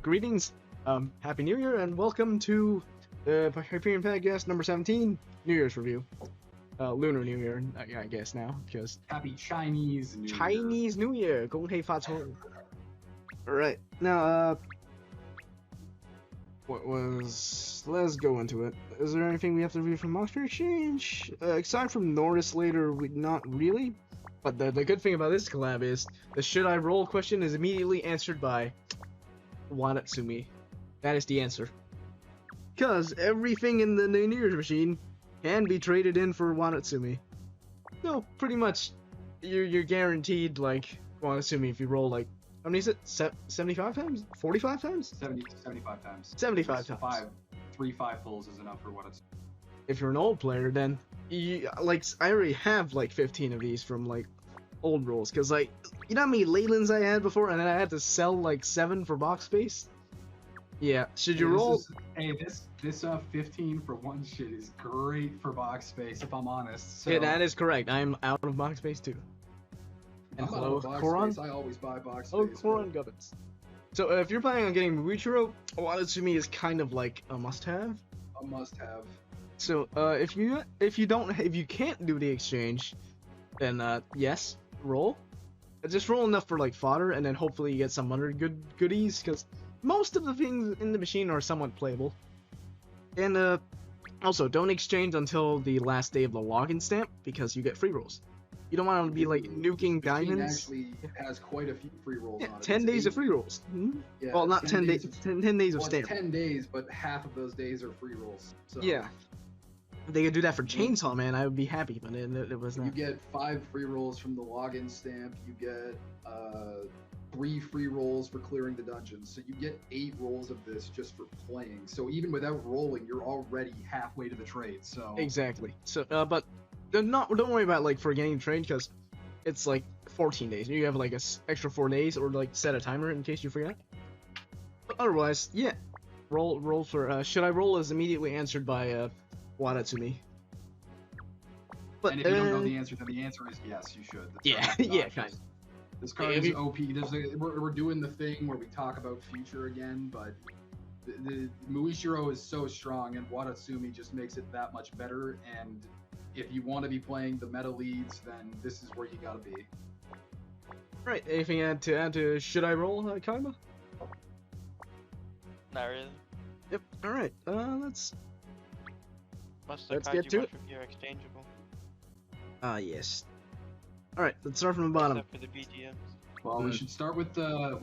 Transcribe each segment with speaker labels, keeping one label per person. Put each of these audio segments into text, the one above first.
Speaker 1: Greetings, Happy New Year, and welcome to the Hyperion PADCast number 17, New Year's review. Lunar New Year, I guess now, because
Speaker 2: Happy Chinese New Year.
Speaker 1: Chinese New Year, 恭喜发财. Alright, now, let's go into it. Is there anything we have to review from Monster Exchange? Aside from Norris later, not really. But the good thing about this collab is, the should I roll question is immediately answered by Wanatsumi. That is the answer. Because everything in the New Year's machine can be traded in for Wanatsumi. So, pretty much, you're guaranteed, like, Wanatsumi if you roll, like, how many is it? 75 times? 45 times?
Speaker 2: 75 times.
Speaker 1: 75 times.
Speaker 2: 3 5 pulls is enough for what it's...
Speaker 1: If you're an old player, then, like, I already have, like, 15 of these from, like, old rolls. Because, like, you know how many Leylands I had before, and then I had to sell, like, 7 for box space? Yeah, should you roll...
Speaker 2: This 15 for one shit is great for box space, if I'm honest. So...
Speaker 1: Yeah, that is correct. I'm out of box space, too. And hello, Koron?
Speaker 2: I always buy box space.
Speaker 1: Oh, Koron Gubbins. So, if you're planning on getting Muichiro, Wanatsumi is kind of like a must-have.
Speaker 2: A must-have.
Speaker 1: So, if you can't do the exchange, then, yes, roll. Just roll enough for, like, fodder, and then hopefully you get some other goodies, because most of the things in the machine are somewhat playable. And, also, don't exchange until the last day of the login stamp, because you get free rolls. You don't want to be, like, nuking diamonds.
Speaker 2: Actually has quite a few free rolls on it.
Speaker 1: 10 days of free rolls. Mm-hmm. Yeah, well, not 10 days. 10 days of stamp.
Speaker 2: 10 days, but half of those days are free rolls. So.
Speaker 1: Yeah. If they could do that for Chainsaw Man, I would be happy, but it was not.
Speaker 2: You get 5 free rolls from the login stamp. You get 3 free rolls for clearing the dungeons. So you get 8 rolls of this just for playing. So even without rolling, you're already halfway to the trade. So
Speaker 1: exactly. So, but don't worry about like forgetting to trade, because it's like 14 days. You have like a extra 4 days, or like set a timer in case you forget. But otherwise, yeah, roll for should I roll is immediately answered by Wanatsumi. But
Speaker 2: and if you don't know the answer, then the answer is yes, you should.
Speaker 1: Yeah, kind of.
Speaker 2: This card is OP. We're doing the thing where we talk about future again, but the Muichiro is so strong, and Wanatsumi just makes it that much better. And if you want to be playing the meta leads, then this is where you gotta be.
Speaker 1: Right. Anything to add to should I roll, Kaima?
Speaker 3: Not really.
Speaker 1: Yep. All right. Let's
Speaker 3: get
Speaker 1: to it.
Speaker 3: You're exchangeable.
Speaker 1: Yes. All right. Let's start from the bottom.
Speaker 3: Except for the BGMs.
Speaker 2: Well, we should start with the.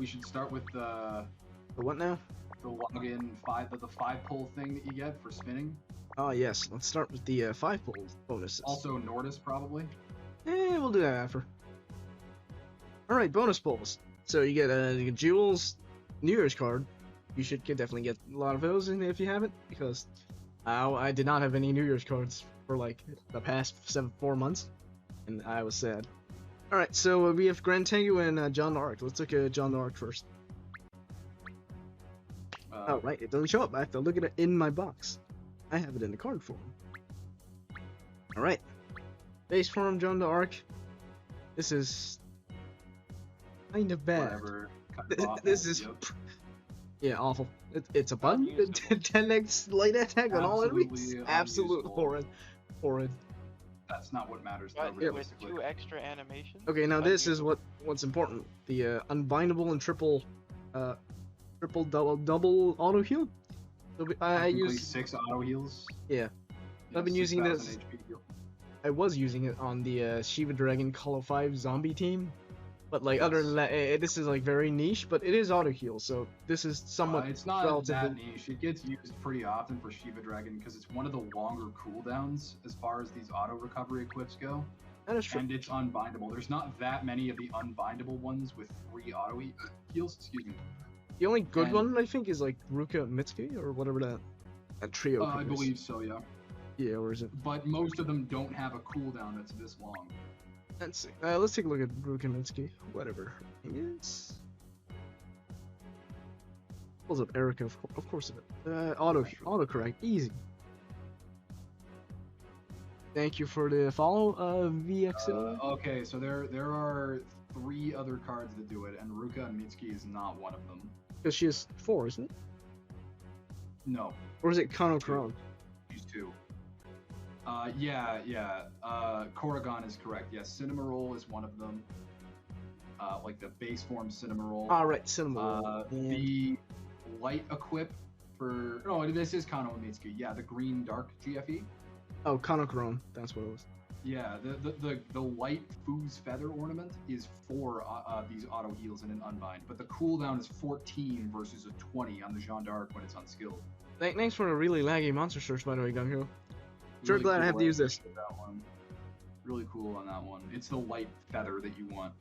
Speaker 1: The what now?
Speaker 2: The login 5, the 5 pull thing that you get for spinning.
Speaker 1: Oh yes, let's start with the 5 pull bonuses.
Speaker 2: Also Nordis, probably.
Speaker 1: We'll do that after. Alright, bonus pulls. So you get Jewels New Year's card. You should definitely get a lot of those if you haven't, because I did not have any New Year's cards for like the past 4 months, and I was sad. Alright, so we have Grand Tengu and John the Arc. Let's look at John the Arc first. Oh, right, it doesn't show up. I have to look at it in my box. I have it in the card form. Alright. Base form, John the Arc. This is kind of bad. This is yeah, awful. It's a button. 10x light attack on all enemies. Absolute horrid.
Speaker 2: That's not what matters.
Speaker 3: With 2 extra animations.
Speaker 1: Okay, now this is what's important. The unbindable and triple double auto heal. So I use
Speaker 2: 6 auto heals.
Speaker 1: Yeah, I've been using this. I was using it on the Shiva Dragon Call of 5 zombie team, but like other than that, this is like very niche. But it is auto heal, so this is somewhat.
Speaker 2: It's not that niche. It gets used pretty often for Shiva Dragon because it's one of the longer cooldowns as far as these auto recovery equips go.
Speaker 1: That is true.
Speaker 2: And it's unbindable. There's not that many of the unbindable ones with 3 auto heals. Excuse me.
Speaker 1: The only good one, I think, is like Ruka Mitsuki or whatever that trio.
Speaker 2: I believe so, yeah.
Speaker 1: Yeah, or is it?
Speaker 2: But most of them don't have a cooldown that's this long.
Speaker 1: Let's see. Let's take a look at Ruka Mitsuki. Whatever it is. Pulls up Erica, of course of it. Autocorrect, easy. Thank you for the follow, VX.
Speaker 2: Okay, so there are 3 other cards that do it, and Ruka and Mitsuki is not one of them.
Speaker 1: Because she has 4, isn't it?
Speaker 2: No,
Speaker 1: Or is it Kano-Karon?
Speaker 2: she's 2. Yeah. Corrigan is correct. Yes, Cinnamoroll is one of them. Like the base form Cinnamoroll.
Speaker 1: Ah, right, Cinnamoroll.
Speaker 2: The light equip for... No, this is Kano and Mitsuki. Yeah, the green dark GFE.
Speaker 1: Oh, Kano-Karon. That's what it was.
Speaker 2: Yeah, the light Foo's Feather ornament is for these auto heals and an unbind, but the cooldown is 14 versus a 20 on the Jeanne d'Arc when it's unskilled.
Speaker 1: Thanks for a really laggy monster search, by the way, Gung-Ho. Sure
Speaker 2: Really
Speaker 1: glad I
Speaker 2: cool
Speaker 1: have to use this.
Speaker 2: That one. Really cool on that one. It's the light feather that you want.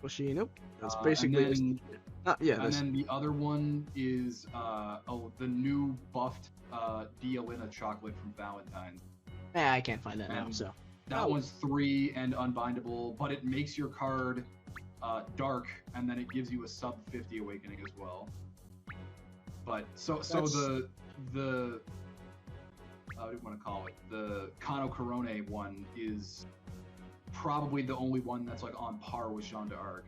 Speaker 1: Well, nope. That's basically...
Speaker 2: And then,
Speaker 1: yeah,
Speaker 2: and then the other one is the new buffed Dialina chocolate from Valentine's.
Speaker 1: I can't find that now, so...
Speaker 2: That one's 3 and unbindable, but it makes your card dark, and then it gives you a sub 50 awakening as well. But so the what do you want to call it? The Kano Corone one is probably the only one that's like on par with Jeanne d'Arc.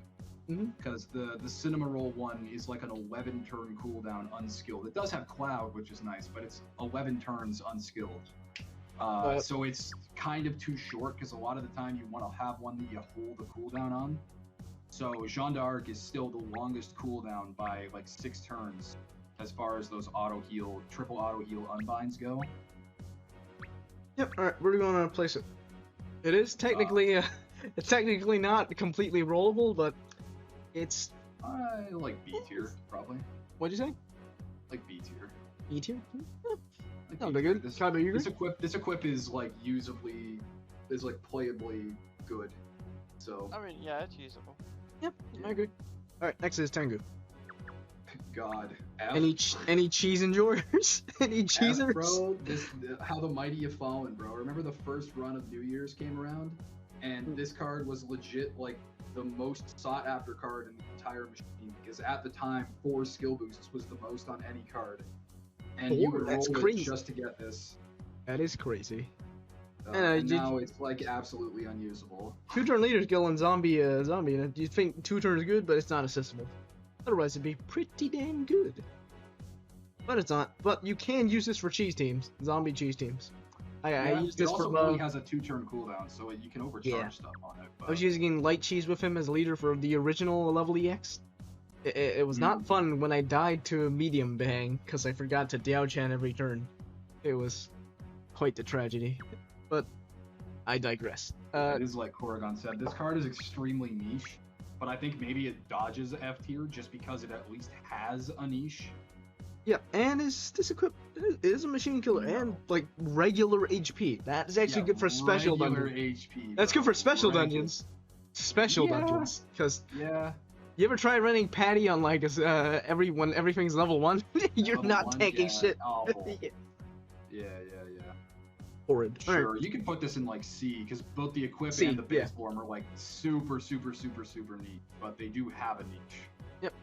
Speaker 2: Because the Cinnamoroll one is like an 11 turn cooldown unskilled. It does have Cloud, which is nice, but it's 11 turns unskilled. So it's kind of too short because a lot of the time you want to have one that you hold the cooldown on. So Jeanne d'Arc is still the longest cooldown by like 6 turns as far as those triple auto heal unbinds go.
Speaker 1: Yep, alright, where are we going to place it? It is technically, it's technically not completely rollable, but it's...
Speaker 2: I like B tier, probably.
Speaker 1: What'd you say?
Speaker 2: Like B tier.
Speaker 1: E tier?
Speaker 2: Like
Speaker 1: No, they're good.
Speaker 2: This equip is like playably good. So.
Speaker 3: I mean, yeah, it's usable.
Speaker 1: Yep, I agree. Alright, next is Tengu.
Speaker 2: God.
Speaker 1: Any cheese enjoyers? Any cheesers?
Speaker 2: Bro, how the mighty have fallen, bro. Remember the first run of New Year's came around, and this card was legit like the most sought after card in the entire machine because at the time 4 skill boosts was the most on any card, and you would roll it just to get this.
Speaker 1: That is crazy.
Speaker 2: And now it's like absolutely unusable.
Speaker 1: 2-turn leader skill in zombie, and you think 2 turns is good, but it's not assistable. Otherwise, it'd be pretty damn good. But it's not. But you can use this for cheese teams, zombie cheese teams. I use this for.
Speaker 2: It also only has a 2-turn cooldown, so you can overcharge stuff on it. But...
Speaker 1: I was using light cheese with him as leader for the original level EX. It was not fun when I died to a medium bang because I forgot to Diao-chan every turn. It was quite the tragedy. But I digress.
Speaker 2: It is like Corrigan said. This card is extremely niche. But I think maybe it dodges F tier just because it at least has a niche.
Speaker 1: Yeah, and this equip is a machine killer and like regular HP. That is actually good for special dungeons.
Speaker 2: HP.
Speaker 1: That's good for special dungeons. Special dungeons, because you ever try running Patty on like when everything's level 1? You're
Speaker 2: level
Speaker 1: not
Speaker 2: 1,
Speaker 1: tanking shit.
Speaker 2: Yeah.
Speaker 1: Horrid.
Speaker 2: Sure, you can put this in like C because both the equip and the base form are like super neat, but they do have a niche.
Speaker 1: Yep.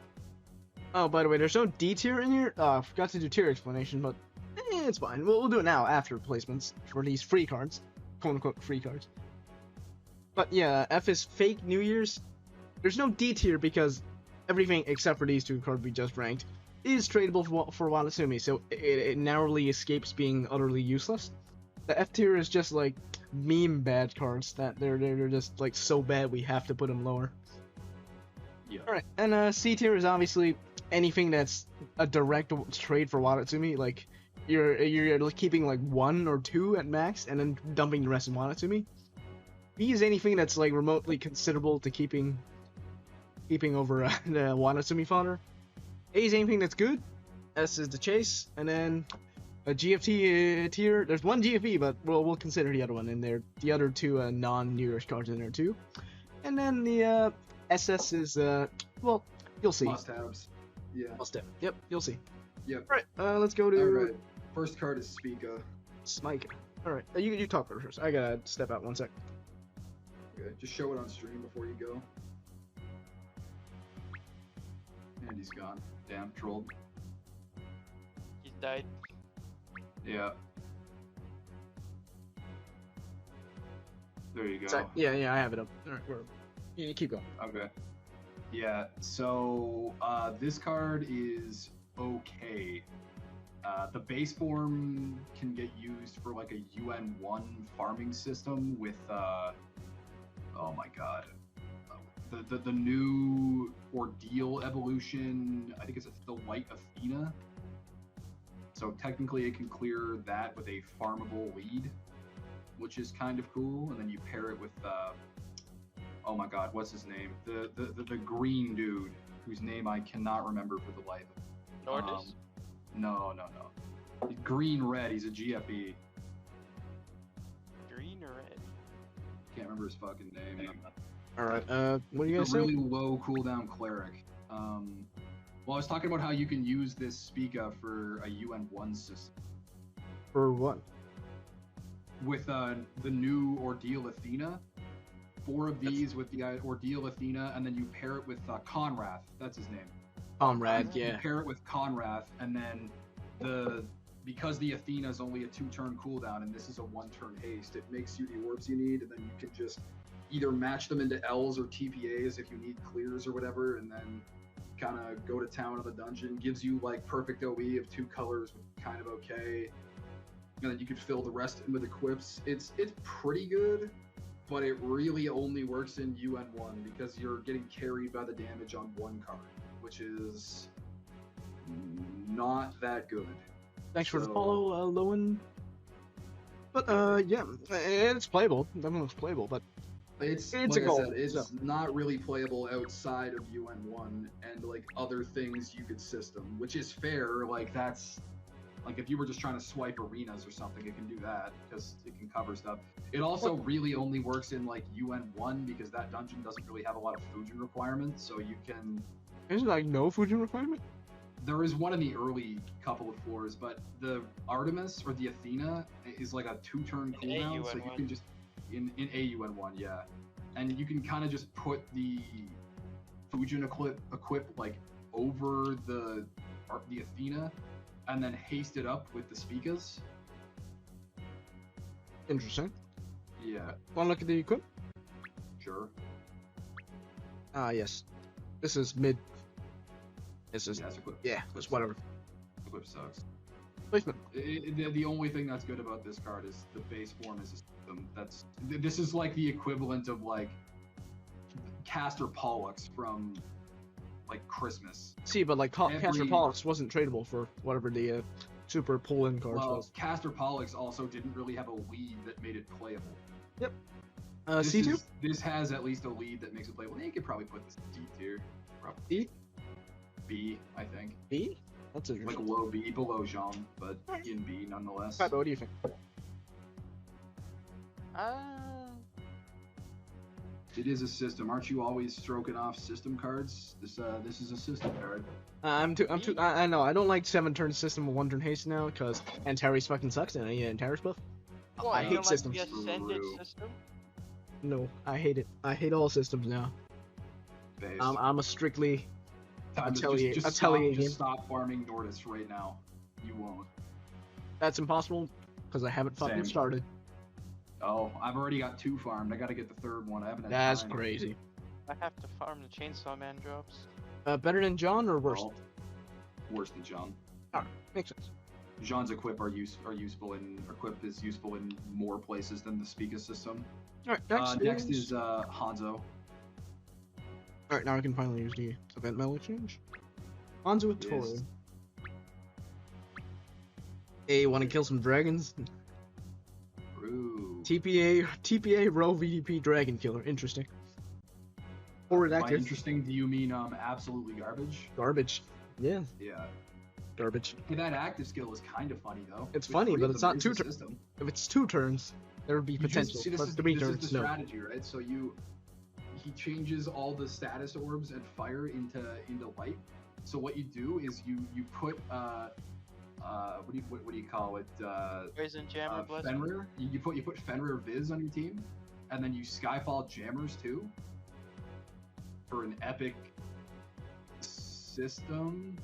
Speaker 1: Oh, by the way, there's no D tier in here. I forgot to do tier explanation, but it's fine. We'll do it now after placements for these free cards, quote unquote free cards. But yeah, F is fake New Year's. There's no D tier because everything except for these 2 cards we just ranked is tradable for Watatsumi, so it narrowly escapes being utterly useless. The F tier is just like meme bad cards that they're just like so bad we have to put them lower.
Speaker 2: Yeah.
Speaker 1: All right, and C tier is obviously anything that's a direct trade for Watatsumi. Like you're keeping like 1 or 2 at max, and then dumping the rest in Watatsumi. B is anything that's like remotely considerable to keeping over the Watatsumi fodder. A is anything that's good. S is the chase, and then. A GFT tier, there's 1 GFE, but we'll consider the other one in there. The other 2 non-New Year's cards in there too. And then the SS is, well, you'll see.
Speaker 2: Must-haves. Yeah.
Speaker 1: Must-have. Yep, you'll see.
Speaker 2: Yep.
Speaker 1: Alright, let's go to...
Speaker 2: Alright, first card is Spica.
Speaker 1: Smike. Alright, you talk first. I gotta step out 1 sec.
Speaker 2: Okay, just show it on stream before you go. And he's gone. Damn, trolled.
Speaker 3: He's died.
Speaker 2: Yeah. There you go.
Speaker 1: So, yeah, I have it up. Alright, you keep going.
Speaker 2: Okay. Yeah, so this card is okay. The base form can get used for like a UN1 farming system with, oh my god, the new Ordeal evolution. I think it's the Light Athena. So technically, it can clear that with a farmable lead, which is kind of cool. And then you pair it with, oh my god, what's his name? The green dude whose name I cannot remember for the life of me.
Speaker 3: Nordis?
Speaker 2: No. Green red. He's a GFE.
Speaker 3: Green or red?
Speaker 2: Can't remember his fucking name.
Speaker 1: Alright, what do you guys
Speaker 2: A
Speaker 1: say?
Speaker 2: really low cooldown cleric. Well, I was talking about how you can use this Spica for a UN1 system.
Speaker 1: For what?
Speaker 2: With the new Ordeal Athena. 4 of these with the Ordeal Athena, and then you pair it with Conrath. That's his name.
Speaker 1: Comrade,
Speaker 2: You
Speaker 1: yeah.
Speaker 2: pair it with Conrath, and then because the Athena is only a 2-turn cooldown, and this is a 1-turn haste, it makes you the orbs you need, and then you can just either match them into L's or TPAs if you need clears or whatever, and then kind of go to town on the dungeon. Gives you like perfect OE of 2 colors, kind of okay, and then you can fill the rest in with equips. It's pretty good, but it really only works in UN1 because you're getting carried by the damage on 1 card, which is not that good.
Speaker 1: Thanks for the
Speaker 2: So-
Speaker 1: follow, Lowen. But, yeah, it's playable. Definitely looks playable, but
Speaker 2: It's
Speaker 1: It's
Speaker 2: like
Speaker 1: a
Speaker 2: I
Speaker 1: goal,
Speaker 2: said, it's
Speaker 1: so.
Speaker 2: not really playable outside of UN1 and like other things you could system, which is fair. Like that's like if you were just trying to swipe arenas or something, it can do that because it can cover stuff. It also really only works in like UN1 because that dungeon doesn't really have a lot of Fujin requirements, so you can.
Speaker 1: is it like no Fujin requirement?
Speaker 2: There is one in the early couple of floors, but the Artemis or the Athena is like a 2-turn
Speaker 3: In
Speaker 2: cooldown, so you
Speaker 3: AUN1.
Speaker 2: can just in AUN1, yeah, and you can kind of just put the Fujin equip like over the Athena, and then haste it up with the Spikas.
Speaker 1: Interesting.
Speaker 2: Yeah,
Speaker 1: Wanna look at the equip?
Speaker 2: sure.
Speaker 1: Ah, yes. This is mid. This is,
Speaker 2: Yes, equip.
Speaker 1: yeah, it's whatever.
Speaker 2: Equip sucks.
Speaker 1: Placement.
Speaker 2: The only thing that's good about this card is the base form is a system. This is like the equivalent of like Castor Pollux from like Christmas.
Speaker 1: See, but like Castor
Speaker 2: Every-
Speaker 1: Pollux wasn't tradable for whatever the super pull-in cards
Speaker 2: Well,
Speaker 1: was.
Speaker 2: Castor Pollux also didn't really have a lead that made it playable.
Speaker 1: C2?
Speaker 2: This has at least a lead that makes it playable. You could probably put this in D tier. Probably.
Speaker 1: D?
Speaker 2: B, I think.
Speaker 1: B? That's
Speaker 2: Like
Speaker 1: interesting.
Speaker 2: low B, below Jean, but in B nonetheless.
Speaker 1: Pat, what do you think?
Speaker 2: It is a system. Aren't you always stroking off system cards? This is a system card.
Speaker 1: I'm too. I know. I don't like 7-turn system with 1-turn haste now because Antares fucking sucks and I need Antares buff.
Speaker 3: What,
Speaker 1: I
Speaker 3: you
Speaker 1: hate
Speaker 3: don't
Speaker 1: systems.
Speaker 3: Like the Ascended
Speaker 2: True.
Speaker 3: system?
Speaker 1: No, I hate it. I hate all systems now.
Speaker 2: Base.
Speaker 1: I'm a strictly.
Speaker 2: Time to
Speaker 1: Atelier-
Speaker 2: just
Speaker 1: Atelier
Speaker 2: stop,
Speaker 1: game.
Speaker 2: just stop farming Nordis right now. You won't.
Speaker 1: That's impossible because I haven't fucking
Speaker 2: Same.
Speaker 1: started.
Speaker 2: Oh, I've already got 2 farmed. I gotta get the 3rd one. I haven't had
Speaker 1: That's
Speaker 2: time.
Speaker 1: crazy.
Speaker 3: I have to farm the Chainsaw Man drops.
Speaker 1: Better than John or worse?
Speaker 2: Well, worse than Jean.
Speaker 1: Makes sense.
Speaker 2: Jean's equip equip is useful in more places than the Spica system.
Speaker 1: All right.
Speaker 2: Next is Hanzo.
Speaker 1: All right. Now I can finally use the event metal exchange. Hanzo with
Speaker 2: Yes.
Speaker 1: Tori. Hey, want to kill some dragons?
Speaker 2: Ooh.
Speaker 1: TPA row VDP dragon killer. Interesting. Forward
Speaker 2: By
Speaker 1: active.
Speaker 2: interesting, do you mean absolutely garbage?
Speaker 1: Garbage. Yeah,
Speaker 2: Yeah.
Speaker 1: garbage.
Speaker 2: Hey, that active skill is kind of funny though.
Speaker 1: It's
Speaker 2: With
Speaker 1: funny,
Speaker 2: 3
Speaker 1: but
Speaker 2: of
Speaker 1: it's
Speaker 2: them,
Speaker 1: not
Speaker 2: it's
Speaker 1: 2
Speaker 2: a
Speaker 1: turns.
Speaker 2: system.
Speaker 1: If it's 2 turns, there would be
Speaker 2: You just-
Speaker 1: potential.
Speaker 2: see, this
Speaker 1: But
Speaker 2: is
Speaker 1: 3
Speaker 2: this is
Speaker 1: turns,
Speaker 2: the
Speaker 1: no.
Speaker 2: strategy, right? So he changes all the status orbs and fire into light. So what you do is you put what do you call it?
Speaker 3: Poison Jammer Blessing.
Speaker 2: Fenrir. You put Fenrir Viz on your team, and then you Skyfall Jammers too. For an epic system.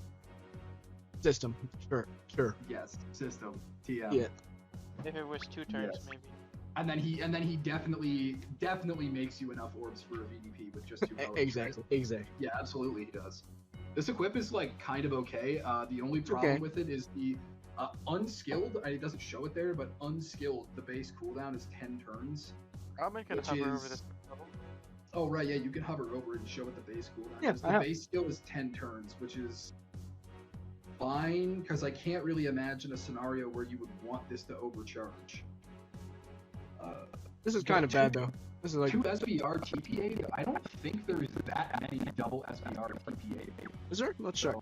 Speaker 1: System. Sure.
Speaker 2: Yes, system. TM.
Speaker 1: Yeah.
Speaker 3: If it was 2 turns,
Speaker 2: Yes.
Speaker 3: maybe.
Speaker 2: And then he definitely makes you enough orbs for a VDP with just 2 colors.
Speaker 1: Exactly.
Speaker 2: Right?
Speaker 1: Exactly.
Speaker 2: Yeah, absolutely he does. This equip is like kind of okay. The only problem with it is the unskilled. It doesn't show it there, but unskilled, the base cooldown is 10 turns.
Speaker 3: Ramen can hover over this.
Speaker 2: Oh right, yeah, you can hover over it and show what the base cooldown
Speaker 1: Yeah,
Speaker 2: is. The base skill is 10 turns, which is fine because I can't really imagine a scenario where you would want this to overcharge.
Speaker 1: This is kind of bad though. This is like
Speaker 2: 2 SBR TPA. I don't think there's that many double SBR TPA.
Speaker 1: Is there? Let's check.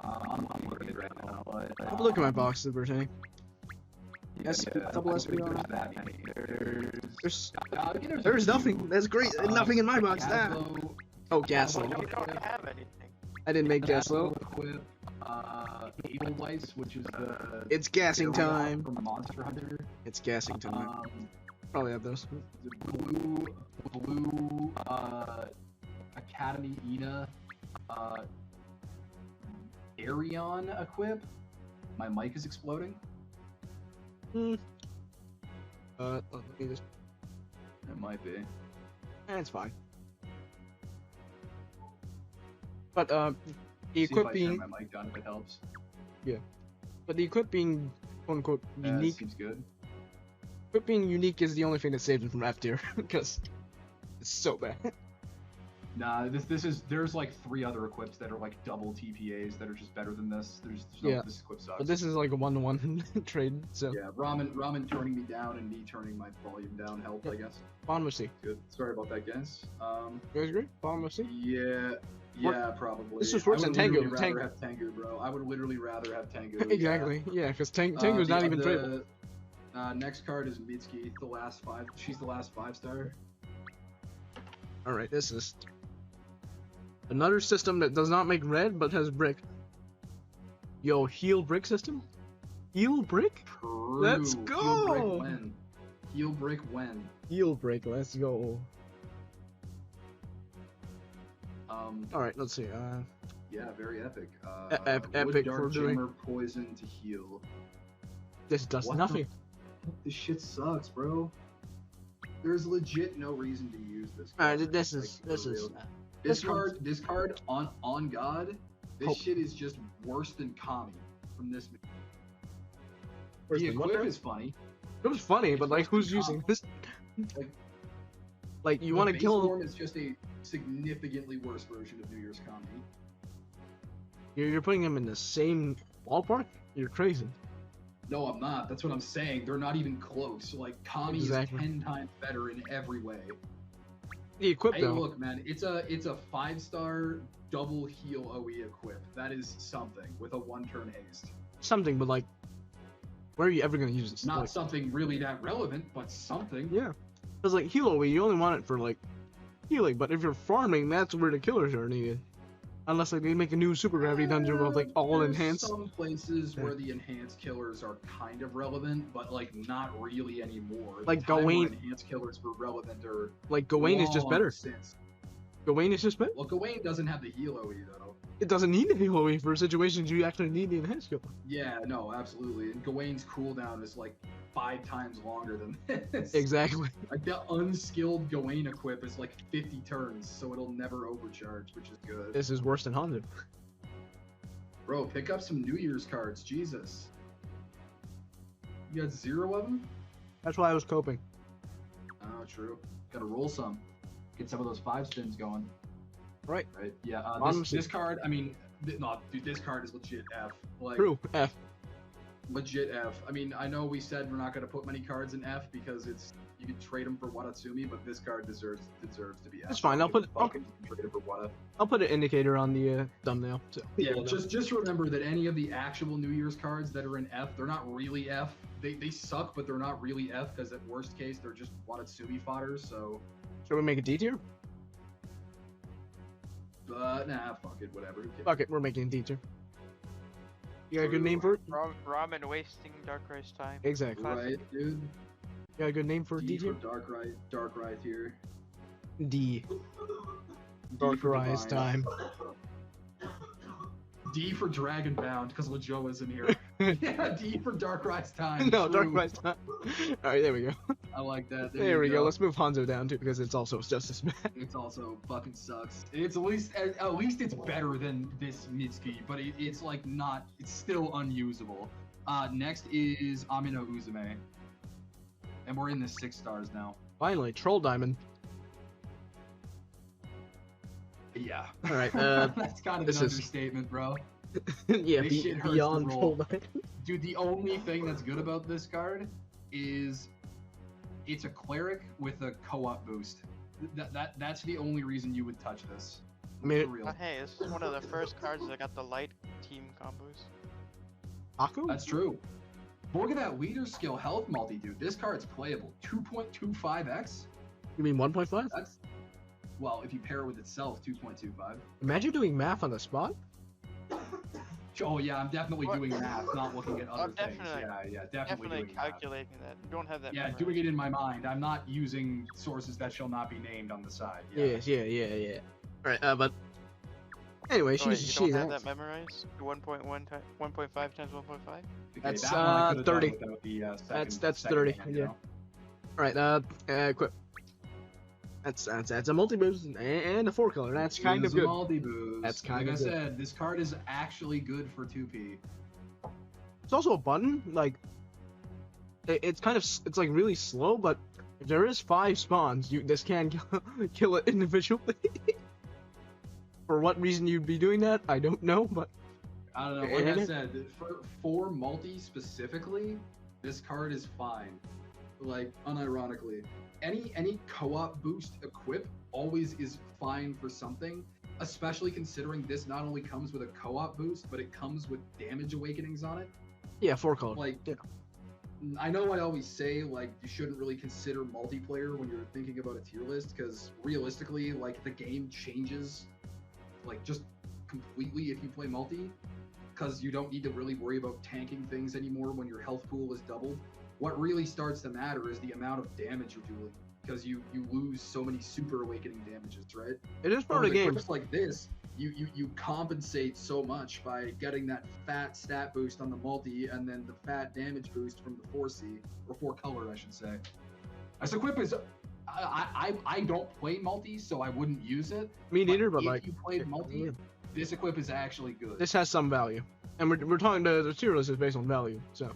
Speaker 2: I'm looking at it right now, but
Speaker 1: Have a look at my box, Libertine. Yes, double SBR.
Speaker 2: There's that many.
Speaker 1: There's nothing. That's great. Nothing in my box. Oh, Gaslow.
Speaker 3: We don't have anything.
Speaker 1: I didn't make Gaslow.
Speaker 2: Equip, Edelweiss, which is the.
Speaker 1: It's gassing time.
Speaker 2: From Monster Hunter.
Speaker 1: It's gassing time. Probably have those.
Speaker 2: The blue Academy Ina Arion equip. My mic is exploding.
Speaker 1: Let me just.
Speaker 2: It might be.
Speaker 1: It's fine. But the equip being.
Speaker 2: My mic down if it helps.
Speaker 1: Yeah. But the equip being quote unquote unique.
Speaker 2: Seems good.
Speaker 1: Equip being unique is the only thing that saved him from F tier because it's so bad.
Speaker 2: Nah, there's like 3 other equips that are like double TPAs that are just better than this. There's no, this equip sucks.
Speaker 1: But this is like a 1-to-1 trade, so.
Speaker 2: Yeah, ramen turning me down and me turning my volume down helped, I guess.
Speaker 1: Bottom of C.
Speaker 2: Good. Sorry about that, guys.
Speaker 1: You guys agree? Bottom of C?
Speaker 2: Yeah, probably.
Speaker 1: This is worse than Tengu.
Speaker 2: I would rather have Tengu, bro. I would literally rather have Tengu.
Speaker 1: Exactly. Yeah, because Tengu's not even tradable.
Speaker 2: Next card is Mitsuki, the last 5. She's the last 5-star.
Speaker 1: All right, this is another system that does not make red but has brick. Yo, heal brick system? Heal brick?
Speaker 2: True.
Speaker 1: Let's go.
Speaker 2: Heal brick when?
Speaker 1: Heal brick. Let's go. All right, let's see.
Speaker 2: Yeah, very epic.
Speaker 1: Epic for doing
Speaker 2: poison to heal.
Speaker 1: This does nothing.
Speaker 2: This shit sucks, bro. There's legit no reason to use this. This card on God. This shit is just worse than Kami from this. The equip is funny.
Speaker 1: It was funny, but like, who's using this? Like you want to kill
Speaker 2: him? It's just a significantly worse version of New Year's Kami.
Speaker 1: You're putting him in the same ballpark? You're crazy.
Speaker 2: No, I'm not. That's what I'm saying. They're not even close. Like, Kami is 10 times better in every way.
Speaker 1: The equip, though.
Speaker 2: Hey, look, man. It's a 5-star double heal OE equip. That is something with a 1-turn haste.
Speaker 1: Something, but like, where are you ever gonna use this?
Speaker 2: Not something really that relevant, but something.
Speaker 1: Yeah. Because like heal OE, you only want it for like healing. But if you're farming, that's where the killers are needed. Unless like they make a new super gravity dungeon with like all enhanced.
Speaker 2: Some places where the enhanced killers are kind of relevant, but like not really anymore.
Speaker 1: Like Gawain.
Speaker 2: Enhanced killers were relevant or
Speaker 1: like Gawain is just better. Gawain is just better.
Speaker 2: Well, Gawain doesn't have the heal OE though.
Speaker 1: It doesn't need the heal OE for situations you actually need the enhanced killer.
Speaker 2: Yeah, no, absolutely. And Gawain's cooldown is like 5 times longer than this.
Speaker 1: Exactly.
Speaker 2: Like the unskilled Gawain equip is like 50 turns, so it'll never overcharge, which is good.
Speaker 1: This is worse than Honda.
Speaker 2: Bro, pick up some New Year's cards, Jesus. You got 0 of them?
Speaker 1: That's why I was coping.
Speaker 2: Oh, true. Gotta roll some. Get some of those 5 spins going.
Speaker 1: Right.
Speaker 2: Right. Yeah. This card, I mean, no, dude, this card is legit F. Like,
Speaker 1: true. F.
Speaker 2: Legit F. I mean, I know we said we're not gonna put many cards in F because you can trade them for Watatsumi, but this card deserves to be F.
Speaker 1: It's fine. I'll put an indicator on the thumbnail. So
Speaker 2: yeah. Just remember that any of the actual New Year's cards that are in F, they're not really F. They suck, but they're not really F because at worst case they're just Watatsumi fodder. So.
Speaker 1: Should we make a D tier?
Speaker 2: Nah, fuck it, whatever. Okay.
Speaker 1: Fuck it, we're making a D tier. You got a good name for it?
Speaker 3: Ramen wasting Darkrai's time.
Speaker 1: Exactly.
Speaker 2: Right, dude.
Speaker 1: You got a good name for D tier?
Speaker 2: Darkrai tier.
Speaker 1: D. Darkrai's time.
Speaker 2: D for Dragonbound, because Lajoa's in here. Yeah, D for Darkrai's time.
Speaker 1: No,
Speaker 2: true.
Speaker 1: Darkrai's not. Alright, there we go.
Speaker 2: I like that.
Speaker 1: There we go. Let's move Hanzo down too, because it's also just as bad.
Speaker 2: It's also fucking sucks. It's at least it's better than this Mitsuki, but it's like not. It's still unusable. Next is Amino Uzume, and we're in the 6 stars now.
Speaker 1: Finally, Troll Diamond.
Speaker 2: Yeah.
Speaker 1: Alright,
Speaker 2: that's kind of an
Speaker 1: this is-
Speaker 2: understatement, bro.
Speaker 1: Yeah,
Speaker 2: This shit hurts
Speaker 1: beyond
Speaker 2: to roll.
Speaker 1: Troll Diamond.
Speaker 2: Dude, the only thing that's good about this card is it's a cleric with a co-op boost. That's the only reason you would touch this.
Speaker 1: I mean,
Speaker 2: For real.
Speaker 3: Hey, this is one of the first cards that got the light team combos.
Speaker 1: Aku?
Speaker 2: That's true. But look at that leader skill health multi, dude. This card's playable. 2.25x?
Speaker 1: You mean 1.5?
Speaker 2: That's, well, if you pair it with itself, 2.25.
Speaker 1: Imagine doing math on the spot.
Speaker 2: Oh yeah, I'm definitely
Speaker 3: What?
Speaker 2: doing math, not looking at other things.
Speaker 3: Definitely.
Speaker 2: Yeah, definitely
Speaker 3: Definitely
Speaker 2: doing math.
Speaker 3: calculating that. You don't have that.
Speaker 2: Yeah,
Speaker 3: memorized.
Speaker 2: doing it in my mind. I'm not using sources that shall not be named on the side.
Speaker 1: Yes, yeah. Alright, but anyway,
Speaker 3: Oh, wait,
Speaker 1: she's
Speaker 3: you don't have that memorized? 1.5 times 1.5?
Speaker 2: Okay,
Speaker 1: That's,
Speaker 2: that one I could've done
Speaker 1: 30.
Speaker 2: without the,
Speaker 1: That's
Speaker 2: second
Speaker 1: 30,
Speaker 2: hand, you
Speaker 1: yeah.
Speaker 2: know?
Speaker 1: Alright, equip. That's a multi-boost and a 4-color. That's kind of
Speaker 2: It's a
Speaker 1: good.
Speaker 2: multi-boost.
Speaker 1: That's kind
Speaker 2: like
Speaker 1: of
Speaker 2: I
Speaker 1: good.
Speaker 2: said, this card is actually good for 2P.
Speaker 1: It's also a button, like it's kind of it's like really slow, but if there is 5 spawns, this can kill it individually. For what reason you'd be doing that, I don't know, but
Speaker 2: I don't know. Like I
Speaker 1: And-
Speaker 2: said, for multi specifically, this card is fine. Like unironically, any co-op boost equip always is fine for something. Especially considering this not only comes with a co-op boost, but it comes with damage awakenings on it.
Speaker 1: yeah, 4-color.
Speaker 2: Like,
Speaker 1: Yeah.
Speaker 2: I know I always say like you shouldn't really consider multiplayer when you're thinking about a tier list, because realistically, like the game changes, like just completely if you play multi, because you don't need to really worry about tanking things anymore when your health pool is doubled. What really starts to matter is the amount of damage you're doing, because you lose so many super awakening damages, right?
Speaker 1: It is part of
Speaker 2: With
Speaker 1: the game.
Speaker 2: equips like this, you compensate so much by getting that fat stat boost on the multi and then the fat damage boost from the 4C, or 4-color I should say. This equip is, I don't play multi, so I wouldn't use it.
Speaker 1: Me neither, but
Speaker 2: if
Speaker 1: like
Speaker 2: you played multi, this equip is actually good.
Speaker 1: this has some value, and we're talking the tier list is based on value, so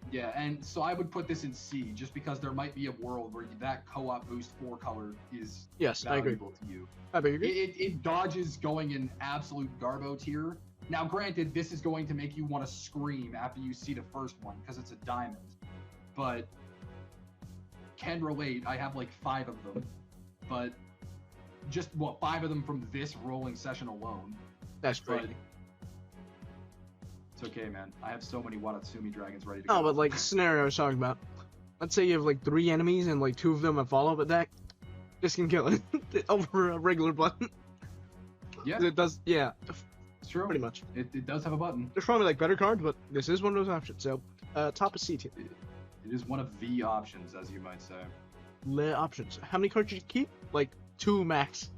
Speaker 2: Yeah, and so I would put this in C, just because there might be a world where that co-op boost 4-color is
Speaker 1: yes, I agree.
Speaker 2: valuable to you.
Speaker 1: I agree.
Speaker 2: It dodges going in absolute garbo tier. Now, granted, this is going to make you want to scream after you see the first one, because it's a diamond. But, can relate, I have like 5 of them. But, just, 5 of them from this rolling session alone.
Speaker 1: That's
Speaker 2: But,
Speaker 1: crazy.
Speaker 2: it's okay, man. I have so many Watatsumi dragons ready to go.
Speaker 1: Oh, but like the scenario I was talking about. Let's say you have like 3 enemies and like 2 of them have follow-up attack. This can kill it over a regular button.
Speaker 2: Yeah,
Speaker 1: It does, yeah,
Speaker 2: it's true.
Speaker 1: pretty much.
Speaker 2: It does have a button.
Speaker 1: There's probably like better cards, but this is one of those options. So, top of C tier.
Speaker 2: It is one of the options, as you might say.
Speaker 1: Le options. How many cards did you keep? Like 2 max.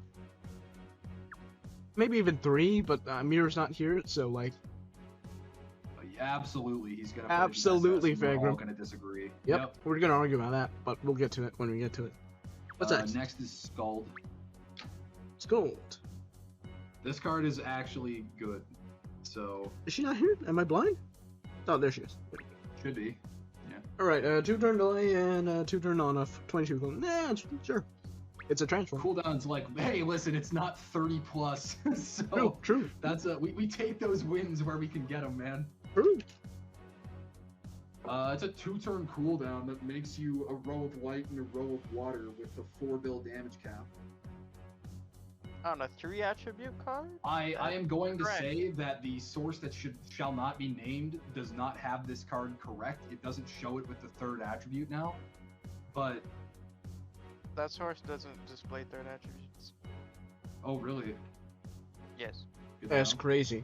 Speaker 1: Maybe even 3, but Mirror's not here, so like.
Speaker 2: Absolutely, he's gonna.
Speaker 1: Absolutely,
Speaker 2: We're all
Speaker 1: Fagram.
Speaker 2: gonna disagree.
Speaker 1: Yep, we're gonna argue about that, but we'll get to it when we get to it. What's next?
Speaker 2: Next is Scald.
Speaker 1: It's gold.
Speaker 2: This card is actually good. So
Speaker 1: Is she not here? Am I blind? Oh, there she is.
Speaker 2: should be.
Speaker 1: Alright, 2 turn delay and 2 turn on off 22 cooldown. Nah, sure. It's a transform.
Speaker 2: Cooldown's like, hey, listen, it's not 30 plus. So
Speaker 1: True.
Speaker 2: that's we take those wins where we can get them, man.
Speaker 1: True.
Speaker 2: It's a 2-turn cooldown that makes you a row of light and a row of water with a 4 damage cap.
Speaker 3: On a 3 attribute card?
Speaker 2: I am going to
Speaker 3: Correct.
Speaker 2: say that the source that shall not be named does not have this card correct. It doesn't show it with the 3rd attribute now, but
Speaker 3: That source doesn't display 3rd attributes.
Speaker 2: oh really?
Speaker 3: Yes.
Speaker 2: Good to
Speaker 1: That's
Speaker 2: know.
Speaker 1: crazy.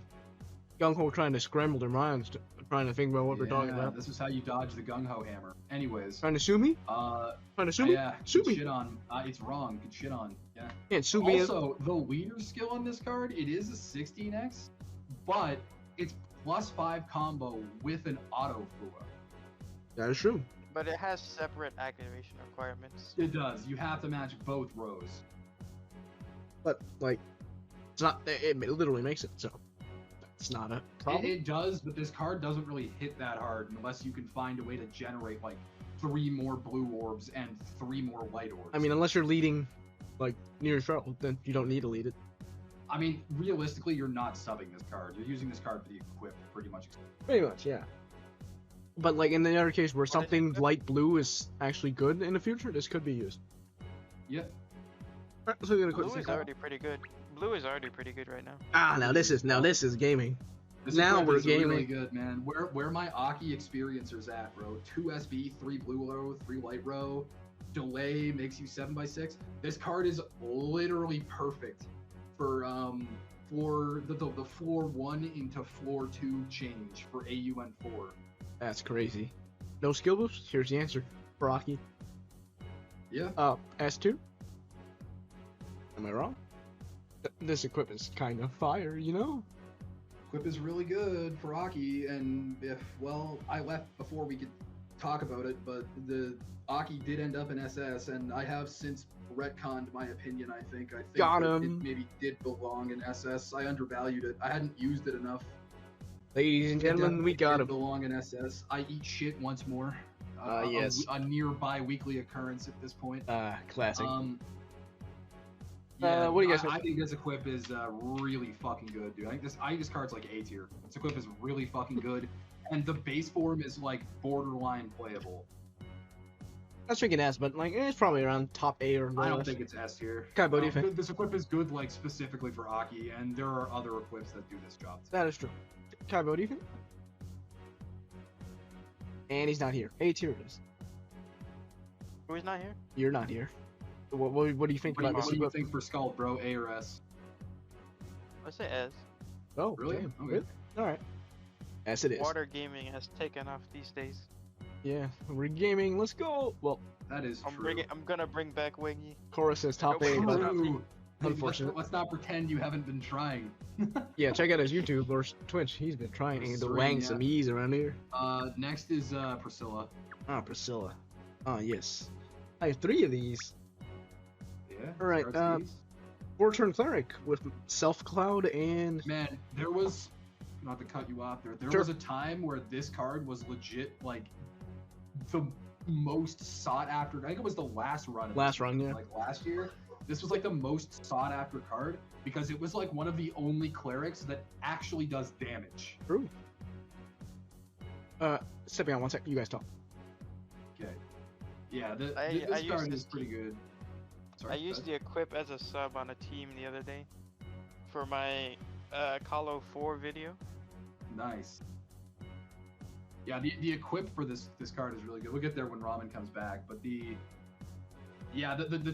Speaker 1: Gung Ho trying to scramble their minds, trying to think about what we're talking
Speaker 2: Yeah,
Speaker 1: about.
Speaker 2: This is how you dodge the gung ho hammer. Anyways,
Speaker 1: Trying to sue me?
Speaker 2: uh,
Speaker 1: Trying to sue me?
Speaker 2: yeah,
Speaker 1: Sue
Speaker 2: good
Speaker 1: me.
Speaker 2: shit on. It's wrong. Good shit on. Yeah.
Speaker 1: Can't sue me.
Speaker 2: Also, the leader skill on this card, it is a 16x, but it's +5 combo with an auto Fua.
Speaker 1: That is true.
Speaker 3: But it has separate activation requirements.
Speaker 2: It does. You have to match both rows.
Speaker 1: But like, it's not. It literally makes it so. It's not a problem.
Speaker 2: It does, but this card doesn't really hit that hard unless you can find a way to generate like 3 more blue orbs and 3 more white orbs.
Speaker 1: I mean, unless you're leading, like near your throw, then you don't need to lead it.
Speaker 2: I mean, realistically, you're not subbing this card. You're using this card for the equip, pretty much.
Speaker 1: Pretty much, yeah. But like in the other case where something light blue is actually good in the future, this could be used.
Speaker 2: Yep.
Speaker 1: Alright, so we're gonna
Speaker 3: Blue
Speaker 1: quit
Speaker 3: is already pretty good. Blue is already pretty good right now.
Speaker 1: Ah, now this is gaming.
Speaker 2: This
Speaker 1: Now
Speaker 2: equip
Speaker 1: we're
Speaker 2: is really
Speaker 1: gaming.
Speaker 2: good, man. Where my Aki experiencers at, bro? 2 SB, 3 blue row, 3 light row. Delay makes you 7x6. This card is literally perfect for the floor 1 into floor 2 change for AUN4.
Speaker 1: That's crazy. No skill boost? Here's the answer. Rocky.
Speaker 2: Yeah.
Speaker 1: S2? Am I wrong? This equip is kind of fire, you know?
Speaker 2: Equip is really good for Aki, and I left before we could talk about it, but the Aki did end up in SS, and I have since retconned my opinion, I think. I think
Speaker 1: Got
Speaker 2: that
Speaker 1: him.
Speaker 2: it maybe did belong in SS. I undervalued it. I hadn't used it enough.
Speaker 1: Ladies and gentlemen, we got
Speaker 2: It
Speaker 1: him.
Speaker 2: belong in SS. I eat shit once more.
Speaker 1: Yes.
Speaker 2: A near bi-weekly occurrence at this point.
Speaker 1: Classic.
Speaker 2: Yeah,
Speaker 1: what do you guys
Speaker 2: I think this equip is really fucking good, dude. I think this card's like A tier. This equip is really fucking good, and the base form is like borderline playable.
Speaker 1: That's freaking ass, but like it's probably around top 8 or
Speaker 2: I don't
Speaker 1: less.
Speaker 2: think it's S tier.
Speaker 1: Kai, what do you think?
Speaker 2: This equip is good, like specifically for Aki, and there are other equips that do this job.
Speaker 1: That is true. Kai, what do you think? And he's not here. A tier it is.
Speaker 3: Oh, he's not here?
Speaker 1: You're not here. What do you think
Speaker 2: What
Speaker 1: about this
Speaker 2: do you
Speaker 1: equip?
Speaker 2: think for Skull, bro? A or S?
Speaker 3: I say S.
Speaker 1: Oh,
Speaker 2: Really?
Speaker 1: damn.
Speaker 2: Okay.
Speaker 1: Good. Alright. Yes, it is.
Speaker 3: Water gaming has taken off these days.
Speaker 1: Yeah, we're gaming. Let's go. Well,
Speaker 2: That is
Speaker 3: I'm
Speaker 2: true.
Speaker 3: gonna bring back Wiggy.
Speaker 1: Cora says top 8,
Speaker 3: True.
Speaker 1: but
Speaker 2: True.
Speaker 1: unfortunate.
Speaker 2: Let's not pretend you haven't been trying.
Speaker 1: yeah, check out his YouTube or Twitch. He's been trying to
Speaker 2: Stream,
Speaker 1: wang
Speaker 2: yeah.
Speaker 1: some E's around here.
Speaker 2: Next is Priscilla.
Speaker 1: Ah, Priscilla. Ah, yes. I have 3 of these.
Speaker 2: Yeah.
Speaker 1: Alright,
Speaker 2: starts these.
Speaker 1: 4-turn cleric with self cloud and
Speaker 2: Man, there was, not to cut you off there, there
Speaker 1: Sure.
Speaker 2: was a time where this card was legit, like, the most sought after. I think it was the last run. Of
Speaker 1: Last
Speaker 2: this,
Speaker 1: run, yeah.
Speaker 2: Like last year. This was like the most sought after card because it was like one of the only clerics that actually does damage.
Speaker 1: True. Stepping on one sec. You guys talk.
Speaker 2: Okay. Yeah,
Speaker 3: I
Speaker 2: this
Speaker 3: used
Speaker 2: card
Speaker 3: this
Speaker 2: is pretty good. Sorry,
Speaker 3: I
Speaker 2: go
Speaker 3: used
Speaker 2: ahead.
Speaker 3: the equip as a sub on a team the other day for my Calo 4 video.
Speaker 2: Nice. Yeah, the equip for this card is really good. We'll get there when Ramen comes back, but the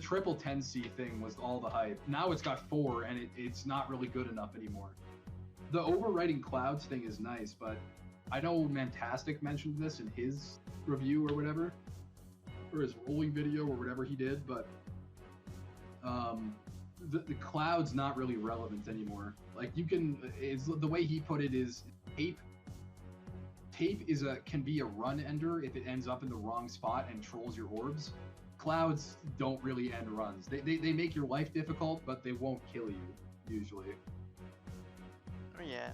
Speaker 2: triple 10C thing was all the hype. Now it's got 4, and it's not really good enough anymore. The overwriting clouds thing is nice, but I know Mantastic mentioned this in his review or whatever, or his rolling video or whatever he did, but the cloud's not really relevant anymore. Like you can, the way he put it is tape can be a run ender if it ends up in the wrong spot and trolls your orbs. Clouds don't really end runs. They make your life difficult, but they won't kill you usually.
Speaker 3: Oh yeah,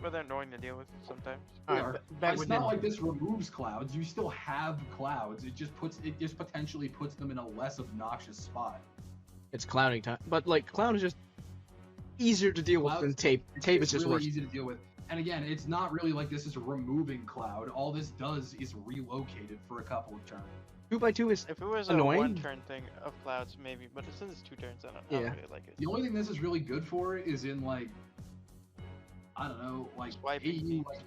Speaker 3: but they're annoying to deal with sometimes.
Speaker 2: They
Speaker 1: Alright,
Speaker 2: are.
Speaker 1: back
Speaker 2: It's
Speaker 1: with
Speaker 2: not
Speaker 1: Nin-
Speaker 2: like this removes clouds. You still have clouds. It just potentially puts them in a less obnoxious spot.
Speaker 1: It's clouding time, but like cloud is just easier to deal with
Speaker 2: Cloud's-
Speaker 1: than tape. Tape is
Speaker 2: It's
Speaker 1: just
Speaker 2: really
Speaker 1: worse.
Speaker 2: easy to deal with. And again, it's not really like this is removing cloud. All this does is relocate it for a couple of turns.
Speaker 1: 2x2 is
Speaker 3: If it was
Speaker 1: Annoying.
Speaker 3: a one-turn thing of clouds, maybe, but since it's 2 turns, I don't
Speaker 1: Yeah.
Speaker 3: really like it.
Speaker 2: The only thing this is really good for is in like, I don't know, like
Speaker 3: Swiping.
Speaker 2: like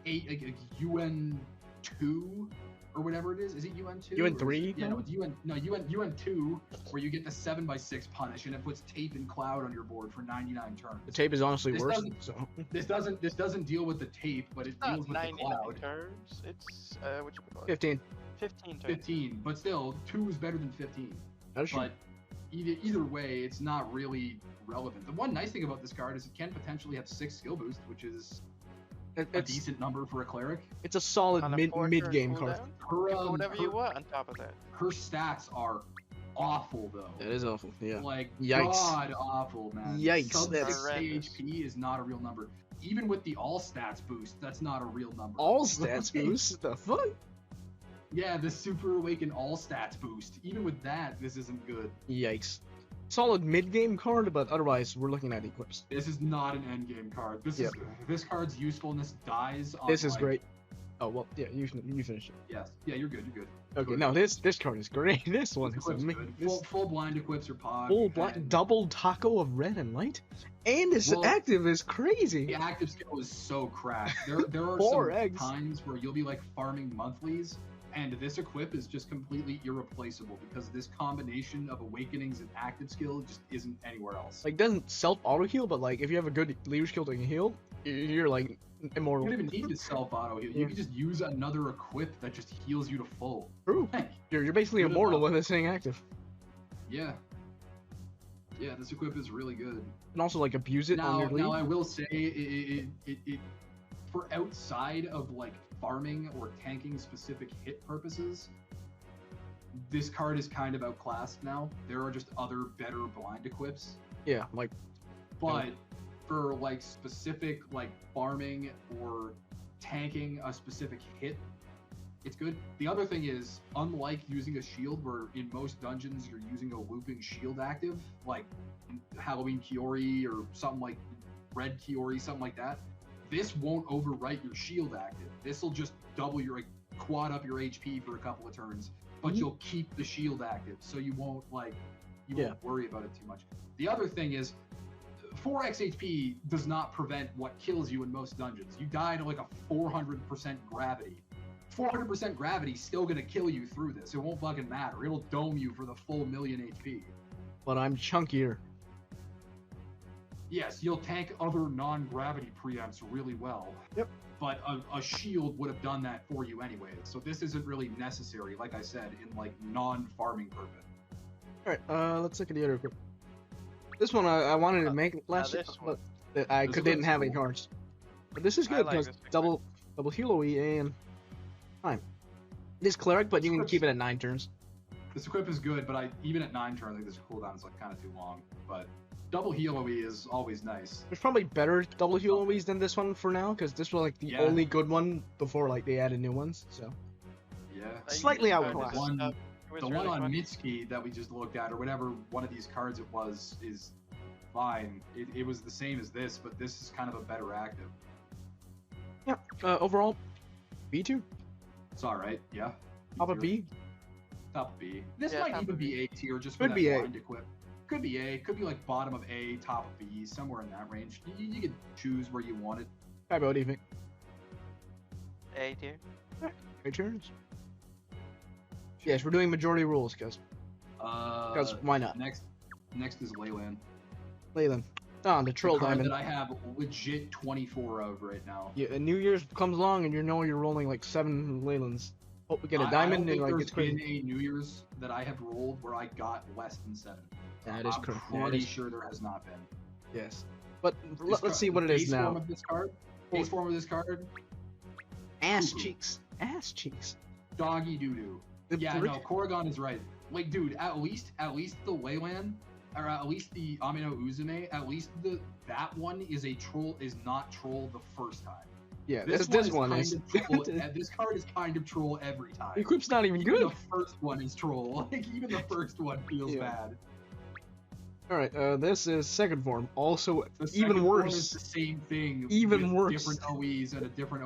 Speaker 2: UN2 or whatever it is. Is it UN2?
Speaker 1: UN3?
Speaker 2: Yeah, no, it's UN2 where you get the 7x6 punish and it puts tape and cloud on your board for 99 turns.
Speaker 1: the tape is honestly
Speaker 2: This
Speaker 1: worse.
Speaker 2: doesn't-
Speaker 1: So
Speaker 2: This doesn't deal with the tape, but it
Speaker 3: It's not
Speaker 2: deals with the
Speaker 3: 99
Speaker 2: cloud.
Speaker 3: turns. It's what you call it?
Speaker 1: 15.
Speaker 3: 15 turns.
Speaker 2: 15, but still, 2 is better than 15.
Speaker 1: That's true.
Speaker 2: But either way, it's not really relevant. The one nice thing about this card is it can potentially have 6 skill boost, which is a decent number for a cleric.
Speaker 1: It's a solid
Speaker 3: On a
Speaker 1: mid
Speaker 3: 4-turn
Speaker 1: game card.
Speaker 3: cooldown?
Speaker 2: Her,
Speaker 3: You can put whatever you want on top of that.
Speaker 2: her stats are awful though.
Speaker 1: That is awful. Yeah.
Speaker 2: Like
Speaker 1: Yikes.
Speaker 2: god awful, man.
Speaker 1: Yikes,
Speaker 2: Sub
Speaker 1: that's
Speaker 2: 6
Speaker 3: horrendous.
Speaker 2: HP is not a real number. Even with the all stats boost, that's not a real number.
Speaker 1: All stats boost. The fuck?
Speaker 2: Yeah, the Super Awaken all stats boost. Even with that, this isn't good.
Speaker 1: Yikes. Solid mid game card, but otherwise we're looking at equips.
Speaker 2: This is not an end game card. This card's usefulness dies on
Speaker 1: This is
Speaker 2: like-
Speaker 1: great. Oh well, yeah, you finish it.
Speaker 2: Yes. Yeah, you're good. You're good.
Speaker 1: Okay,
Speaker 2: Good.
Speaker 1: no, this card is great. This one is
Speaker 2: Equip's
Speaker 1: amazing.
Speaker 2: good. Full blind equips are pod.
Speaker 1: Full black
Speaker 2: and
Speaker 1: double taco of red and light, and this
Speaker 2: Well,
Speaker 1: active is crazy.
Speaker 2: The active skill is so cracked. There are
Speaker 1: 4
Speaker 2: some
Speaker 1: eggs.
Speaker 2: times where you'll be like farming monthlies, and this equip is just completely irreplaceable because this combination of awakenings and active skill just isn't anywhere else.
Speaker 1: Like doesn't self auto heal, but like if you have a good leader skill that can heal, you're like
Speaker 2: You
Speaker 1: immortal.
Speaker 2: don't even need to self auto heal.
Speaker 1: Yeah.
Speaker 2: You can just use another equip that just heals you to full.
Speaker 1: True.
Speaker 2: Like,
Speaker 1: You're basically
Speaker 2: Good
Speaker 1: immortal
Speaker 2: enough.
Speaker 1: with this thing active,
Speaker 2: yeah. Yeah, this equip is really good.
Speaker 1: and also like abuse it on your lead.
Speaker 2: Now I will say it for outside of like farming or tanking specific hit purposes, this card is kind of outclassed now. There are just other better blind equips,
Speaker 1: Yeah, like
Speaker 2: but for like specific like farming or tanking a specific hit, it's good. The other thing is, unlike using a shield, where in most dungeons you're using a looping shield active, like Halloween Kiori or something like Red Kiori, something like that, this won't overwrite your shield active. This will just double your, like, quad up your HP for a couple of turns, but you'll keep the shield active, so you won't won't worry about it too much. The other thing is, 4x HP does not prevent what kills you in most dungeons. You die to like a 400% gravity. 400% gravity still gonna kill you through this. It won't fucking matter. It'll dome you for the full 1,000,000 HP.
Speaker 1: but I'm chunkier.
Speaker 2: Yes, you'll tank other non-gravity preempts really well.
Speaker 1: Yep.
Speaker 2: But a shield would have done that for you anyway. So this isn't really necessary, like I said, in like non-farming purpose.
Speaker 1: Alright, let's look at the other equip. This one I wanted to make last
Speaker 3: this one.
Speaker 1: but I
Speaker 2: This
Speaker 1: didn't
Speaker 2: one's
Speaker 1: have any
Speaker 2: cool.
Speaker 1: cards. But this is
Speaker 3: I
Speaker 1: good
Speaker 3: like
Speaker 1: because
Speaker 3: this equip.
Speaker 1: double heal away and time. This cleric, but you can keep it at 9 turns.
Speaker 2: This equip is good, but even at 9 turns, I think this cooldown is like kind of too long. But double heal AoE is always nice.
Speaker 1: There's probably better double heal aways than this one for now, because this was like the
Speaker 2: Yeah.
Speaker 1: only good one before like they added new ones. So
Speaker 2: Yeah.
Speaker 1: Slightly
Speaker 3: I used
Speaker 1: outclassed.
Speaker 3: this
Speaker 2: One-
Speaker 3: stuff. It was
Speaker 2: The
Speaker 3: really
Speaker 2: one on
Speaker 3: fun.
Speaker 2: Mitsuki that we just looked at, or whatever one of these cards it was, is fine. It was the same as this, but this is kind of a better active.
Speaker 1: yeah, overall, B2,
Speaker 2: It's alright, yeah.
Speaker 1: top of
Speaker 2: tier.
Speaker 1: B.
Speaker 2: Top B. This
Speaker 3: Yeah,
Speaker 2: might
Speaker 3: top
Speaker 2: even
Speaker 3: of
Speaker 2: be A tier just for
Speaker 1: Could
Speaker 2: that
Speaker 1: be A.
Speaker 2: blind equip. Could be A, could be like bottom of A, top of B, somewhere in that range. You could choose where you want it.
Speaker 1: How about even
Speaker 3: A tier.
Speaker 1: 8 turns? Yes, we're doing majority rules, because why not?
Speaker 2: Next is Leyland.
Speaker 1: Leyland. Ah, the troll
Speaker 2: The card
Speaker 1: diamond.
Speaker 2: that I have legit 24 of right now.
Speaker 1: Yeah, and New Year's comes along and you know you're rolling like 7 Leylands. Hope we get a
Speaker 2: I
Speaker 1: diamond
Speaker 2: don't
Speaker 1: and
Speaker 2: think
Speaker 1: like
Speaker 2: there's
Speaker 1: it's crazy.
Speaker 2: been a New Year's that I have rolled where I got less than 7.
Speaker 1: That is
Speaker 2: I'm
Speaker 1: correct. Yeah, it
Speaker 2: pretty
Speaker 1: is-
Speaker 2: sure there has not been.
Speaker 1: Yes. But
Speaker 2: This
Speaker 1: let's see what it is
Speaker 2: base form
Speaker 1: now.
Speaker 2: of this card. Base form of this card.
Speaker 1: Ass
Speaker 2: Cuckoo.
Speaker 1: cheeks. Ass cheeks.
Speaker 2: Doggy doo doo.
Speaker 1: The
Speaker 2: Yeah,
Speaker 1: brick-
Speaker 2: no, Korrigan is right. Like, dude, at least the Leyland, or at least the Amino Uzume, at least that one is not troll the first time.
Speaker 1: Yeah,
Speaker 2: This
Speaker 1: this
Speaker 2: one
Speaker 1: one
Speaker 2: is
Speaker 1: is.
Speaker 2: kind of troll, this card is kind of troll every time.
Speaker 1: The equip's not even
Speaker 2: Even
Speaker 1: good.
Speaker 2: the first one is troll. Like, even the first one feels
Speaker 1: Yeah.
Speaker 2: bad.
Speaker 1: Alright, this is second form. Also,
Speaker 2: The
Speaker 1: even
Speaker 2: second one is
Speaker 1: worse.
Speaker 2: the same thing.
Speaker 1: Even
Speaker 2: with
Speaker 1: worse.
Speaker 2: Different OEs and a different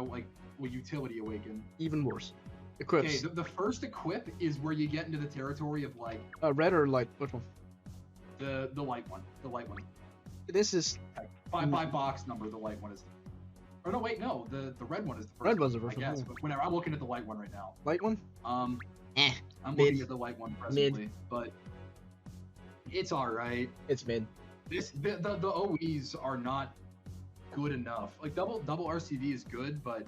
Speaker 2: utility awaken.
Speaker 1: Even worse.
Speaker 2: Okay,
Speaker 1: Equips.
Speaker 2: the first equip is where you get into the territory of like
Speaker 1: Red or light? Which one?
Speaker 2: the light one. The light one.
Speaker 1: This is.
Speaker 2: By box number, the light one is. Or no, wait, no. The red one is the first.
Speaker 1: Red was the
Speaker 2: one,
Speaker 1: first
Speaker 2: I
Speaker 1: one,
Speaker 2: guess,
Speaker 1: yeah.
Speaker 2: but whenever I'm looking at the light one right now.
Speaker 1: Light one?
Speaker 2: I'm
Speaker 1: Mid.
Speaker 2: looking at the light one presently, but it's all right.
Speaker 1: It's mid.
Speaker 2: The OEs are not good enough. Like double RCV is good, but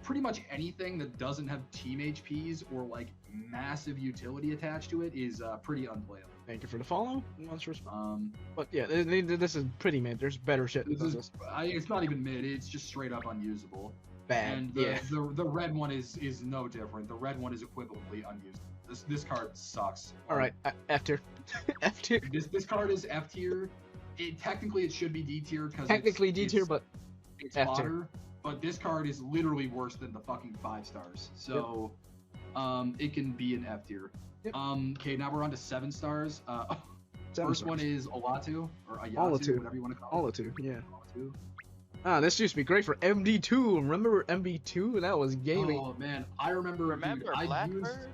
Speaker 2: pretty much anything that doesn't have team HPs or like massive utility attached to it is pretty unplayable.
Speaker 1: Thank you for the follow. Monstrous.
Speaker 2: Um,
Speaker 1: But yeah, this is pretty mid. There's better shit than this.
Speaker 2: it's not even mid. It's just straight up unusable.
Speaker 1: Bad.
Speaker 2: And the red one is no different. The red one is equivalently unused. This card sucks.
Speaker 1: All right, F tier. F tier.
Speaker 2: This card is F tier. Technically it should be D tier because
Speaker 1: Technically D tier, but
Speaker 2: it's
Speaker 1: F tier.
Speaker 2: fodder. But this card is literally worse than the fucking 5 stars. So, it can be an F tier.
Speaker 1: Yep.
Speaker 2: Okay, now we're on to 7 stars. First one is Olatu or Ayatu,
Speaker 1: Olatu.
Speaker 2: whatever you want to call it.
Speaker 1: Olatu, yeah.
Speaker 2: Olatu.
Speaker 1: Ah, this used to be great for MD2. Remember MD2? That was gaming.
Speaker 2: Oh man, I remember.
Speaker 3: Remember
Speaker 2: dude,
Speaker 3: Blackbird?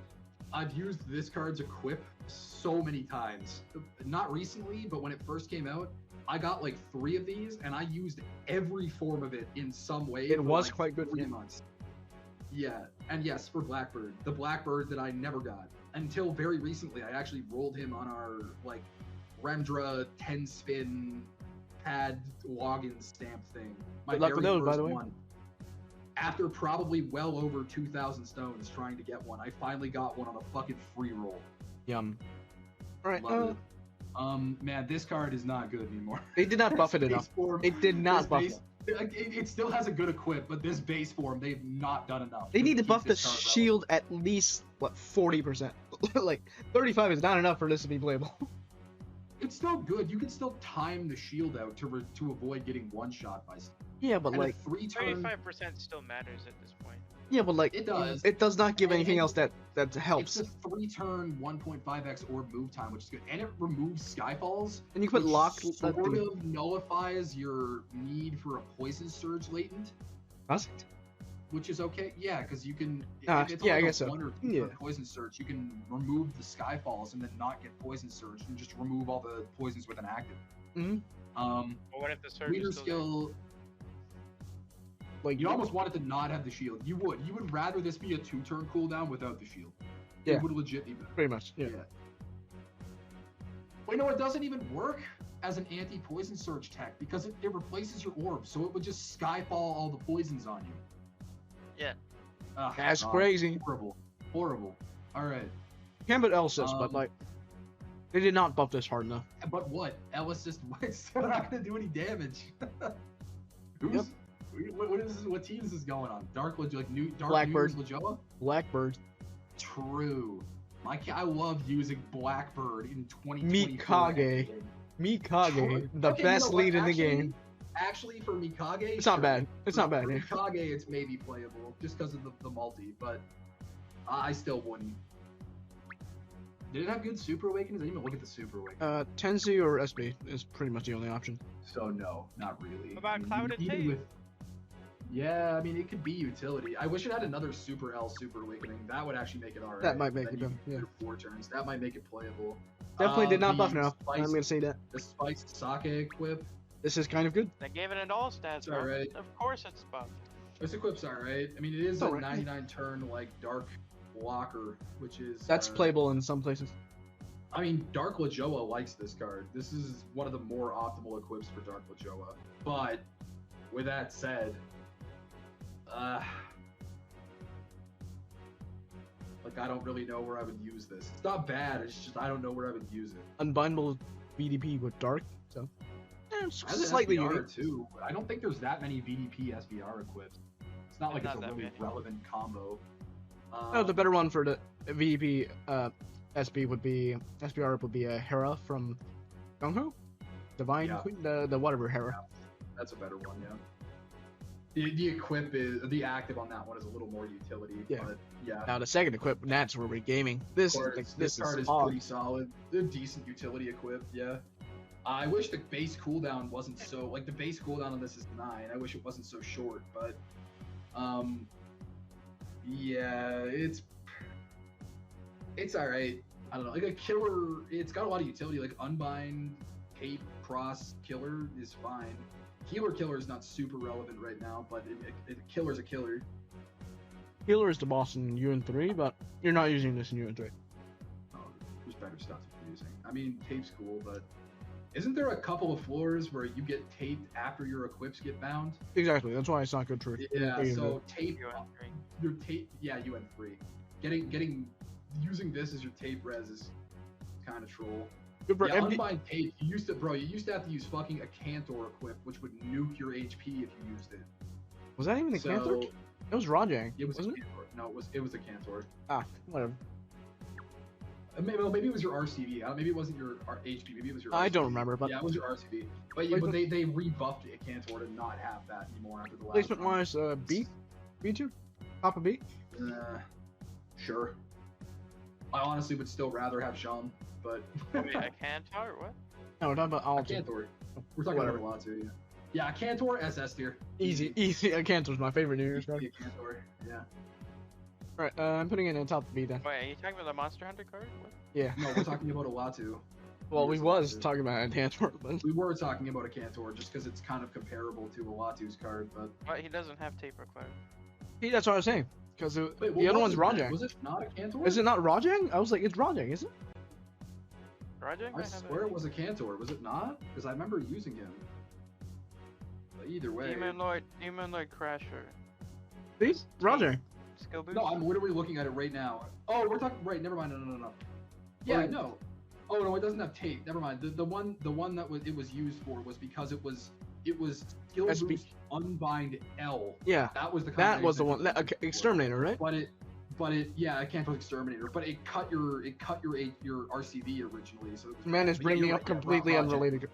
Speaker 2: I've used this card's equip so many times. Not recently, but when it first came out, I got like 3 of these, and I used every form of it in some way.
Speaker 1: It
Speaker 2: for,
Speaker 1: was
Speaker 2: like,
Speaker 1: quite good.
Speaker 2: 3 months. Yeah, and yes, for Blackbird, the Blackbird that I never got until very recently. I actually rolled him on our like Remdra 10 spin pad login stamp thing. My
Speaker 1: Good luck with
Speaker 2: very
Speaker 1: those, by
Speaker 2: first
Speaker 1: the way.
Speaker 2: one. After probably well over 2,000 stones trying to get one, I finally got one on a fucking free roll.
Speaker 1: Yum. All right.
Speaker 2: Love it. Man, this card is not good anymore.
Speaker 1: They did not buff it
Speaker 2: This
Speaker 1: enough.
Speaker 2: base form-
Speaker 1: It did not
Speaker 2: this
Speaker 1: buff
Speaker 2: base- it still has a good equip, but this base form, they've not done enough.
Speaker 1: They need to
Speaker 2: keep
Speaker 1: buff the
Speaker 2: this card relevant.
Speaker 1: shield at least, what, 40%? Like, 35 is not enough for this to be playable.
Speaker 2: It's still good. You can still time the shield out to avoid getting one shot by.
Speaker 1: Yeah, but
Speaker 2: And
Speaker 1: like,
Speaker 2: a 3-turn.
Speaker 3: 35% still matters at this point.
Speaker 1: yeah, but like,
Speaker 2: It does.
Speaker 1: It does not give
Speaker 2: And-
Speaker 1: anything
Speaker 2: and
Speaker 1: else that helps.
Speaker 2: It's a 3-turn 1.5x orb move time, which is good, and it removes Skyfalls.
Speaker 1: And you put
Speaker 2: which
Speaker 1: lock.
Speaker 2: sort of nullifies your need for a poison surge latent,
Speaker 1: Does it?
Speaker 2: which is okay. Yeah, because you can. If it's
Speaker 1: yeah,
Speaker 2: like
Speaker 1: I
Speaker 2: a
Speaker 1: guess so.
Speaker 2: 1 or 2
Speaker 1: Yeah.
Speaker 2: poison surge, you can remove the Skyfalls and then not get poison surge, and just remove all the poisons with an active.
Speaker 1: Mhm.
Speaker 3: But what if the surge
Speaker 2: Leader
Speaker 3: is still
Speaker 2: skill.
Speaker 1: Like,
Speaker 2: You almost want it to not have the shield. You would rather this be a 2-turn cooldown without the shield.
Speaker 1: Yeah.
Speaker 2: It would legit be better.
Speaker 1: pretty much. Yeah.
Speaker 2: Wait, no, it doesn't even work as an anti-poison surge tech because it replaces your orb, so it would just skyfall all the poisons on you.
Speaker 3: Yeah.
Speaker 2: Ugh,
Speaker 1: That's
Speaker 2: God,
Speaker 1: crazy.
Speaker 2: Horrible. All right.
Speaker 1: Gambit L assist, but
Speaker 2: Um,
Speaker 1: like, they did not buff this hard enough.
Speaker 2: But what? L assist, it's still not going to do any damage. Who's? What team is this going on? Dark
Speaker 1: Blackbird.
Speaker 2: News Lajoa?
Speaker 1: Blackbird.
Speaker 2: True. I love using Blackbird in 2024.
Speaker 1: Mikage. Mikage, the
Speaker 2: Okay,
Speaker 1: best
Speaker 2: you know what?
Speaker 1: lead in the game.
Speaker 2: Actually, for Mikage,
Speaker 1: It's not
Speaker 2: sure.
Speaker 1: bad. It's not bad.
Speaker 2: For
Speaker 1: Yeah.
Speaker 2: Mikage, it's maybe playable just because of the multi, but I still wouldn't. Did it have good Super Awakenings? I didn't even look at the Super Awakening.
Speaker 1: Tenzi or SB is pretty much the only option.
Speaker 2: So no, not really.
Speaker 3: What about Clouded
Speaker 2: even
Speaker 3: Tape?
Speaker 2: Yeah, I mean, it could be utility. I wish it had another Super L Super Awakening. That would actually make it alright.
Speaker 1: That might make
Speaker 2: Then
Speaker 1: it
Speaker 2: you
Speaker 1: better,
Speaker 2: can
Speaker 1: yeah.
Speaker 2: do 4 turns. That might make it playable.
Speaker 1: Definitely did not
Speaker 2: the
Speaker 1: buff enough. I'm
Speaker 2: Spice-
Speaker 1: gonna say that.
Speaker 2: The Spiced Sake equip.
Speaker 1: This is kind of good.
Speaker 3: They gave it an all stats,
Speaker 2: It's
Speaker 3: bro.
Speaker 2: alright.
Speaker 3: Of course it's buffed.
Speaker 2: This equip's alright. I mean, it is
Speaker 1: It's
Speaker 2: a
Speaker 1: alright.
Speaker 2: 99 turn, like, Dark Blocker, which is...
Speaker 1: That's playable in some places.
Speaker 2: I mean, Dark Lajoa likes this card. This is one of the more optimal equips for Dark Lajoa. But, with that said, like, I don't really know where I would use this. It's not bad, it's just I don't know where I would use it.
Speaker 1: Unbindable VDP with Dark, so it's
Speaker 2: It has an
Speaker 1: slightly
Speaker 2: SBR
Speaker 1: unique.
Speaker 2: too. I don't think there's that many VDP SBR equips. It's not like
Speaker 3: Not
Speaker 2: it's a
Speaker 3: that
Speaker 2: really
Speaker 3: many.
Speaker 2: relevant combo.
Speaker 1: No, the better one for the VDP SB would be SBR would be a Hera from Gung-Ho? Divine
Speaker 2: Yeah.
Speaker 1: Queen? The whatever Hera.
Speaker 2: That's a better one, yeah. The equip is the active on that one is a little more utility,
Speaker 1: Yeah.
Speaker 2: but yeah.
Speaker 1: Now the second equip, that's where we're gaming. This
Speaker 2: Card
Speaker 1: is
Speaker 2: is
Speaker 1: odd.
Speaker 2: pretty solid. A decent utility equip, yeah. I wish the base cooldown wasn't so like the base cooldown on this is 9. I wish it wasn't so short, but yeah, it's alright. I don't know, like a killer. It's got a lot of utility, like unbind, cape, cross, killer is fine. Killer is not super relevant right now, but killer's a killer.
Speaker 1: Healer is the boss in UN3, but you're not using this in UN3.
Speaker 2: Oh, there's better stuff to be using. I mean, tape's cool, but isn't there a couple of floors where you get taped after your equips get bound?
Speaker 1: Exactly, that's why it's not good for
Speaker 2: Yeah,
Speaker 1: for
Speaker 2: so tape,
Speaker 3: UN3.
Speaker 2: your tape, yeah, UN3. Using this as your tape res is kind of troll.
Speaker 1: Good for
Speaker 2: Yeah,
Speaker 1: MD.
Speaker 2: unbind tape. You used to have to use fucking a Cantor equip, which would nuke your HP if you used it.
Speaker 1: Was that even a Cantor? It was Rajang,
Speaker 2: It was a
Speaker 1: wasn't it?
Speaker 2: Cantor. No, it was a Cantor.
Speaker 1: Ah, whatever.
Speaker 2: Maybe it was your RCB. Maybe it wasn't your HP. Maybe it was your.
Speaker 1: I
Speaker 2: RCB.
Speaker 1: don't remember, but
Speaker 2: Yeah, it was your RCB. But yeah, but they rebuffed a Cantor to not have that anymore after the last.
Speaker 1: placement wise, B2, top of B.
Speaker 2: Sure. I honestly would still rather have Jean, but.
Speaker 3: Wait, a Cantor? What?
Speaker 1: No, we're talking about all
Speaker 2: Cantor. We're talking about Latu, yeah. Yeah, Cantor SS tier.
Speaker 1: Easy. A Cantor's my favorite New Year's card.
Speaker 2: Cantor, yeah.
Speaker 1: Alright, I'm putting it in top of B then.
Speaker 3: Wait, are you talking about the Monster Hunter card? What?
Speaker 1: Yeah.
Speaker 2: No, we're talking about a Latu.
Speaker 1: Well, we was talking about a Cantor, but
Speaker 2: We were talking about a Cantor just because it's kind of comparable to a Latu's card, but.
Speaker 3: What? He doesn't have tape required.
Speaker 1: see, that's what I was saying. Because the
Speaker 2: Wait,
Speaker 1: other one's
Speaker 2: was it?
Speaker 1: Rajang.
Speaker 2: Was it not a Cantor?
Speaker 1: Is it not Rajang? I was like, it's Rajang, isn't it?
Speaker 3: Rajang
Speaker 2: I
Speaker 3: might have
Speaker 2: swear it was a Cantor. Was it not? Because I remember using him. But either way.
Speaker 3: Demon Lord Crasher.
Speaker 1: See? Rajang.
Speaker 3: Skill boost?
Speaker 2: No, I'm literally looking at it right now. Oh, we're talking. Right, never mind. No. Yeah,
Speaker 1: Wait.
Speaker 2: no. Oh no, it doesn't have tape. Never mind. The one that it was used for was because it was skill
Speaker 1: SB.
Speaker 2: boost unbind L.
Speaker 1: Yeah.
Speaker 2: That was the
Speaker 1: That was the
Speaker 2: combination
Speaker 1: one.
Speaker 2: that it was used for.
Speaker 1: Exterminator, right?
Speaker 2: But it yeah, I can't put exterminator, but it cut your RCB originally. So it was
Speaker 1: Man is
Speaker 2: but yeah,
Speaker 1: bringing
Speaker 2: you're
Speaker 1: up
Speaker 2: right, yeah,
Speaker 1: completely
Speaker 2: Rajang.
Speaker 1: unrelated.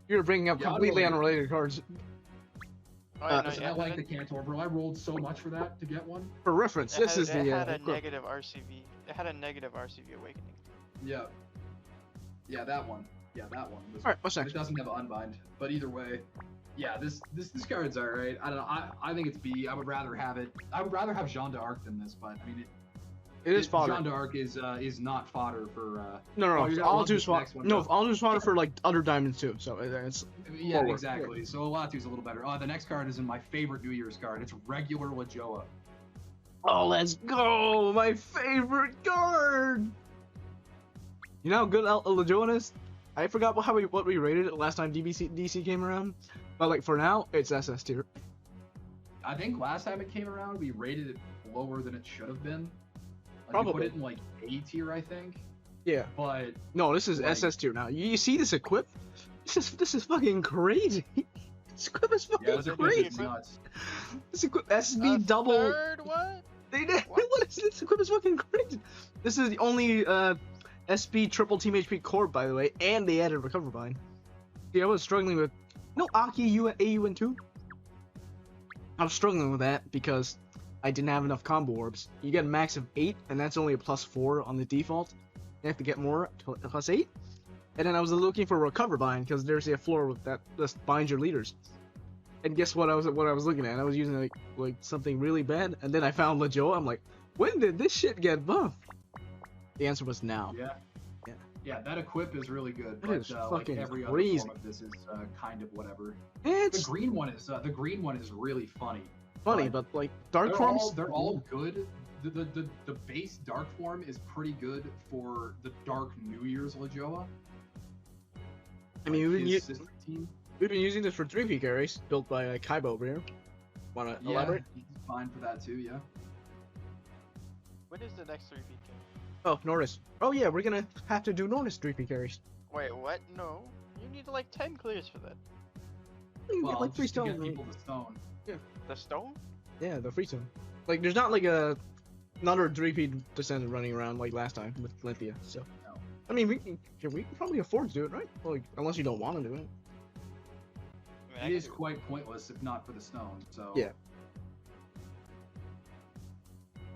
Speaker 1: You're bringing up
Speaker 2: Yeah,
Speaker 1: completely
Speaker 2: unrelated.
Speaker 1: unrelated cards.
Speaker 3: Oh, no,
Speaker 2: Listen,
Speaker 3: yeah,
Speaker 2: I
Speaker 3: it
Speaker 2: like
Speaker 3: had
Speaker 2: the Cantor, bro. I rolled so much for that to get one.
Speaker 1: For reference,
Speaker 3: it
Speaker 1: this
Speaker 3: had-
Speaker 1: is the.
Speaker 3: It had a
Speaker 1: equip.
Speaker 3: negative RCV. It had a negative RCV awakening.
Speaker 2: Yeah. Yeah, that one. Yeah, that one.
Speaker 1: Alright, what's
Speaker 2: It
Speaker 1: next?
Speaker 2: doesn't have unbind, but either way, yeah, this card's alright. I don't know. I think it's B. I would rather have it. I would rather have Jean d'Arc than this, but I mean,
Speaker 1: It is fodder.
Speaker 2: Jean d'Arc is not fodder for.
Speaker 1: No,
Speaker 2: Oh, you gotta
Speaker 1: I'll
Speaker 2: love
Speaker 1: do
Speaker 2: this
Speaker 1: fodder.
Speaker 2: next one,
Speaker 1: No,
Speaker 2: though.
Speaker 1: I'll do fodder for like other diamonds too. So it's
Speaker 2: Yeah,
Speaker 1: forward.
Speaker 2: exactly. So Latu's a little better. The next card is in my favorite New Year's card. It's regular Lajoa.
Speaker 1: oh, let's go! My favorite card. You know how good Lajoan is? I forgot what we rated it last time DC came around, but like for now, it's SS tier.
Speaker 2: I think last time it came around, we rated it lower than it should have been. Like,
Speaker 1: Probably.
Speaker 2: we put it in like A tier, I think.
Speaker 1: Yeah.
Speaker 2: But
Speaker 1: No, this is
Speaker 2: Like-
Speaker 1: SS tier now. You see this equip? This is fucking crazy. This equip is fucking
Speaker 2: yeah, this
Speaker 3: equip
Speaker 1: crazy.
Speaker 2: is nuts.
Speaker 1: This equip SB
Speaker 3: A
Speaker 1: double.
Speaker 3: Third what?
Speaker 1: They did.
Speaker 3: What?
Speaker 1: What is this equip is fucking crazy. This is the only SB triple team HP corp, by the way, and they added recover bind. See, I was struggling with no Aki AUN 2. I was struggling with that because I didn't have enough combo orbs. You get a max of 8, and that's only a +4 on the default. You have to get more to +8. And then I was looking for recover bind because there's a floor with that just binds your leaders. And guess what I was looking at? I was using like something really bad, and then I found Lajoa. I'm like, when did this shit get buffed? The answer was now.
Speaker 2: Yeah.
Speaker 1: Yeah.
Speaker 2: Yeah, that equip is really good,
Speaker 1: That
Speaker 2: but
Speaker 1: is
Speaker 2: like
Speaker 1: fucking
Speaker 2: every
Speaker 1: crazy.
Speaker 2: other form of this is kind of whatever.
Speaker 1: It's
Speaker 2: The green one is really funny.
Speaker 1: funny, but like dark forms.
Speaker 2: They're all good. The base dark form is pretty good for the dark New Year's Lajoa.
Speaker 1: I mean,
Speaker 2: Like,
Speaker 1: we've
Speaker 2: his sister team.
Speaker 1: been using this for 3P carries built by Kaiba over here. Wanna elaborate?
Speaker 2: He's fine for that too. Yeah.
Speaker 3: When is the next 3P game?
Speaker 1: Oh, Norris. Oh yeah, we're gonna have to do Norris 3P carries.
Speaker 3: Wait, what? No. You need like 10 clears for that.
Speaker 1: You can
Speaker 2: Well,
Speaker 1: get like 3
Speaker 2: just to
Speaker 1: stones.
Speaker 2: get people to stone.
Speaker 3: The stone?
Speaker 1: Yeah, the free stone. Like, there's not like another 3P descendant running around like last time with Lynthia. So,
Speaker 2: No.
Speaker 1: I mean, we can probably afford to do it, right? Like, unless you don't want to do it.
Speaker 3: I mean, I
Speaker 2: It
Speaker 3: can
Speaker 2: is
Speaker 3: do-
Speaker 2: quite pointless if not for the stone. So.
Speaker 1: Yeah.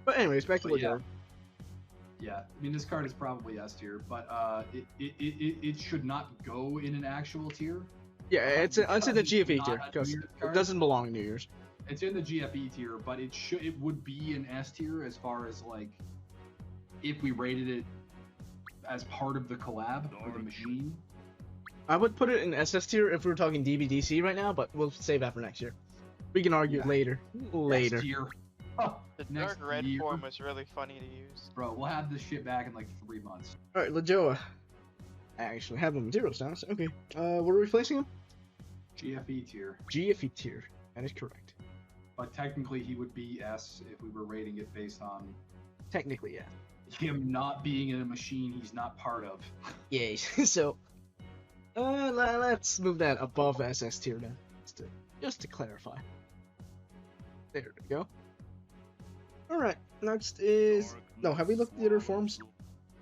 Speaker 1: But anyways, back to
Speaker 2: But yeah.
Speaker 1: Lajoa.
Speaker 2: Yeah, I mean this card is probably S tier, but it should not go in an actual tier.
Speaker 1: Yeah, it's in the
Speaker 2: because it's
Speaker 1: GFE
Speaker 2: not
Speaker 1: tier
Speaker 2: a
Speaker 1: because
Speaker 2: New Year's
Speaker 1: it
Speaker 2: card.
Speaker 1: doesn't belong in New Year's.
Speaker 2: It's in the GFE tier, but it would be an S tier as far as like if we rated it as part of the collab or the machine.
Speaker 1: I would put it in SS tier if we were talking DBDC right now, but we'll save that for next year. We can argue it
Speaker 2: Yeah.
Speaker 1: later. Later.
Speaker 2: Next year. Oh,
Speaker 3: The
Speaker 2: next
Speaker 3: dark red
Speaker 2: year.
Speaker 3: form was really funny to use.
Speaker 2: Bro, we'll have this shit back in like 3 months.
Speaker 1: Alright, Lajoa. I actually have him in zeros now, so okay. What are we replacing him?
Speaker 2: GFE tier.
Speaker 1: GFE tier. That is correct.
Speaker 2: But technically he would be S if we were rating it based on
Speaker 1: Technically, yeah.
Speaker 2: Him not being in a machine he's not part of.
Speaker 1: Yay. So, let's move that above SS tier then, just to clarify. There we go. Alright, next is... No, have we looked at the other forms?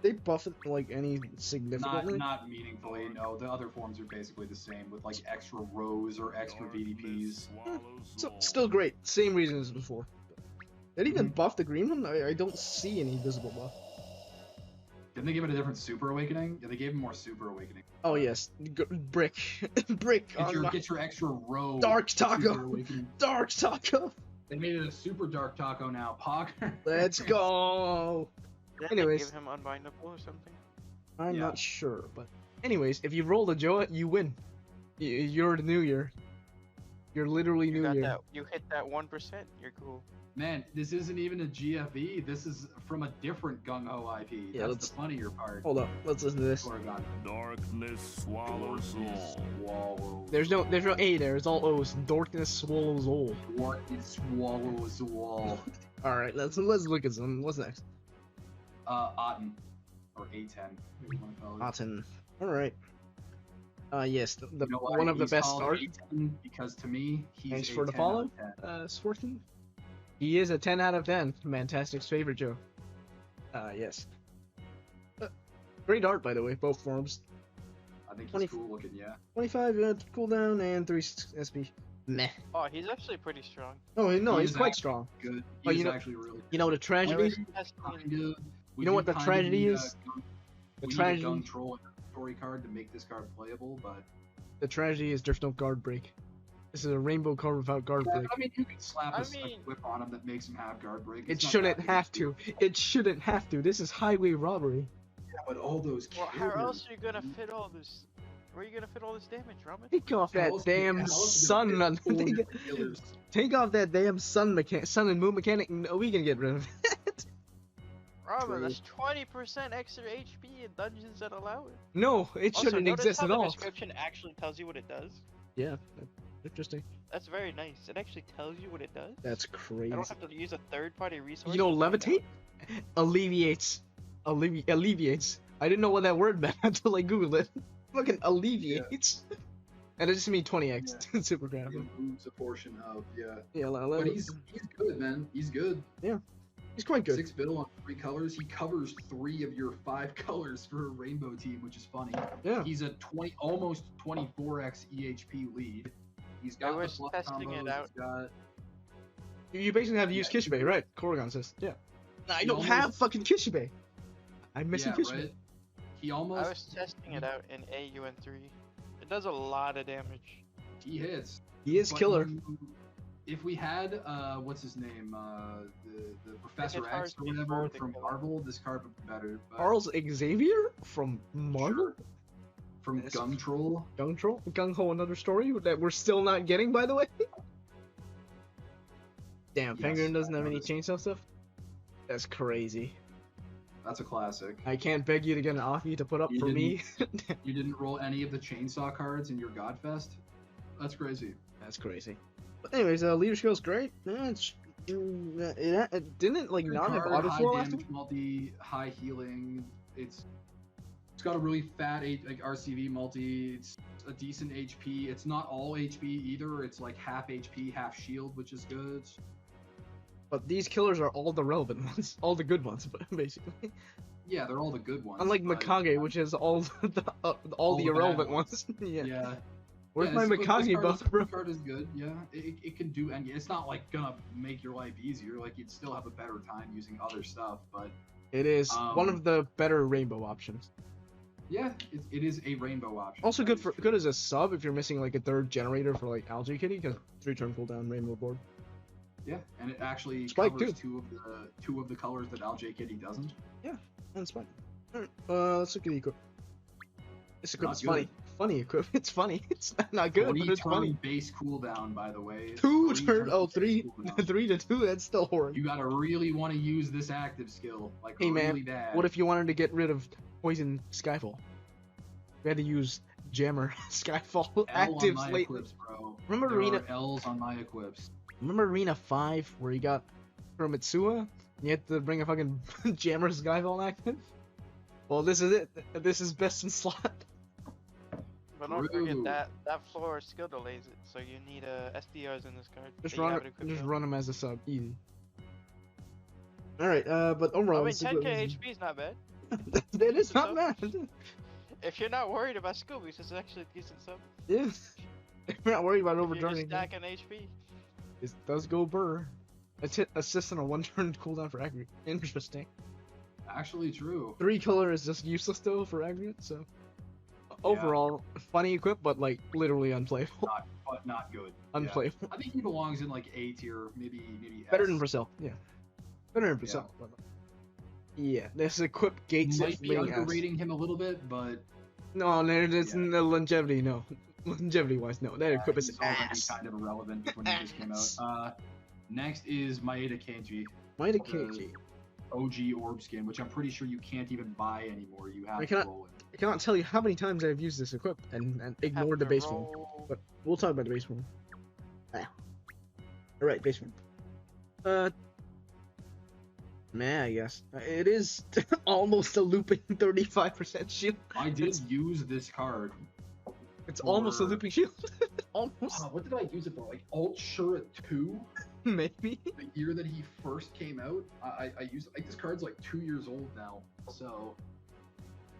Speaker 1: They buff it, like, any significantly?
Speaker 2: Not meaningfully, no. The other forms are basically the same, with, like, extra rows or extra VDPs.
Speaker 1: So, still great. Same reason as before. Did it even buff the green one? I don't see any visible buff.
Speaker 2: Didn't they give it a different Super Awakening? Yeah, they gave him more Super Awakening.
Speaker 1: Oh yes, brick, brick.
Speaker 2: Get your extra row.
Speaker 1: Dark
Speaker 2: Super
Speaker 1: Taco.
Speaker 2: Awakening.
Speaker 1: Dark Taco.
Speaker 2: They made it a Super Dark Taco now, Pog.
Speaker 1: Let's go.
Speaker 3: Didn't
Speaker 1: Anyways.
Speaker 3: they give him unbindable or something?
Speaker 1: I'm not sure, but anyways, if you roll the Joa, you win. You're the New Year. You're literally
Speaker 3: You
Speaker 1: New
Speaker 3: got
Speaker 1: Year.
Speaker 3: that. You hit that 1%. You're cool.
Speaker 2: Man, this isn't even a GFE. This is from a different Gung Ho IP.
Speaker 1: Yeah,
Speaker 2: That's the funnier part.
Speaker 1: Hold up, let's listen to this.
Speaker 2: Oregon.
Speaker 4: Darkness swallows all.
Speaker 2: Swallows.
Speaker 1: There's no A there. It's all O's. Darkness swallows all.
Speaker 2: Darkness swallows all.
Speaker 1: All right, let's look at some. What's next?
Speaker 2: Aten. Or A10. What you want to call it.
Speaker 1: Aten. All right. Yes, the
Speaker 2: You know why
Speaker 1: one of the
Speaker 2: he's
Speaker 1: best
Speaker 2: called
Speaker 1: art.
Speaker 2: A10? Because to me, he's
Speaker 1: Thanks
Speaker 2: a
Speaker 1: for the
Speaker 2: 10
Speaker 1: follow.
Speaker 2: out of 10.
Speaker 1: Sporting. He is a 10 out of 10. Fantastic's favorite Joe. Yes. Great art, by the way, both forms.
Speaker 2: I think
Speaker 1: 20
Speaker 2: he's cool looking, yeah.
Speaker 1: 25 cooldown and 3 SP. Meh.
Speaker 3: Oh, he's actually pretty strong.
Speaker 1: Oh no,
Speaker 2: He
Speaker 1: he's
Speaker 2: is
Speaker 1: quite
Speaker 2: actually
Speaker 1: strong.
Speaker 2: Good.
Speaker 1: Oh,
Speaker 2: He's
Speaker 1: you know-
Speaker 2: actually really good.
Speaker 1: You know what the tragedy is?
Speaker 2: Kinda,
Speaker 1: You know what the tragedy is? The
Speaker 2: We
Speaker 1: tragedy.
Speaker 2: need a Gung Troll story card to make this card playable, but
Speaker 1: The tragedy is there's no guard break. This is a rainbow card without guard
Speaker 2: yeah,
Speaker 1: break.
Speaker 2: I mean, you can slap
Speaker 3: I
Speaker 2: a
Speaker 3: mean-
Speaker 2: whip on him that makes him have guard break.
Speaker 1: It
Speaker 2: It's not
Speaker 1: shouldn't
Speaker 2: that
Speaker 1: have
Speaker 2: big a
Speaker 1: to.
Speaker 2: deal.
Speaker 1: It shouldn't have to. This is highway robbery.
Speaker 2: Yeah, but all those.
Speaker 3: Well, how
Speaker 2: killers,
Speaker 3: else are you gonna fit all this? Where are you gonna fit all this damage, Ramen?
Speaker 1: Take off
Speaker 2: how
Speaker 1: that
Speaker 2: else-
Speaker 1: damn
Speaker 2: how else is it
Speaker 1: sun.
Speaker 2: gonna fit 4
Speaker 1: take,
Speaker 2: different killers?
Speaker 1: take off that damn sun and moon mechanic. No, we can get rid of it.
Speaker 3: Ramen, that's 20% extra HP in dungeons that allow it.
Speaker 1: No, it
Speaker 3: Also,
Speaker 1: shouldn't
Speaker 3: notice
Speaker 1: exist
Speaker 3: how
Speaker 1: at
Speaker 3: the
Speaker 1: all.
Speaker 3: description actually tells you what it does.
Speaker 1: Yeah, interesting.
Speaker 3: That's very nice. It actually tells you what it does.
Speaker 1: That's
Speaker 3: I
Speaker 1: crazy.
Speaker 3: don't have to use a third-party resource.
Speaker 1: You know,
Speaker 3: to find
Speaker 1: levitate alleviates. Alleviates. I didn't know what that word meant until I googled it. Fucking alleviates. And it just means 20x super
Speaker 2: It
Speaker 1: graphic.
Speaker 2: moves a portion of
Speaker 1: Yeah,
Speaker 2: But he's good, man. He's good.
Speaker 1: he's quite good.
Speaker 2: 6 bill on 3 colors. He covers 3 of your 5 colors for a rainbow team, which is funny.
Speaker 1: Yeah.
Speaker 2: He's a almost 24x EHP lead. He's got
Speaker 3: I
Speaker 2: the
Speaker 3: was
Speaker 2: plus
Speaker 3: testing it
Speaker 2: combos,
Speaker 3: out.
Speaker 2: he's got-
Speaker 1: You basically have to use
Speaker 2: Yeah,
Speaker 1: Kishibe, right? Corrigan says. Yeah. I
Speaker 2: He
Speaker 1: don't
Speaker 2: almost-
Speaker 1: have fucking Kishibe. I'm missing
Speaker 2: yeah,
Speaker 1: Kishibe.
Speaker 2: right? He
Speaker 3: I
Speaker 2: almost
Speaker 3: was testing it out in AUN3. It does a lot of damage.
Speaker 2: he hits.
Speaker 1: He is
Speaker 2: But
Speaker 1: killer.
Speaker 2: If we had what's his name, the Professor
Speaker 3: hit hard
Speaker 2: X or whatever
Speaker 3: before the
Speaker 2: from
Speaker 3: killer.
Speaker 2: Marvel, this card would be better. But
Speaker 1: Charles Xavier from Marvel?
Speaker 2: from
Speaker 1: Yes.
Speaker 2: Gung Troll.
Speaker 1: Gung Ho, another story that we're still not getting, by the way. Damn,
Speaker 2: Yes,
Speaker 1: Penguin doesn't
Speaker 2: I
Speaker 1: have any
Speaker 2: noticed.
Speaker 1: chainsaw stuff? That's crazy.
Speaker 2: That's a classic.
Speaker 1: I can't beg you to get an Aki to put up
Speaker 2: You
Speaker 1: for me.
Speaker 2: You didn't roll any of the chainsaw cards in your Godfest? That's crazy.
Speaker 1: That's crazy. But anyways, leader skill's great. It didn't like
Speaker 2: Good
Speaker 1: not have
Speaker 2: card,
Speaker 1: auto
Speaker 2: high
Speaker 1: flow after.
Speaker 2: damage multi, high healing. It's got a really fat like RCV multi. It's a decent HP. It's not all HP either. It's like half HP, half shield, which is good.
Speaker 1: But these killers are all the relevant ones, all the good ones, basically.
Speaker 2: Yeah, they're all the good ones.
Speaker 1: Unlike
Speaker 2: but-
Speaker 1: Mikage, which is all all the
Speaker 2: the bad
Speaker 1: irrelevant
Speaker 2: ones.
Speaker 1: ones. Yeah.
Speaker 2: Yeah.
Speaker 1: Where's
Speaker 2: Yeah,
Speaker 1: my
Speaker 2: this
Speaker 1: Mikage
Speaker 2: card
Speaker 1: buff,
Speaker 2: is-
Speaker 1: bro?
Speaker 2: This card is good, yeah. It can do any. It's not like gonna make your life easier. Like you'd still have a better time using other stuff, but
Speaker 1: It is one
Speaker 2: Um,
Speaker 1: of the better rainbow options.
Speaker 2: yeah, it is a rainbow option.
Speaker 1: Also
Speaker 2: That
Speaker 1: good
Speaker 2: is
Speaker 1: for
Speaker 2: true.
Speaker 1: as a sub if you're missing like a third generator for like Algae Kitty, because 3-turn cooldown rainbow board.
Speaker 2: Yeah, and it actually
Speaker 1: Spike,
Speaker 2: covers
Speaker 1: too.
Speaker 2: two of the colors that LJ Kitty doesn't.
Speaker 1: That's fine. Alright, let's look at the equip. This equip
Speaker 2: Not
Speaker 1: is
Speaker 2: good.
Speaker 1: funny. Funny equip. It's funny. It's not good, but it's
Speaker 2: 3-turn
Speaker 1: funny.
Speaker 2: base cooldown, by the way.
Speaker 1: 2
Speaker 2: 3
Speaker 1: turn.
Speaker 2: turn
Speaker 1: Oh,
Speaker 2: base
Speaker 1: 3
Speaker 2: cooldown.
Speaker 1: 3 to 2. That's still horrible.
Speaker 2: You gotta really want to use this active skill, like
Speaker 1: Hey, man,
Speaker 2: really bad.
Speaker 1: What if you wanted to get rid of Poison Skyfall? We had to use Jammer Skyfall
Speaker 2: L on
Speaker 1: actives
Speaker 2: my
Speaker 1: lately.
Speaker 2: equips, bro?
Speaker 1: Remember
Speaker 2: there
Speaker 1: Arena-
Speaker 2: are L's on my equips.
Speaker 1: Remember Arena 5 where you got Kuromitsua? You have to bring a fucking jammer's Skyfall active. Well, this is it. This is best in slot.
Speaker 3: But don't forget that floor still delays it, so you need SDRs in this card.
Speaker 1: Just run them as a sub, easy. All right, but overall,
Speaker 3: I mean, 10k HP is not bad.
Speaker 1: That is not bad.
Speaker 3: If you're not worried about skill boost, it's actually a decent sub.
Speaker 1: Yeah. If you're not worried about
Speaker 3: You're
Speaker 1: overturning.
Speaker 3: just stacking HP.
Speaker 1: It does go burr. Assist on a 1-turn cooldown for aggregate. Interesting.
Speaker 2: Actually true.
Speaker 1: 3 color is just useless though for aggregate, so. Overall, funny equip, but like literally unplayable.
Speaker 2: Not good.
Speaker 1: Unplayable.
Speaker 2: Yeah. I think he belongs in like A tier, maybe S.
Speaker 1: Better than Purcell, yeah. Better than Purcell. Yeah, this equip gates
Speaker 2: might be underrating him a little bit, but
Speaker 1: no, there's no longevity. No, longevity wise, no. That equip is ass.
Speaker 2: Kind of irrelevant when he just came out. Next is Maeda Keiji.
Speaker 1: Maeda Keiji.
Speaker 2: OG orb skin, which I'm pretty sure you can't even buy anymore. You have to roll it.
Speaker 1: I cannot tell you how many times I've used this equip and ignored the base form. But we'll talk about the base form. Alright, base form. Man, I guess. It is almost a looping 35% shield.
Speaker 2: I did use this card.
Speaker 1: It's almost a looping shield. Almost.
Speaker 2: What did I use it for? Like Alt Shura 2?
Speaker 1: Maybe.
Speaker 2: The year that he first came out, I used like this card's like 2 years old now, so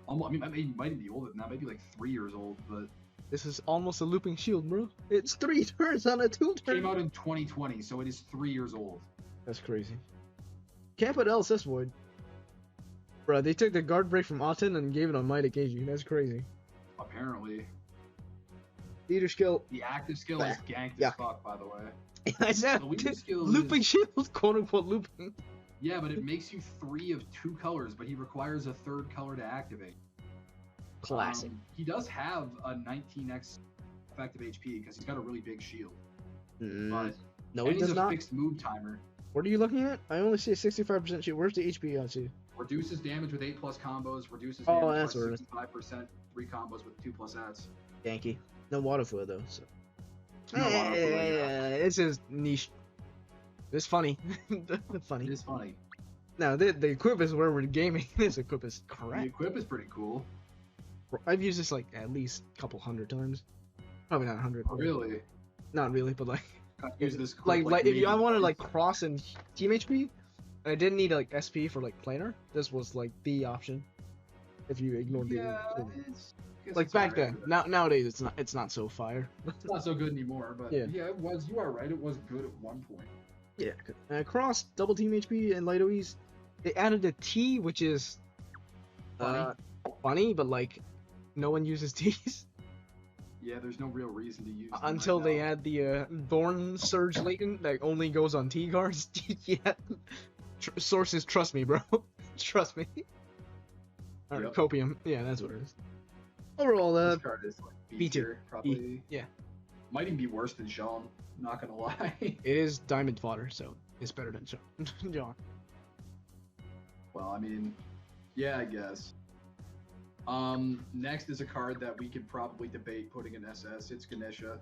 Speaker 2: I mean, it might be older than that, maybe like 3 years old, but
Speaker 1: this is almost a looping shield, bro. It's 3 turns on a 2-turn.
Speaker 2: Came out in 2020, so it is 3 years old.
Speaker 1: That's crazy. Can't put LSS void. Bro, they took the guard break from Aten and gave it on Maeda Keiji. That's crazy.
Speaker 2: Apparently.
Speaker 1: Leader skill.
Speaker 2: The active skill is ganked as fuck, by the way.
Speaker 1: I said looping shield, quote unquote looping.
Speaker 2: Yeah, but it makes you 3 of 2 colors, but he requires a 3rd color to activate.
Speaker 1: Classic.
Speaker 2: He does have a 19x effective HP because he's got a really big shield.
Speaker 1: But no,
Speaker 2: he
Speaker 1: does not.
Speaker 2: Fixed move timer.
Speaker 1: What are you looking at? I only see a 65% shield. Where's the HP on to?
Speaker 2: Reduces damage with 8+ combos. Reduces damage by 65%. 3 combos with 2+ ads.
Speaker 1: Yankee. No water flow though. So.
Speaker 2: No water flow,
Speaker 1: This is niche. It's funny. Funny.
Speaker 2: It is funny.
Speaker 1: Now the equip is where we're gaming. This equip is correct.
Speaker 2: The equip is pretty cool.
Speaker 1: I've used this like at least a couple hundred times. Probably not 100.
Speaker 2: Really?
Speaker 1: Not really, but like.
Speaker 2: Use this
Speaker 1: like if I wanted like cross and team HP, and I didn't need like SP for like planar, this was like the option. If you ignored the like back then. Nowadays it's not so fire.
Speaker 2: It's not so good anymore, but yeah, it was. You are right. It was good at one point.
Speaker 1: Yeah. Cross, double team HP, and light OEs. They added a T, which is funny, but like no one uses T's.
Speaker 2: Yeah, there's no real reason to use them
Speaker 1: until they add the Thorn Surge Latent that only goes on T cards. Yeah. Sources, trust me, bro. Trust me. Alright, Copium. Yeah, that's what it is. Overall,
Speaker 2: this card is like
Speaker 1: B tier,
Speaker 2: probably.
Speaker 1: Yeah.
Speaker 2: Might even be worse than Jean. Not gonna lie.
Speaker 1: It is diamond fodder, so it's better than Jean.
Speaker 2: Well, I mean, yeah, I guess. Next is a card that we could probably debate putting in SS. It's Ganesha.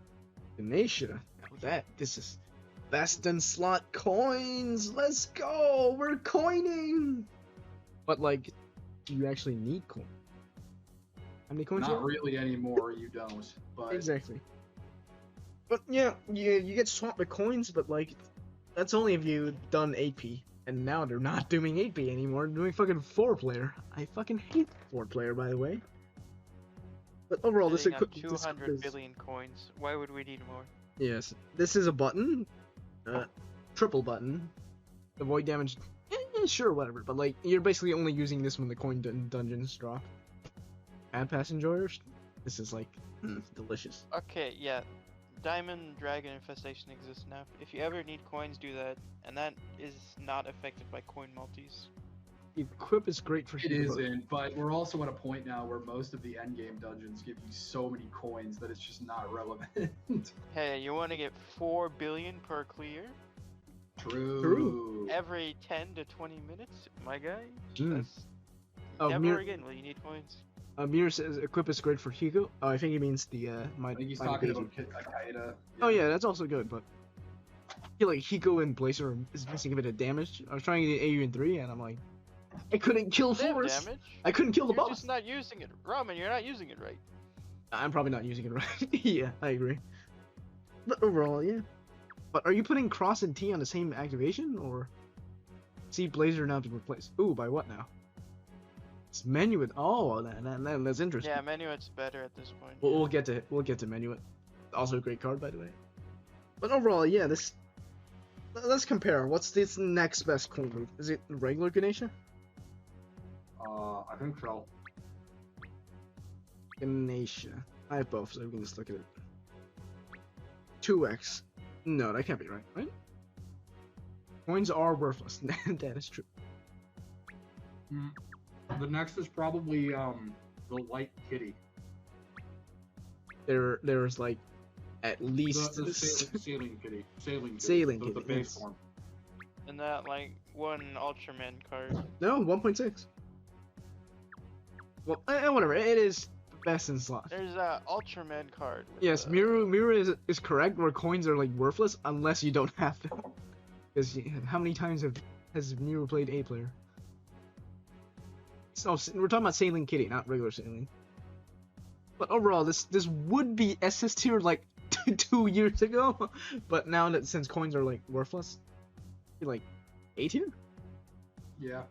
Speaker 1: This is best in slot coins. Let's go. We're coining. But like, do you actually need coin? How many coins?
Speaker 2: Not really anymore. You don't. But
Speaker 1: exactly. But yeah, you get swapped with coins, but like, that's only if you done AP. And now they're not doing 8B anymore, they're doing fucking 4-player. I fucking hate 4-player, by the way. But overall, this is
Speaker 3: 200 billion coins. Why would we need more?
Speaker 1: Yes, this is a button, triple button. Avoid damage. Sure, whatever. But like, you're basically only using this when the coin dungeons drop. Add passengers. This is like delicious.
Speaker 3: Okay, yeah. Diamond Dragon Infestation exists now. If you ever need coins, do that, and that is not affected by coin multis.
Speaker 1: Equip is great for
Speaker 2: it isn't, but we're also at a point now where most of the endgame dungeons give you so many coins that it's just not relevant.
Speaker 3: Hey, you want to get 4 billion per clear?
Speaker 2: True.
Speaker 3: Every 10 to 20 minutes, my guy.
Speaker 1: Oh,
Speaker 3: never again will you need coins.
Speaker 1: Mir says equip is great for Hugo. Oh, I think he means the
Speaker 2: I think he's talking about Kaida.
Speaker 1: Oh yeah, that's also good, but feel like Hiko and Blazer is missing a bit of damage. I was trying to get AU in 3, and I'm like, I couldn't kill
Speaker 3: They have
Speaker 1: Forest.
Speaker 3: damage.
Speaker 1: I couldn't kill the
Speaker 3: You're
Speaker 1: boss.
Speaker 3: just not using it. Ramen, you're not using it right.
Speaker 1: I'm probably not using it right. Yeah, I agree. But overall, yeah. But are you putting Cross and T on the same activation, or see Blazer now to replace? Ooh, by what now? It's Menuet. Oh, that's interesting.
Speaker 3: Yeah, Menuet's better at this point.
Speaker 1: We'll get to Menuet. Also a great card, by the way. But overall, yeah, this. Let's compare. What's this next best coin move? Is it regular Ganesha?
Speaker 2: I think so.
Speaker 1: Ganesha. I have both, so we can just look at it. 2x. No, that can't be right, right? Coins are worthless. That is true.
Speaker 2: The next is probably the Light Kitty.
Speaker 1: There's like at least
Speaker 2: The sailing kitty.
Speaker 1: Sailing
Speaker 2: the
Speaker 1: kitty,
Speaker 2: base
Speaker 1: yes.
Speaker 2: form.
Speaker 3: And that like one Ultraman card.
Speaker 1: No 1.6. Well, whatever. It is best in slot.
Speaker 3: There's a Ultraman card. With
Speaker 1: Yes, Miru is correct. Where coins are like worthless unless you don't have them. Because how many times has Miru played A player? So we're talking about Sailing Kitty, not regular Sailing. But overall, this would be SS tier like 2 years ago, but now that since coins are like worthless, be like A tier.
Speaker 2: Yeah.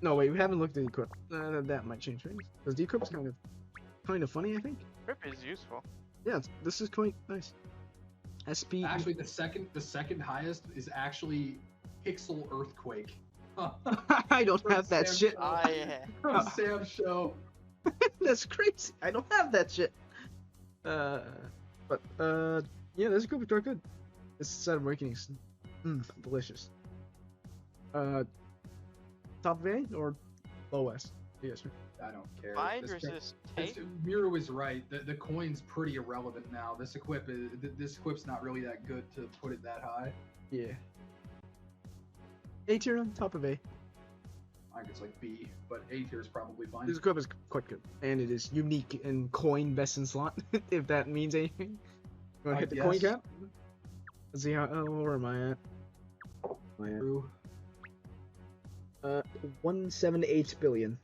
Speaker 1: No wait, we haven't looked at Decrypt. That might change things because Decrypt's kind of funny, I think.
Speaker 3: Rip is useful.
Speaker 1: Yeah, this is quite nice. SP.
Speaker 2: Actually, the second highest is actually Pixel Earthquake.
Speaker 1: I don't have that shit.
Speaker 2: From Sam's show.
Speaker 1: That's crazy. I don't have that shit. Yeah, this group are good. This set of awakenings, delicious. Top A or low S? Yes.
Speaker 2: I don't care.
Speaker 3: Bind
Speaker 2: This
Speaker 3: resist
Speaker 2: guy-
Speaker 3: tape.
Speaker 2: Miru is right. The coin's pretty irrelevant now. This equip's not really that good to put it that high.
Speaker 1: Yeah. A tier on top of A.
Speaker 2: I think it's like B, but A tier is probably fine.
Speaker 1: This equip is quite good, and it is unique and coin best in slot. If that means anything. You wanna hit the coin
Speaker 2: guess.
Speaker 1: cap? Let's see how. Where am I at? 178 billion.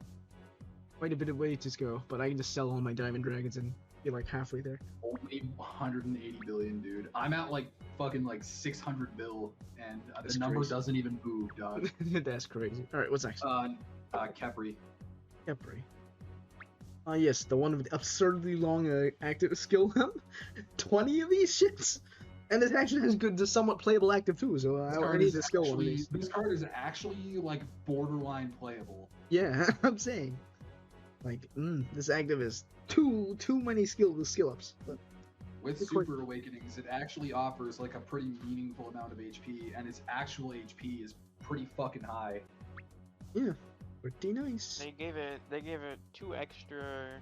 Speaker 1: Quite a bit of way to go, but I can just sell all my diamond dragons and be like halfway there.
Speaker 2: Only 180 billion, dude. I'm at like fucking like 600 bill, and
Speaker 1: That's
Speaker 2: the number
Speaker 1: crazy.
Speaker 2: doesn't even move, dog.
Speaker 1: That's crazy. All right, what's next?
Speaker 2: Kepri.
Speaker 1: Kepri. Yes, the one with the absurdly long active skill. 20 of these shits, and it actually has good, somewhat playable active too. So I need to skill one of these.
Speaker 2: This card is actually like borderline playable.
Speaker 1: Yeah, I'm saying, like, this active is too many skill ups. But
Speaker 2: With
Speaker 1: It's
Speaker 2: Super Awakenings, it actually offers like a pretty meaningful amount of HP, and its actual HP is pretty fucking high.
Speaker 1: yeah, pretty nice.
Speaker 3: They gave it two extra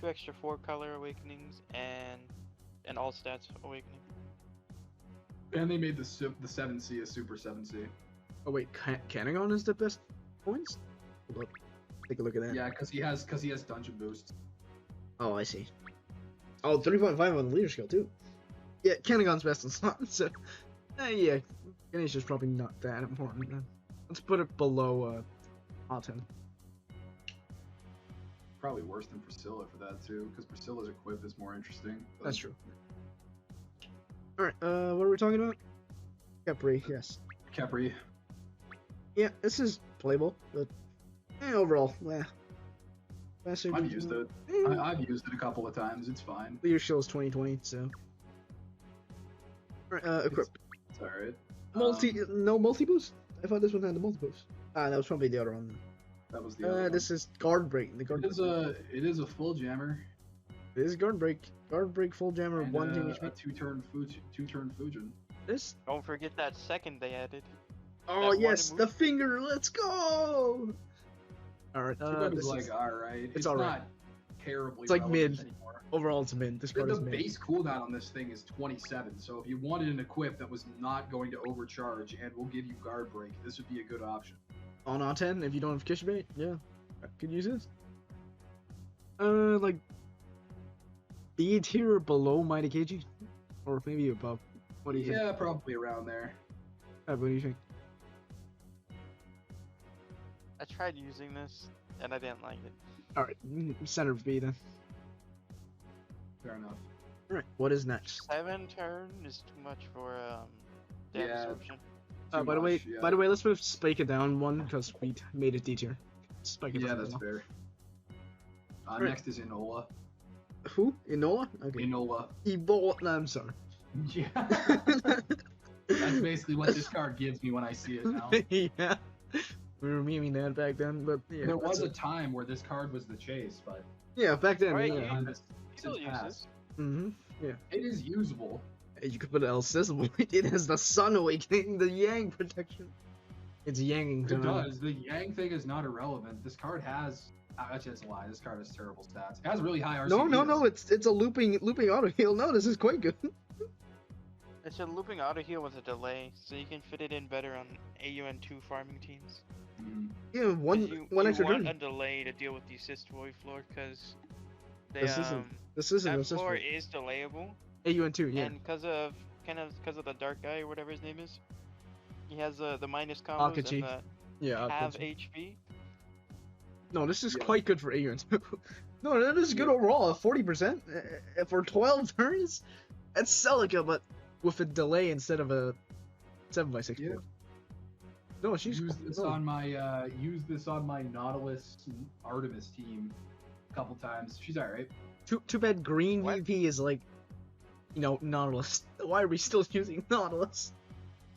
Speaker 3: 4-color awakenings and an all stats awakening.
Speaker 2: And they made the 7C a Super 7C.
Speaker 1: Oh wait, Canagon is the best points. Hold up. Take a look at that.
Speaker 2: Yeah, because he has dungeon boosts.
Speaker 1: Oh, I see. Oh, 3.5 on the leader skill too. Yeah, Canagon's best in slot. So, yeah, Ganesha's probably not that important. Then. Let's put it below Aten.
Speaker 2: Probably worse than Priscilla for that too, because Priscilla's equip is more interesting. but-
Speaker 1: That's true. All right, what are we talking about? Kepri, yes.
Speaker 2: Kepri.
Speaker 1: Yeah, this is playable, but overall,
Speaker 2: I've used it. I've used it a couple of times. It's fine.
Speaker 1: Leader show's 2020, so. Alright, equip.
Speaker 2: It's alright.
Speaker 1: No multi boost? I thought this one had the multi boost. That was probably the other one.
Speaker 2: That was the other one.
Speaker 1: This is guard break. The guard
Speaker 2: It is a full jammer.
Speaker 1: This is guard break. Guard break, full jammer,
Speaker 2: And,
Speaker 1: 1 team
Speaker 2: a
Speaker 1: HP.
Speaker 2: two-turn Fujin.
Speaker 1: This?
Speaker 3: Don't forget that second they added.
Speaker 1: Oh
Speaker 3: That
Speaker 1: yes,
Speaker 3: one
Speaker 1: the
Speaker 3: move.
Speaker 1: finger. Let's go. All right.
Speaker 2: It's
Speaker 1: This
Speaker 2: like
Speaker 1: is,
Speaker 2: alright.
Speaker 1: it's alright.
Speaker 2: Not terribly.
Speaker 1: It's like
Speaker 2: relevant
Speaker 1: mid.
Speaker 2: anymore.
Speaker 1: overall it's mid. This card
Speaker 2: The
Speaker 1: is mid.
Speaker 2: base cooldown on this thing is 27, so if you wanted an equip that was not going to overcharge and will give you guard break, this would be a good option.
Speaker 1: On A10, if you don't have Kishbait, yeah, I could use this. Like B tier below Mighty Keiji, or maybe above. What do you think?
Speaker 2: Yeah, probably around there.
Speaker 1: What do you think?
Speaker 3: I tried using this and I didn't like it.
Speaker 1: All right, center B then.
Speaker 2: Fair enough.
Speaker 1: All right, what is next?
Speaker 3: 7 turn is too much for damage
Speaker 2: Yeah.
Speaker 3: absorption.
Speaker 2: Too
Speaker 1: By the way,
Speaker 2: much, yeah.
Speaker 1: let's move Spike it down one because we made it D tier. Spike it
Speaker 2: Yeah,
Speaker 1: down
Speaker 2: that's
Speaker 1: one.
Speaker 2: fair.
Speaker 1: Right.
Speaker 2: Next is Enola.
Speaker 1: Who? Enola? Okay.
Speaker 2: Enola.
Speaker 1: Ebola. No, I'm sorry.
Speaker 2: Yeah. That's basically what this card gives me when I see it now.
Speaker 1: Yeah. We were memeing that back then, but yeah.
Speaker 2: There was
Speaker 1: that's
Speaker 2: a time where this card was the chase, but
Speaker 1: Yeah, back then.
Speaker 3: Right,
Speaker 1: yeah.
Speaker 2: time has
Speaker 3: Still
Speaker 2: since
Speaker 3: use
Speaker 2: passed.
Speaker 1: Mm-hmm. Yeah.
Speaker 2: It is usable.
Speaker 1: You could put El Sizzle. It has the Sun Awakening, the Yang protection. It's Yanging
Speaker 2: It
Speaker 1: time.
Speaker 2: does. The Yang thing is not irrelevant. This card has. Actually, that's a lie. This card has terrible stats. It has really high RCB.
Speaker 1: No. It's a looping auto heal. No, this is quite good.
Speaker 3: It's a looping auto heal with a delay, so you can fit it in better on AUN2 farming teams.
Speaker 2: Mhm.
Speaker 1: Yeah,
Speaker 3: 'Cause
Speaker 1: one
Speaker 3: you
Speaker 1: extra
Speaker 3: want
Speaker 1: turn.
Speaker 3: a delay to deal with the assist void floor, because
Speaker 1: This isn't
Speaker 3: that
Speaker 1: assist
Speaker 3: floor
Speaker 1: void.
Speaker 3: is delayable,
Speaker 1: AUN2, yeah.
Speaker 3: and because of the dark guy or whatever his name is, he has the minus combos
Speaker 1: Akachi.
Speaker 3: and the
Speaker 1: Yeah.
Speaker 3: half
Speaker 1: Akachi.
Speaker 3: HP.
Speaker 1: No, this is
Speaker 2: Yeah.
Speaker 1: quite good for AUN2. No, that is good overall. 40% for 12 turns. That's Celica, but with a delay instead of a 7x6.
Speaker 2: Yeah.
Speaker 1: No, she's
Speaker 2: Use this on my Nautilus Artemis team a couple times. She's alright.
Speaker 1: Too bad green
Speaker 3: What?
Speaker 1: VP is like, Nautilus. Why are we still using Nautilus?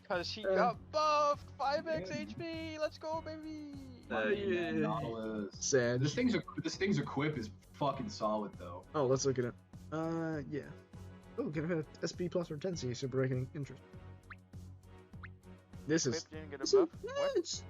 Speaker 3: Cause she
Speaker 1: Uh,
Speaker 3: got buffed 5x
Speaker 2: yeah.
Speaker 3: HP. Let's go, baby.
Speaker 1: Yeah.
Speaker 2: Nautilus.
Speaker 1: Sad.
Speaker 2: This thing's equip is fucking solid though.
Speaker 1: Oh, let's look at it. Yeah. Oh, can I have SP plus or 10C super reckoning interest. This
Speaker 3: Whip
Speaker 1: is
Speaker 3: didn't get
Speaker 1: this
Speaker 3: a
Speaker 1: is-
Speaker 3: buff.
Speaker 1: yeah, it's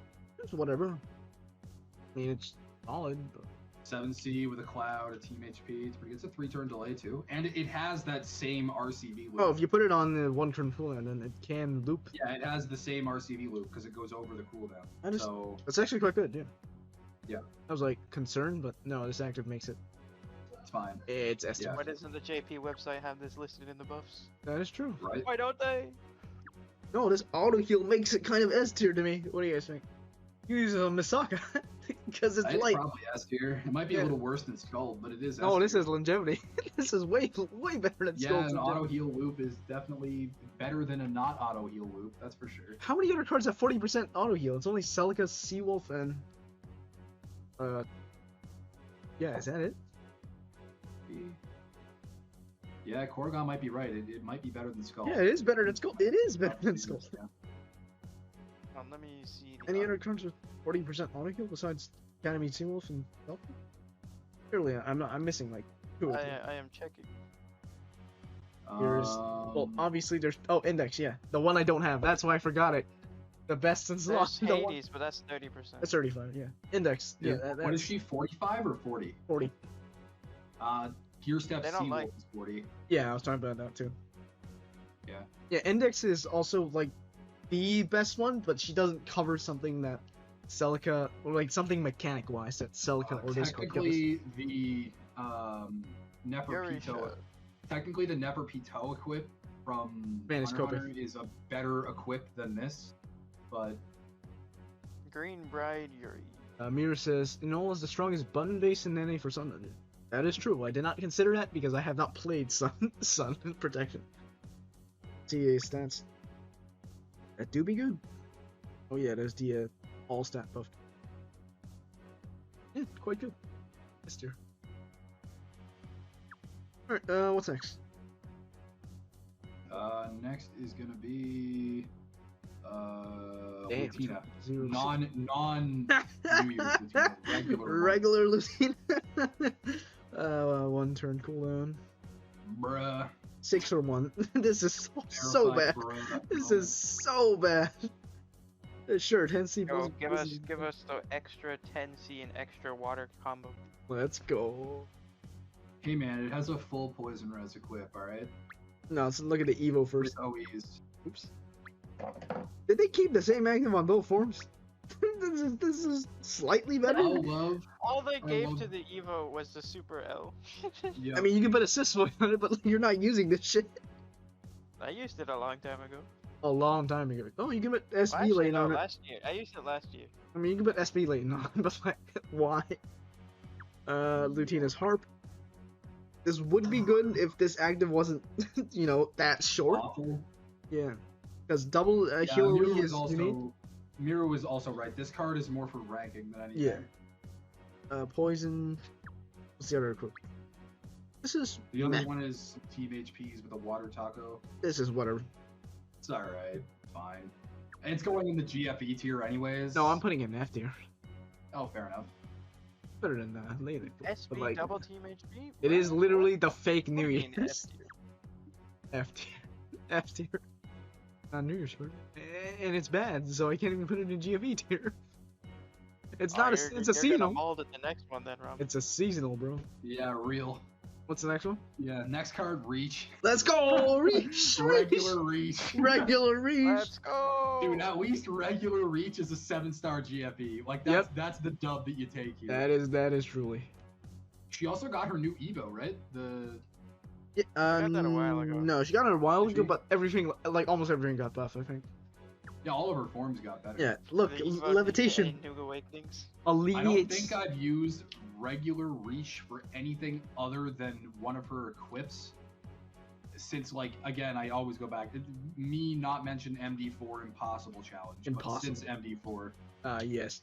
Speaker 1: whatever. I mean, it's solid, but
Speaker 2: 7C with a cloud, a team HP. It's pretty good. It's a 3-turn delay too, and it has that same RCB loop.
Speaker 1: oh, if you put it on the 1 turn cooldown, then it can loop.
Speaker 2: Yeah, it has the same RCB loop because it goes over the cooldown.
Speaker 1: I just-
Speaker 2: So
Speaker 1: It's actually quite good, yeah.
Speaker 2: Yeah.
Speaker 1: I was like concerned, but no, this active makes it.
Speaker 2: it's fine,
Speaker 1: It's estimate.
Speaker 2: Yeah.
Speaker 3: Why doesn't the JP website have this listed in the buffs?
Speaker 1: That is true.
Speaker 2: right?
Speaker 3: Why don't they?
Speaker 1: No, this auto heal makes it kind of S tier to me. What do you guys think? You use a Misaka because it's
Speaker 2: It's
Speaker 1: light.
Speaker 2: probably S tier. It might be
Speaker 1: Yeah.
Speaker 2: a little worse than Skull, but it is.
Speaker 1: Oh,
Speaker 2: S
Speaker 1: this
Speaker 2: tier.
Speaker 1: is longevity. This is way better than
Speaker 2: Yeah,
Speaker 1: Skull's
Speaker 2: an auto
Speaker 1: longevity.
Speaker 2: heal loop is definitely better than a not auto heal loop. That's for sure.
Speaker 1: How many other cards have 40% auto heal? It's only Celica, Seawolf, and yeah, is that it?
Speaker 2: Yeah, Korrigan might be right. It might be better than Skull.
Speaker 1: Yeah, it is better than Skull. It is better than Skull.
Speaker 2: Yeah.
Speaker 3: Let me see. The
Speaker 1: Any other cards with 40% auto heal besides Academy, Seawolf, and Falcon? Surely I'm missing like 2 or 3.
Speaker 3: I am checking.
Speaker 1: Here's- Well,
Speaker 2: Um,
Speaker 1: obviously there's Index, yeah, the one I don't have. That's why I forgot it. The best in slot.
Speaker 3: There's
Speaker 1: The one.
Speaker 3: Hades, but that's 30%.
Speaker 1: That's 35, yeah. Index, yeah.
Speaker 2: what is she? 45 or 40?
Speaker 1: 40.
Speaker 2: Gear Step
Speaker 3: They don't
Speaker 2: Sea
Speaker 3: like-
Speaker 2: Wolf is 40.
Speaker 1: Yeah, I was talking about that too.
Speaker 2: Yeah.
Speaker 1: Yeah, Index is also like the best one, but she doesn't cover something that Celica, or like something mechanic wise that Celica or Discord gives us.
Speaker 2: Technically, the Nefer
Speaker 3: Yuri
Speaker 2: Pito.
Speaker 3: shot.
Speaker 2: Technically, the Nefer Pito equip from
Speaker 1: Man, it's
Speaker 2: Hunter
Speaker 1: Kobe.
Speaker 2: Hunter is a better equip than this, but
Speaker 3: Green Bride Yuri.
Speaker 1: Mira says, Enola is the strongest button base in NA for Sun. That is true. I did not consider that because I have not played Sun Protection. TA stats. That do be good. Oh yeah, there's the all stat buff. Yeah, quite good. S tier. Alright, what's next?
Speaker 2: next is gonna be
Speaker 1: Damn,
Speaker 2: Lucina.
Speaker 1: zero
Speaker 2: Non New Year's Lucina. Regular.
Speaker 1: Regular Lucina. 1 turn cooldown.
Speaker 2: Bruh.
Speaker 1: 6 or 1. This is so bad.
Speaker 2: Verified bruh.
Speaker 1: This is so bad. Sure, 10C.
Speaker 3: Yo, give us the extra 10C and extra water combo.
Speaker 1: Let's go.
Speaker 2: Hey man, it has a full poison res equip, alright?
Speaker 1: No, let's look at the Evo first.
Speaker 2: With OEs.
Speaker 1: Oops. Did they keep the same active on both forms? this is slightly better.
Speaker 2: I love.
Speaker 3: All they
Speaker 2: I
Speaker 3: gave
Speaker 2: love-
Speaker 3: to the Evo was the Super L.
Speaker 2: Yeah.
Speaker 1: I mean, you can put assist voice on it, but you're not using this shit.
Speaker 3: I used it a long time ago.
Speaker 1: A long time ago. Oh, you can put
Speaker 3: Well,
Speaker 1: SB
Speaker 3: actually,
Speaker 1: lane
Speaker 3: no,
Speaker 1: on it.
Speaker 3: last year. I used it last year.
Speaker 1: I mean, you can put SB lane on, but like, why? Lutina's Harp. This would be good if this active wasn't, you know, that short.
Speaker 2: Awful.
Speaker 1: Yeah. Because double
Speaker 2: Yeah,
Speaker 1: heal
Speaker 2: Miru
Speaker 1: is
Speaker 2: was
Speaker 1: you need.
Speaker 2: also Miru was also right. This card is more for ranking than anything.
Speaker 1: Yeah. Poison. What's the other equip? This is
Speaker 2: The other
Speaker 1: meh.
Speaker 2: one is Team HPs with a water taco.
Speaker 1: This is whatever.
Speaker 2: It's alright. Fine. And it's going in the GFE tier anyways.
Speaker 1: No, I'm putting it in F tier.
Speaker 2: Oh, fair enough.
Speaker 1: Better than later.
Speaker 3: SB
Speaker 1: But like,
Speaker 3: double team HP?
Speaker 1: it is
Speaker 3: What?
Speaker 1: literally the fake
Speaker 3: What
Speaker 1: New
Speaker 3: do you mean
Speaker 1: Year's.
Speaker 3: F tier?
Speaker 1: F tier. F tier. Not New Year's party. And it's bad, so I can't even put it in GFE tier. It's
Speaker 3: Oh,
Speaker 1: not a.
Speaker 3: you're
Speaker 1: It's a
Speaker 3: gonna
Speaker 1: seasonal.
Speaker 3: mold it the next one then, Rom.
Speaker 1: It's a seasonal, bro.
Speaker 2: Yeah, real.
Speaker 1: What's the next one?
Speaker 2: Yeah, next card, Reach.
Speaker 1: Let's go! Reach!
Speaker 2: Regular Reach.
Speaker 1: Regular Reach!
Speaker 3: Let's go!
Speaker 2: Dude, at least regular Reach is a 7-star GFE. Like, that's the dub that you take here.
Speaker 1: That is truly.
Speaker 2: She also got her new Evo, right? The
Speaker 1: Yeah,
Speaker 3: got that a while ago.
Speaker 1: No, she got it a while
Speaker 2: Did
Speaker 1: ago,
Speaker 2: she?
Speaker 1: but everything, like almost everything got buff, I think.
Speaker 2: yeah, all of her forms got better.
Speaker 1: Yeah, look,
Speaker 3: The Evo
Speaker 1: levitation,
Speaker 3: New Awakenings.
Speaker 2: I don't
Speaker 1: alleviates.
Speaker 2: think I've used regular Reach for anything other than one of her equips. Since, like, again, I always go back. Me not mention MD4 Impossible Challenge.
Speaker 1: Impossible.
Speaker 2: But since MD4.
Speaker 1: Yes.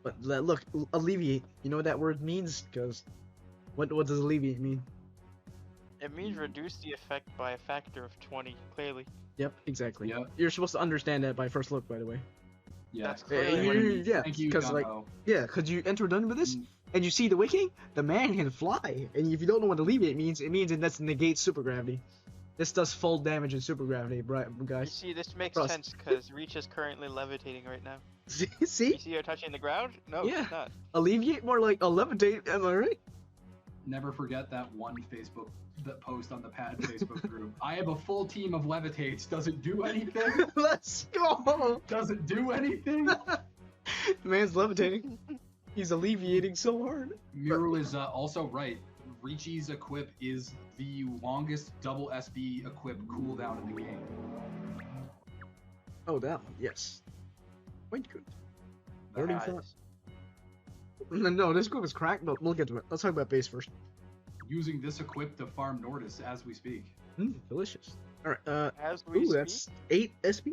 Speaker 1: But look, alleviate. You know what that word means? Because what does alleviate mean?
Speaker 3: It means reduce the effect by a factor of 20, clearly.
Speaker 1: Yep, exactly.
Speaker 2: Yep.
Speaker 1: You're supposed to understand that by first look, by the way.
Speaker 2: Yeah.
Speaker 3: That's
Speaker 1: Yeah,
Speaker 3: clearly
Speaker 1: yeah,
Speaker 2: Thank you,
Speaker 1: because like,
Speaker 2: Gumbo.
Speaker 1: yeah, because you enter dungeon with this, and you see the Wicking, the man can fly. And if you don't know what alleviate means, it means it does negate super gravity. This does full damage in super gravity, right,
Speaker 3: You
Speaker 1: guys?
Speaker 3: see, this makes
Speaker 1: Trust.
Speaker 3: sense because Reach is currently levitating right now.
Speaker 1: See?
Speaker 3: You see her touching the ground? No,
Speaker 1: Yeah.
Speaker 3: she's not.
Speaker 1: Alleviate more like a levitate, am I right?
Speaker 2: Never forget that one Facebook post on the Pad Facebook group. I have a full team of levitates. Does it do anything?
Speaker 1: Let's go!
Speaker 2: Does it do anything?
Speaker 1: The man's levitating. He's alleviating so hard.
Speaker 2: Miru is also right. Richi's equip is the longest double SB equip cooldown in the game.
Speaker 1: Oh, that one, yes. Quite good. Already
Speaker 3: Nice.
Speaker 1: thought. No, this group is cracked, but we'll get to it. Let's talk about base first.
Speaker 2: Using this equip to farm Nordis as we speak.
Speaker 1: Delicious. Alright,
Speaker 3: As we
Speaker 1: ooh,
Speaker 3: speak,
Speaker 1: that's 8 SP.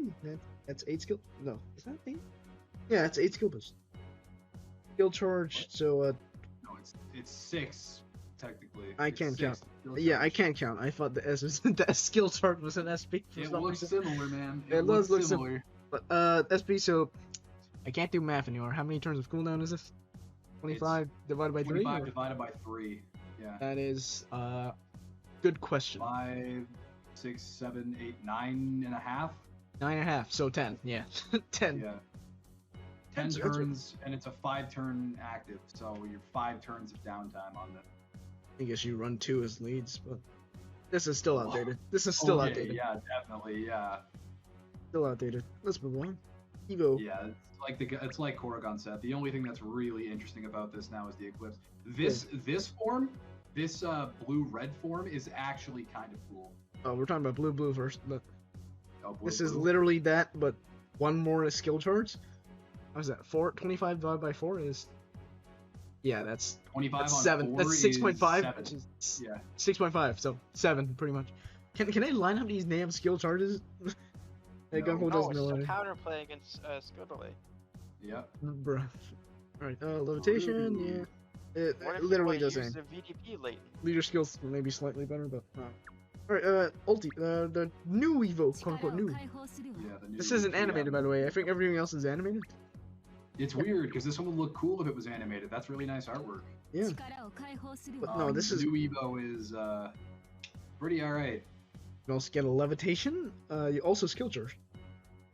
Speaker 1: That's 8 skill. No, is that 8? Yeah, it's 8 skill boost. Skill charge, so,
Speaker 2: No, it's 6 technically.
Speaker 1: I
Speaker 2: It's
Speaker 1: can't
Speaker 2: 6
Speaker 1: count.
Speaker 2: skill
Speaker 1: Yeah, I
Speaker 2: charge.
Speaker 1: can't count. I thought the S was the skill charge was an SP for
Speaker 2: It
Speaker 1: some
Speaker 2: looks
Speaker 1: reason.
Speaker 2: similar, man.
Speaker 1: It does look
Speaker 2: similar.
Speaker 1: But, SP, so, I can't do math anymore. How many turns of cooldown is this? 25 divided by 3?
Speaker 2: 25 divided by 3. Yeah.
Speaker 1: That is, good question.
Speaker 2: 5, 6, 7, 8, 9.5.
Speaker 1: 9.5, so 10, yeah. 10.
Speaker 2: Yeah. 10
Speaker 1: That's-
Speaker 2: turns, and it's a 5-turn active, so you're 5 turns of downtime on the.
Speaker 1: I guess you run 2 as leads, but this is still outdated. This is still
Speaker 2: Okay,
Speaker 1: outdated.
Speaker 2: Yeah, definitely. Yeah.
Speaker 1: Still outdated. Let's move on. Evo.
Speaker 2: Yeah, it's like Korrigan said. The only thing that's really interesting about this now is the eclipse. This form, this blue-red form is actually kind of cool.
Speaker 1: Oh, we're talking about blue first. But
Speaker 2: Oh, blue,
Speaker 1: this is
Speaker 2: blue.
Speaker 1: literally that, but one more skill charge. How is that? 25 divided by 4 is. Yeah, that's
Speaker 2: 25 on
Speaker 1: 7.
Speaker 2: 4
Speaker 1: That's
Speaker 2: is
Speaker 1: 6.5.
Speaker 2: 7.
Speaker 1: which is
Speaker 2: Yeah.
Speaker 1: 6.5, so 7 pretty much. Can I line up these damn skill charges? Hey,
Speaker 2: No.
Speaker 1: Gunko
Speaker 3: no,
Speaker 1: doesn't
Speaker 3: it's
Speaker 1: know.
Speaker 3: a counterplay against skill delay.
Speaker 2: Yep.
Speaker 1: Bruh. Alright, levitation, yeah. It
Speaker 3: What if
Speaker 1: literally
Speaker 3: you
Speaker 1: does
Speaker 3: use
Speaker 1: same.
Speaker 3: the VDP latent?
Speaker 1: Leader skills may be slightly better, but alright, ulti, the new Evo, quote unquote new.
Speaker 2: Yeah. The new
Speaker 1: This isn't animated, by the way. I think everything else is animated.
Speaker 2: It's weird because this one would look cool if it was animated. That's really nice artwork.
Speaker 1: Yeah. But no, this
Speaker 2: the
Speaker 1: is.
Speaker 2: new Evo is pretty alright.
Speaker 1: You also get a levitation. You also skill charge.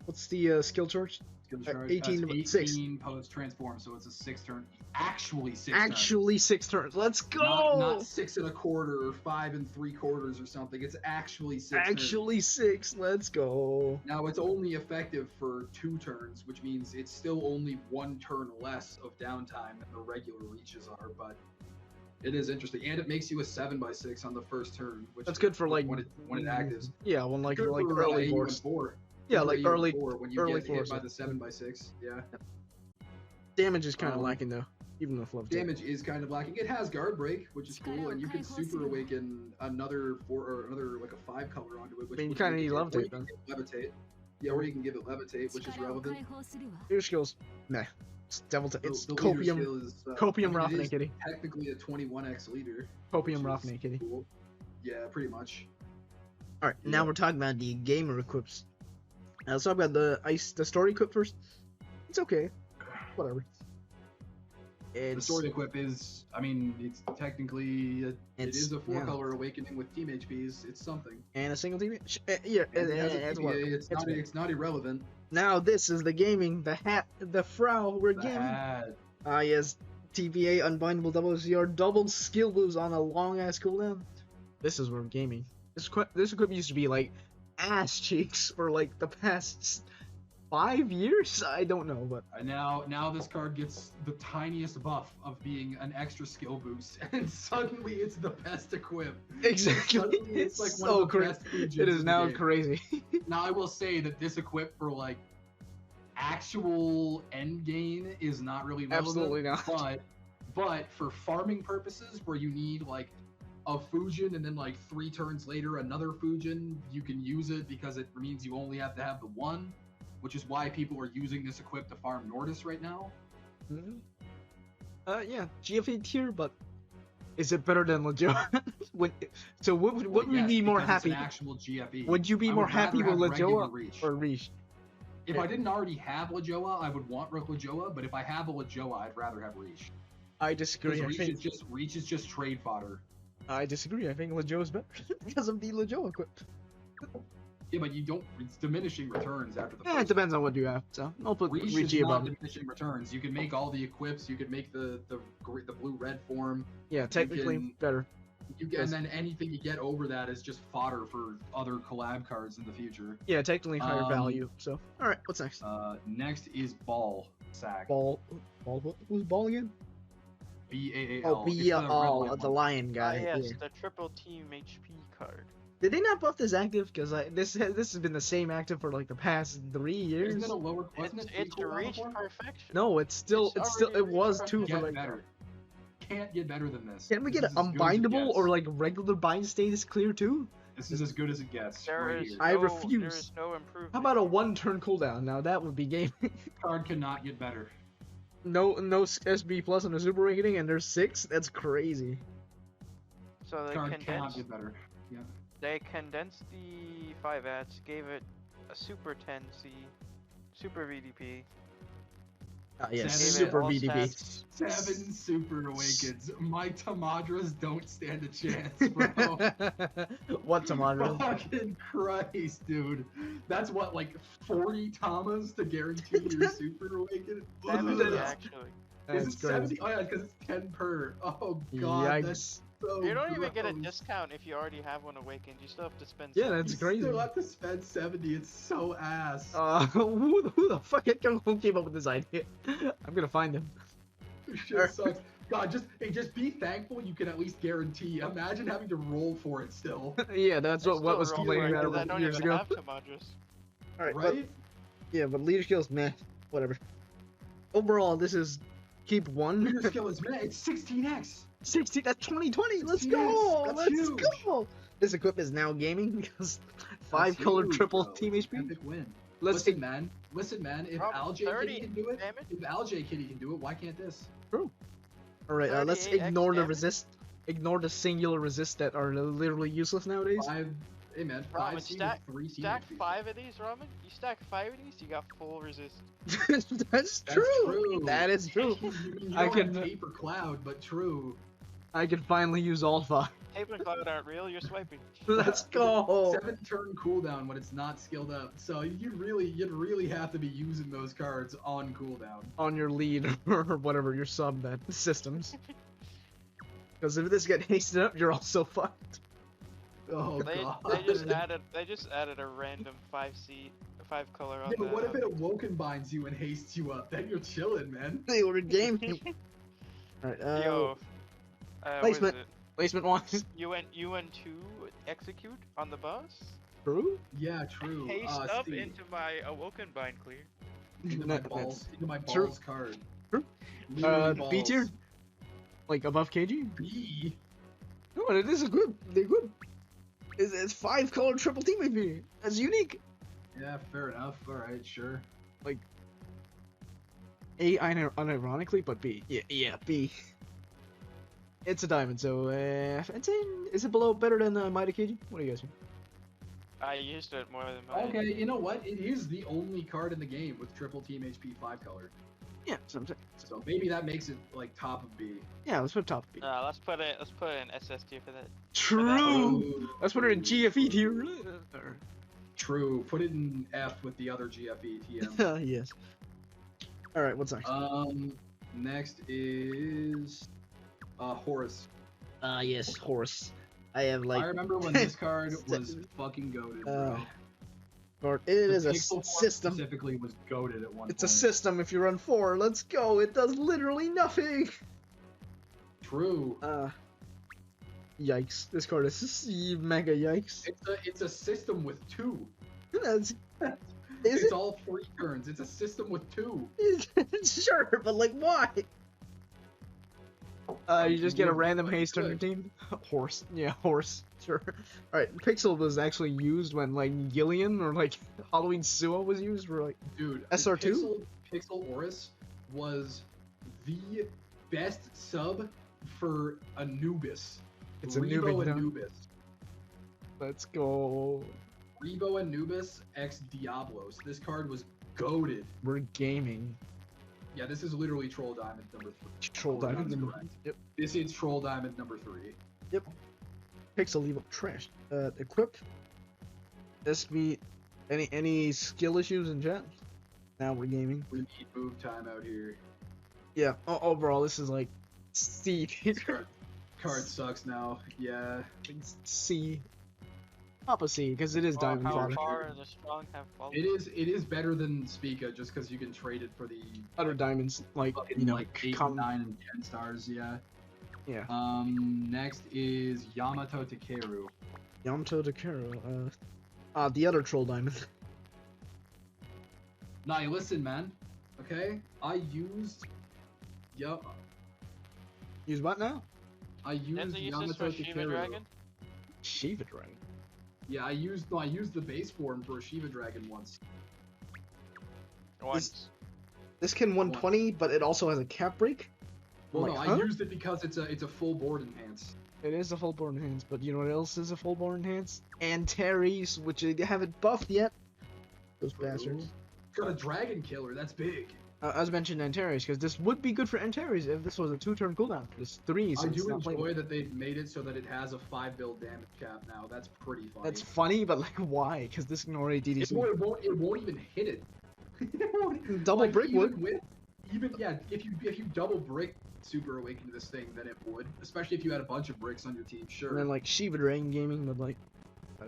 Speaker 1: What's the skill charge?
Speaker 2: Skill charge
Speaker 1: 18
Speaker 2: has
Speaker 1: to
Speaker 2: 18
Speaker 1: 6.
Speaker 2: post transform, so it's a 6-turn. Actually 6
Speaker 1: Actually 6 turns. Let's go!
Speaker 2: turns. Not 6 1/4 or 5 3/4 or something. It's actually 6 turns.
Speaker 1: Actually 6. Let's go.
Speaker 2: Now it's only effective for 2 turns, which means it's still only 1 turn less of downtime than the regular reaches are, but It is interesting, and it makes you a 7/6 on the first turn, which
Speaker 1: That's good for like
Speaker 2: when it actives.
Speaker 1: Yeah, when like
Speaker 2: Good
Speaker 1: for like
Speaker 2: for,
Speaker 1: early
Speaker 2: AU
Speaker 1: force.
Speaker 2: and 4.
Speaker 1: Yeah,
Speaker 2: Good for
Speaker 1: like
Speaker 2: AU and
Speaker 1: early
Speaker 2: 4 when you
Speaker 1: early
Speaker 2: get hit
Speaker 1: force.
Speaker 2: by the 7/6. Yeah.
Speaker 1: Damage is kind of lacking though, even with levitate.
Speaker 2: Damage is kind of lacking. It has guard break, which is cool, and you can super awaken another 4 or another like a 5 color onto it. Which
Speaker 1: I mean, you
Speaker 2: would
Speaker 1: kind of
Speaker 2: make
Speaker 1: need
Speaker 2: it- or
Speaker 1: levitate
Speaker 2: you
Speaker 1: then.
Speaker 2: can give it levitate. Yeah, or you can give it levitate, which is relevant.
Speaker 1: Leader skills, nah. It's devil. It's
Speaker 2: The leader
Speaker 1: copium.
Speaker 2: skill is,
Speaker 1: Copium
Speaker 2: I mean, it
Speaker 1: Raffining
Speaker 2: is
Speaker 1: Kitty.
Speaker 2: technically a 21x leader.
Speaker 1: Copium
Speaker 2: which is
Speaker 1: Raffining Kitty.
Speaker 2: cool. Yeah, pretty much.
Speaker 1: All right, now we're talking about the gamer equips. Let's talk about the story equip first. It's okay, whatever.
Speaker 2: The
Speaker 1: It's
Speaker 2: sword equip is, I mean, it's technically it is a 4 color awakening with team HPs. It's something.
Speaker 1: and a single team. Yeah,
Speaker 2: And it has a
Speaker 1: it's
Speaker 2: PBA,
Speaker 1: what.
Speaker 2: it's not irrelevant.
Speaker 1: Now this is the gaming, the hat, the Frau. We're
Speaker 2: The
Speaker 1: gaming.
Speaker 2: hat.
Speaker 1: Yes, TBA unbindable WCR double skill moves on a long ass cooldown. This is where we're gaming. This equip used to be like ass cheeks for like the past 5 years. I don't know, but
Speaker 2: And now this card gets the tiniest buff of being an extra skill boost, and suddenly it's the best equip.
Speaker 1: exactly.
Speaker 2: Suddenly it's like one
Speaker 1: so
Speaker 2: of the
Speaker 1: crazy.
Speaker 2: best Fujins
Speaker 1: It is
Speaker 2: in the
Speaker 1: now
Speaker 2: game.
Speaker 1: crazy.
Speaker 2: Now I will say that this equip for like actual end game is not really relevant.
Speaker 1: Absolutely not.
Speaker 2: But for farming purposes, where you need like a Fujin and then like 3 turns later another Fujin, you can use it because it means you only have to have the one, which is why people are using this equip to farm Nordis right now.
Speaker 1: Mhm. Yeah, GFA tier, but is it better than Lejo? So what would
Speaker 2: Well,
Speaker 1: we
Speaker 2: yes,
Speaker 1: be more
Speaker 2: because it's
Speaker 1: happy?
Speaker 2: an actual GFE.
Speaker 1: Would you be
Speaker 2: I
Speaker 1: more
Speaker 2: would
Speaker 1: happy
Speaker 2: rather
Speaker 1: with
Speaker 2: have regular
Speaker 1: Lejoa
Speaker 2: Reach.
Speaker 1: or Reach?
Speaker 2: If I didn't already have Lejoa, I would want Lejoa, but if I have a Lejoa, I'd rather have Reach.
Speaker 1: I disagree.
Speaker 2: Because
Speaker 1: I think
Speaker 2: Reach is just trade fodder.
Speaker 1: I disagree. I think Lejoa is better because of the Lejoa equip.
Speaker 2: Yeah, but you don't. It's diminishing returns after the.
Speaker 1: Yeah, it
Speaker 2: first
Speaker 1: depends on what you have. So I'll put
Speaker 2: Reach
Speaker 1: Reach
Speaker 2: is
Speaker 1: above
Speaker 2: not
Speaker 1: it.
Speaker 2: diminishing returns. You can make all the equips. You can make the blue-red form.
Speaker 1: Yeah, technically
Speaker 2: can-
Speaker 1: better.
Speaker 2: You can, and then anything you get over that is just fodder for other collab cards in the future.
Speaker 1: Yeah, technically higher
Speaker 2: Um,
Speaker 1: value. So all right, what's next?
Speaker 2: Next is Ball Sack.
Speaker 1: Ball. Who's Ball again?
Speaker 2: BAAL.
Speaker 1: Oh,
Speaker 2: It's the red
Speaker 1: BAL,
Speaker 2: light
Speaker 1: the
Speaker 2: one.
Speaker 1: lion guy.
Speaker 3: yes,
Speaker 1: Yeah.
Speaker 3: the triple team HP card.
Speaker 1: Did they not buff this active? Because this has been the same active for like the past 3 years.
Speaker 2: Isn't it a lower? Wasn't it
Speaker 3: It's
Speaker 2: free cooldown
Speaker 3: reached
Speaker 2: before?
Speaker 3: perfection.
Speaker 1: No, it's still
Speaker 3: already
Speaker 1: it was
Speaker 3: reached
Speaker 1: 2 for
Speaker 2: Get
Speaker 1: like.
Speaker 2: better. Can't get better than this.
Speaker 1: Can we
Speaker 2: This
Speaker 1: get
Speaker 2: is
Speaker 1: an
Speaker 2: as good as it
Speaker 1: unbindable
Speaker 2: gets.
Speaker 1: or like regular bind status clear too?
Speaker 2: This is as good as it gets.
Speaker 3: There
Speaker 2: right
Speaker 3: is
Speaker 2: here.
Speaker 1: I
Speaker 3: no,
Speaker 1: refuse.
Speaker 3: There is no improvement.
Speaker 1: How about a 1-turn cooldown? Now that would be game.
Speaker 2: Card cannot get better.
Speaker 1: no SB plus and a super awakening, and there's 6. That's crazy.
Speaker 3: So they
Speaker 2: Card cannot
Speaker 3: condensed.
Speaker 2: get better. Yeah.
Speaker 3: They condensed the 5 ats, gave it a super 10C, super VDP.
Speaker 1: Yes,
Speaker 2: Seven
Speaker 1: super
Speaker 3: all
Speaker 1: VDB.
Speaker 3: stats.
Speaker 2: 7 super awakens. My Tamadras don't stand a chance, bro.
Speaker 1: What Tamandra?
Speaker 2: Fucking Christ, dude. That's what, like 40 Tamas to guarantee your super awaken?
Speaker 3: 70
Speaker 2: Ugh.
Speaker 3: actually.
Speaker 2: Is
Speaker 1: That's
Speaker 2: it
Speaker 1: crazy.
Speaker 2: 70? Oh yeah, because it's 10 per. Oh god, that's
Speaker 1: Yikes.
Speaker 2: so
Speaker 3: You don't even get a
Speaker 2: gross.
Speaker 3: discount if you already have one awakened. You still have to spend.
Speaker 1: Yeah,
Speaker 3: 70.
Speaker 1: that's
Speaker 2: You
Speaker 1: crazy.
Speaker 2: still have to spend 70. It's so ass.
Speaker 1: Who the fuck who came up with this idea? I'm gonna find him.
Speaker 2: Shit sucks. God, just be thankful you can at least guarantee. Imagine having to roll for it still.
Speaker 1: Yeah, that's
Speaker 3: I
Speaker 1: what
Speaker 3: still
Speaker 1: was
Speaker 3: roll
Speaker 1: complaining
Speaker 3: for it 'cause I
Speaker 1: about
Speaker 3: don't
Speaker 1: years
Speaker 3: even
Speaker 1: ago.
Speaker 3: have Tamadras.
Speaker 1: Alright,
Speaker 2: Right?
Speaker 1: yeah, but leader skills, meh, whatever. Overall, this is keep 1.
Speaker 2: Your skill is man, it's 16x.
Speaker 1: 60, that's 2020. Let's
Speaker 2: 16x,
Speaker 1: go.
Speaker 2: that's
Speaker 1: Let's
Speaker 2: huge.
Speaker 1: go. This equip is now gaming because 5
Speaker 2: That's
Speaker 1: color
Speaker 2: huge,
Speaker 1: triple
Speaker 2: bro.
Speaker 1: team HP.
Speaker 2: Epic win.
Speaker 1: Let's
Speaker 2: Listen, man. Listen, man. If
Speaker 3: Rob,
Speaker 2: Alj
Speaker 3: 30
Speaker 2: Kitty can do it,
Speaker 3: damage?
Speaker 2: if Alj Kitty can do it, why can't this?
Speaker 1: Alright, let's
Speaker 3: 38x
Speaker 1: ignore the
Speaker 3: damage?
Speaker 1: resist. Ignore the singular resist that are literally useless nowadays.
Speaker 2: Hey man,
Speaker 3: Ramen,
Speaker 2: 5 C with
Speaker 3: stack-
Speaker 2: 3 team
Speaker 3: Stack
Speaker 2: HP.
Speaker 3: 5 of these, Ramen. You stack 5 of these, you got full resist.
Speaker 1: That's
Speaker 2: That's
Speaker 1: true.
Speaker 2: true.
Speaker 1: That is true.
Speaker 2: You
Speaker 1: I
Speaker 2: don't
Speaker 1: can-
Speaker 2: have tape or cloud, but true.
Speaker 1: I can finally use all 5.
Speaker 3: Tape and cloud aren't real, you're swiping.
Speaker 1: Let's go.
Speaker 2: 7-turn cooldown when it's not skilled up. So you'd really have to be using those cards on cooldown.
Speaker 1: On your lead or whatever your sub that systems. Because if this get hasted up, you're also fucked.
Speaker 2: Oh
Speaker 3: They
Speaker 2: god.
Speaker 3: just added a random 5 color on
Speaker 2: Yeah, but what if
Speaker 3: the.
Speaker 2: it awoken binds you and hastes you up? Then you're chilling, man.
Speaker 1: They were gaming. Alright,
Speaker 3: Yo, What is
Speaker 1: Placement.
Speaker 3: it?
Speaker 1: Placement wise.
Speaker 3: UN 2 execute on the boss?
Speaker 1: True?
Speaker 2: Yeah, true.
Speaker 3: Haste up
Speaker 2: Steve,
Speaker 3: into my awoken bind clear.
Speaker 2: into my
Speaker 1: That's
Speaker 2: balls, into my
Speaker 1: true.
Speaker 2: balls card.
Speaker 1: True.
Speaker 2: Literally
Speaker 1: B tier?
Speaker 2: balls.
Speaker 1: Like above KG?
Speaker 2: B.
Speaker 1: No, it is good. They're good. It's 5 color triple team AP. That's unique.
Speaker 2: Yeah, fair enough. All right, sure.
Speaker 1: Like A unironically, but B. Yeah, B. It's a diamond, so it's is it better than Mighty KG? What do you guys think?
Speaker 3: I used it more than mine.
Speaker 2: Okay, you know what? It is the only card in the game with triple team HP 5 color.
Speaker 1: Yeah, so I'm saying.
Speaker 2: So maybe that makes it like top of B.
Speaker 1: Yeah, let's put top B.
Speaker 3: Let's put it in SS tier for that.
Speaker 1: True. Let's put it in GFE tier.
Speaker 2: True. Put it in F with the other GFE TM.
Speaker 1: Yes. All right, what's next?
Speaker 2: Next is Horus.
Speaker 1: Yes, horse. I have like.
Speaker 2: I remember when this card was fucking goated, bro.
Speaker 1: Or it is a
Speaker 2: Pixel form
Speaker 1: system.
Speaker 2: Specifically was goated at one
Speaker 1: It's a
Speaker 2: point.
Speaker 1: system. If you run 4, let's go. It does literally nothing.
Speaker 2: True.
Speaker 1: Yikes! This card is mega yikes.
Speaker 2: It's a system with 2.
Speaker 1: That's.
Speaker 2: It's all 3 turns. It's a system with 2.
Speaker 1: Sure, but like why? You just get a random haste on your
Speaker 2: Good.
Speaker 1: team. Horse. Yeah, horse. Sure. Alright, Pixel was actually used when like Gillian or like Halloween Suo was used for like
Speaker 2: Dude,
Speaker 1: SR2?
Speaker 2: Pixel Horus was the best sub for Anubis.
Speaker 1: It's a
Speaker 2: Rebo
Speaker 1: newbie now.
Speaker 2: Anubis.
Speaker 1: Let's go.
Speaker 2: Rebo Anubis x Diablos. This card was goated.
Speaker 1: We're gaming.
Speaker 2: Yeah, this is literally Troll Diamond number 3.
Speaker 1: Troll
Speaker 2: That's
Speaker 1: Diamond.
Speaker 2: correct.
Speaker 1: Yep.
Speaker 2: This is Troll Diamond number 3.
Speaker 1: Yep. Pixel leave up trash. Equip. This be any skill issues in chat? Now we're gaming.
Speaker 2: We need move time out here.
Speaker 1: Yeah. Overall, this is like C.
Speaker 2: Card sucks now. Yeah.
Speaker 1: C. Papa C, because it is diamond
Speaker 3: How
Speaker 1: fodder.
Speaker 3: far the strong have fallen?
Speaker 2: It is better than Spica just because you can trade it for the
Speaker 1: Other diamonds, like
Speaker 2: fucking,
Speaker 1: you know,
Speaker 2: like 8, 9, and 10 stars. Yeah.
Speaker 1: Yeah.
Speaker 2: Next is Yamato Takeru.
Speaker 1: Yamato Dakaro. The other troll diamond.
Speaker 2: Now, listen, man. Okay, I used. Yep.
Speaker 1: Use what now?
Speaker 2: I used
Speaker 3: That's the uses
Speaker 2: Yamato
Speaker 3: for Shiva
Speaker 2: Takeru.
Speaker 3: Dragon?
Speaker 1: Shiva Dragon.
Speaker 2: Yeah, I used the base form for a Shiva Dragon once.
Speaker 3: Once.
Speaker 1: This can 120, but it also has a cap break.
Speaker 2: Well,
Speaker 1: Like,
Speaker 2: no,
Speaker 1: huh?
Speaker 2: I used it because it's a full board enhance.
Speaker 1: It is a full board enhance, but you know what else is a full board enhance? Antares, which they haven't buffed yet. Those bastards.
Speaker 2: It's got a dragon killer. That's big.
Speaker 1: I was mentioning Antares because this would be good for Antares if this was a 2-turn cooldown. It's 3, so
Speaker 2: I
Speaker 1: it's
Speaker 2: do
Speaker 1: not
Speaker 2: enjoy
Speaker 1: playable.
Speaker 2: that they've made it so that it has a 5 build damage cap now. That's pretty funny.
Speaker 1: That's funny, but like why? Because this can already DDC.
Speaker 2: It won't even hit it. It won't-
Speaker 1: Double brick
Speaker 2: even
Speaker 1: would.
Speaker 2: with- even yeah, if you double brick Super Awaken to this thing, then it would. Especially if you had a bunch of bricks on your team, sure.
Speaker 1: And then like Shiva Dragon gaming would like.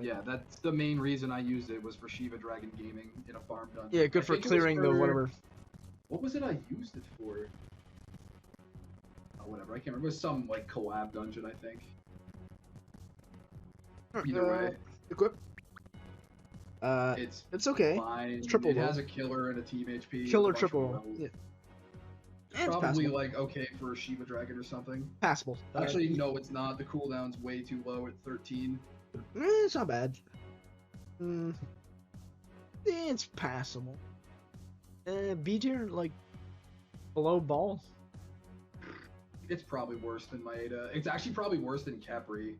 Speaker 2: Yeah, that's the main reason I used it was for Shiva Dragon gaming in a farm dungeon.
Speaker 1: Yeah, good
Speaker 2: I
Speaker 1: for
Speaker 2: think it was
Speaker 1: clearing the
Speaker 2: for-
Speaker 1: whatever.
Speaker 2: What was it I used it for? Oh, whatever. I can't remember. It was some like collab dungeon, I think. Either way,
Speaker 1: Equip.
Speaker 2: it's
Speaker 1: okay.
Speaker 2: fine.
Speaker 1: It's triple
Speaker 2: It
Speaker 1: roll.
Speaker 2: has a killer and a team HP.
Speaker 1: Killer
Speaker 2: and a bunch of
Speaker 1: triple roll.
Speaker 2: rolls.
Speaker 1: Yeah. It's
Speaker 2: Probably
Speaker 1: passable.
Speaker 2: like okay for Shiva Dragon or something.
Speaker 1: Passable.
Speaker 2: Actually, no, it's not. The cooldown's way too low at 13.
Speaker 1: It's not bad. It's passable. B tier, like below ball.
Speaker 2: It's probably worse than Maeda. It's actually probably worse than Kepri.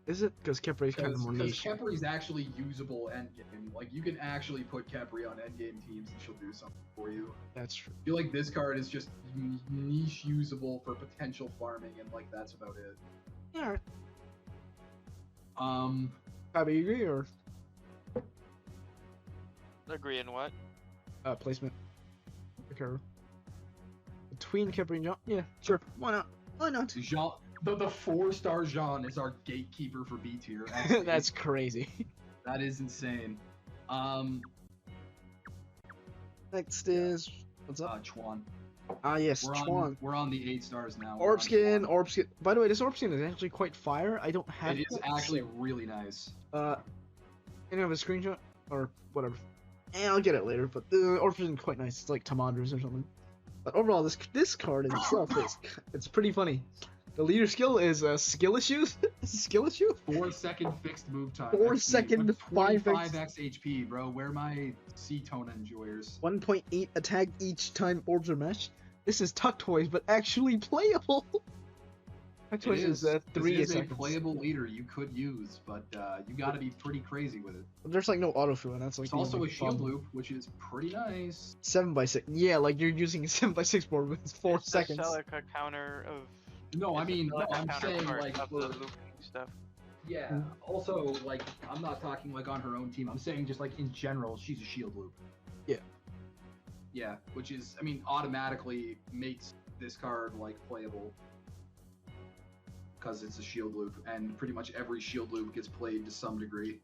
Speaker 1: Is it? Because Kepri is kind of more
Speaker 2: Because
Speaker 1: niche.
Speaker 2: Kepri's actually usable endgame. Like, you can actually put Kepri on endgame teams and she'll do something for you.
Speaker 1: That's true.
Speaker 2: I feel like this card is just niche usable for potential farming, and like that's about it.
Speaker 1: Yeah.
Speaker 2: Alright.
Speaker 1: You agree or
Speaker 3: Agree in what?
Speaker 1: placement? Okay. Between Kepri and John. Yeah, sure. Why not? Why not?
Speaker 2: Jean, the 4-star Jean is our gatekeeper for B tier.
Speaker 1: That's crazy.
Speaker 2: That is insane.
Speaker 1: Next is what's up?
Speaker 2: Chuan.
Speaker 1: Ah, yes, Chuan.
Speaker 2: We're on the 8 stars now.
Speaker 1: Orb skin. By the way, this orb skin is actually quite fire. I don't have
Speaker 2: it. It is actually really nice.
Speaker 1: Can I have a screenshot? Or whatever. I'll get it later, but the orb skin is quite nice. It's like Tamadras or something. But overall, this card in itself it's pretty funny. The leader skill is skill issues. Skill issue?
Speaker 2: 4-second fixed move time.
Speaker 1: 4-second
Speaker 2: 5x HP, bro. Where are my C-tone enjoyers?
Speaker 1: 1.8 attack each time orbs are matched. This is Tuck Toys, but actually playable. Tuck Toys is 3
Speaker 2: this is
Speaker 1: seconds.
Speaker 2: a playable leader you could use, but you gotta be pretty crazy with it.
Speaker 1: There's like no autofill, and that's like.
Speaker 2: It's also a shield loop, which is pretty nice.
Speaker 1: 7x6. Yeah, like you're using a 7x6 board with 4 seconds.
Speaker 3: It's like a counter of.
Speaker 2: No, I mean, no, I'm saying like
Speaker 3: of the looping stuff.
Speaker 2: Yeah. Also, like, I'm not talking like on her own team. I'm saying just like in general, she's a shield loop.
Speaker 1: Yeah.
Speaker 2: Yeah, which is, I mean, automatically makes this card like playable because it's a shield loop, and pretty much every shield loop gets played to some degree.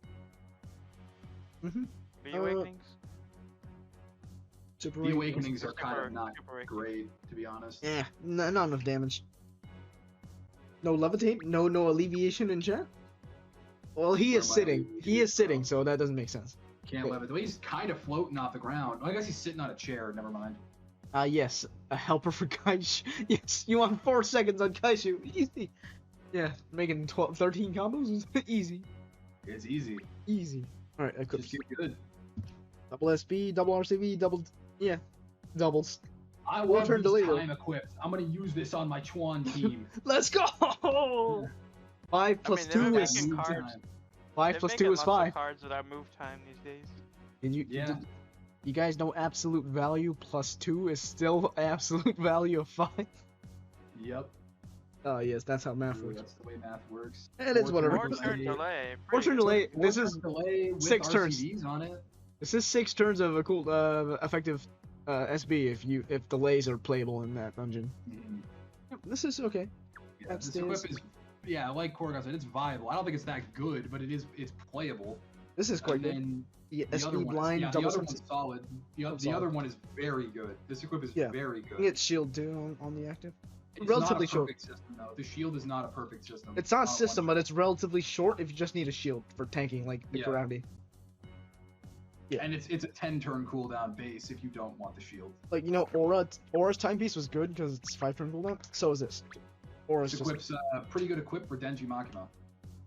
Speaker 1: Mm-hmm.
Speaker 3: The Awakenings?
Speaker 2: The Awakenings are kind of not great, to be honest.
Speaker 1: Yeah, not enough damage. No levitate, no alleviation in chat. Well, he is sitting. He is sitting, so that doesn't make sense.
Speaker 2: Can't levitate. Well, he's kind of floating off the ground. Well, I guess he's sitting on a chair. Never mind.
Speaker 1: Yes, a helper for Kaishu. Yes, you want 4 seconds on Kaishu. Easy. Yeah, making 13 combos is easy.
Speaker 2: It's easy.
Speaker 1: Easy. All right, I could.
Speaker 2: Just good.
Speaker 1: Double SP, double RCV, doubles.
Speaker 2: I love these time equipped. I'm gonna use this on my Chuan team.
Speaker 1: Let's go! 5 plus 2 is 5 plus 2 is 5.
Speaker 3: Cards without move time these days.
Speaker 1: And you guys know absolute value plus 2 is still absolute value of 5.
Speaker 2: Yep.
Speaker 1: Oh yes, that's how math works.
Speaker 2: That's the way math works.
Speaker 1: And it's whatever.
Speaker 3: 4 turn delay.
Speaker 1: 4 turn delay. This is
Speaker 2: delay with
Speaker 1: 6 turns.
Speaker 2: RCDs on it.
Speaker 1: This is 6 turns of a cool, effective SB if delays are playable in that dungeon.
Speaker 2: Mm-hmm.
Speaker 1: Yep, this is okay.
Speaker 2: Yeah, this equip is, yeah, like Korgon said, it's viable. I don't think it's that good, but it's playable.
Speaker 1: This is quite good. Yeah, SB blind,
Speaker 2: the other one's solid. The other one is very good. This equip is very good.
Speaker 1: You get shield too on the active.
Speaker 2: It's
Speaker 1: relatively
Speaker 2: not a perfect system, though. The shield is not a perfect system.
Speaker 1: It's not a system, but it's relatively short if you just need a shield for tanking, like the gravity.
Speaker 2: Yeah. And it's a 10-turn cooldown base if you don't want the shield.
Speaker 1: Like, you know, Aura's timepiece was good because it's 5-turn cooldown. So is this. Aura's
Speaker 2: this equip's pretty good equip for Denji Makima.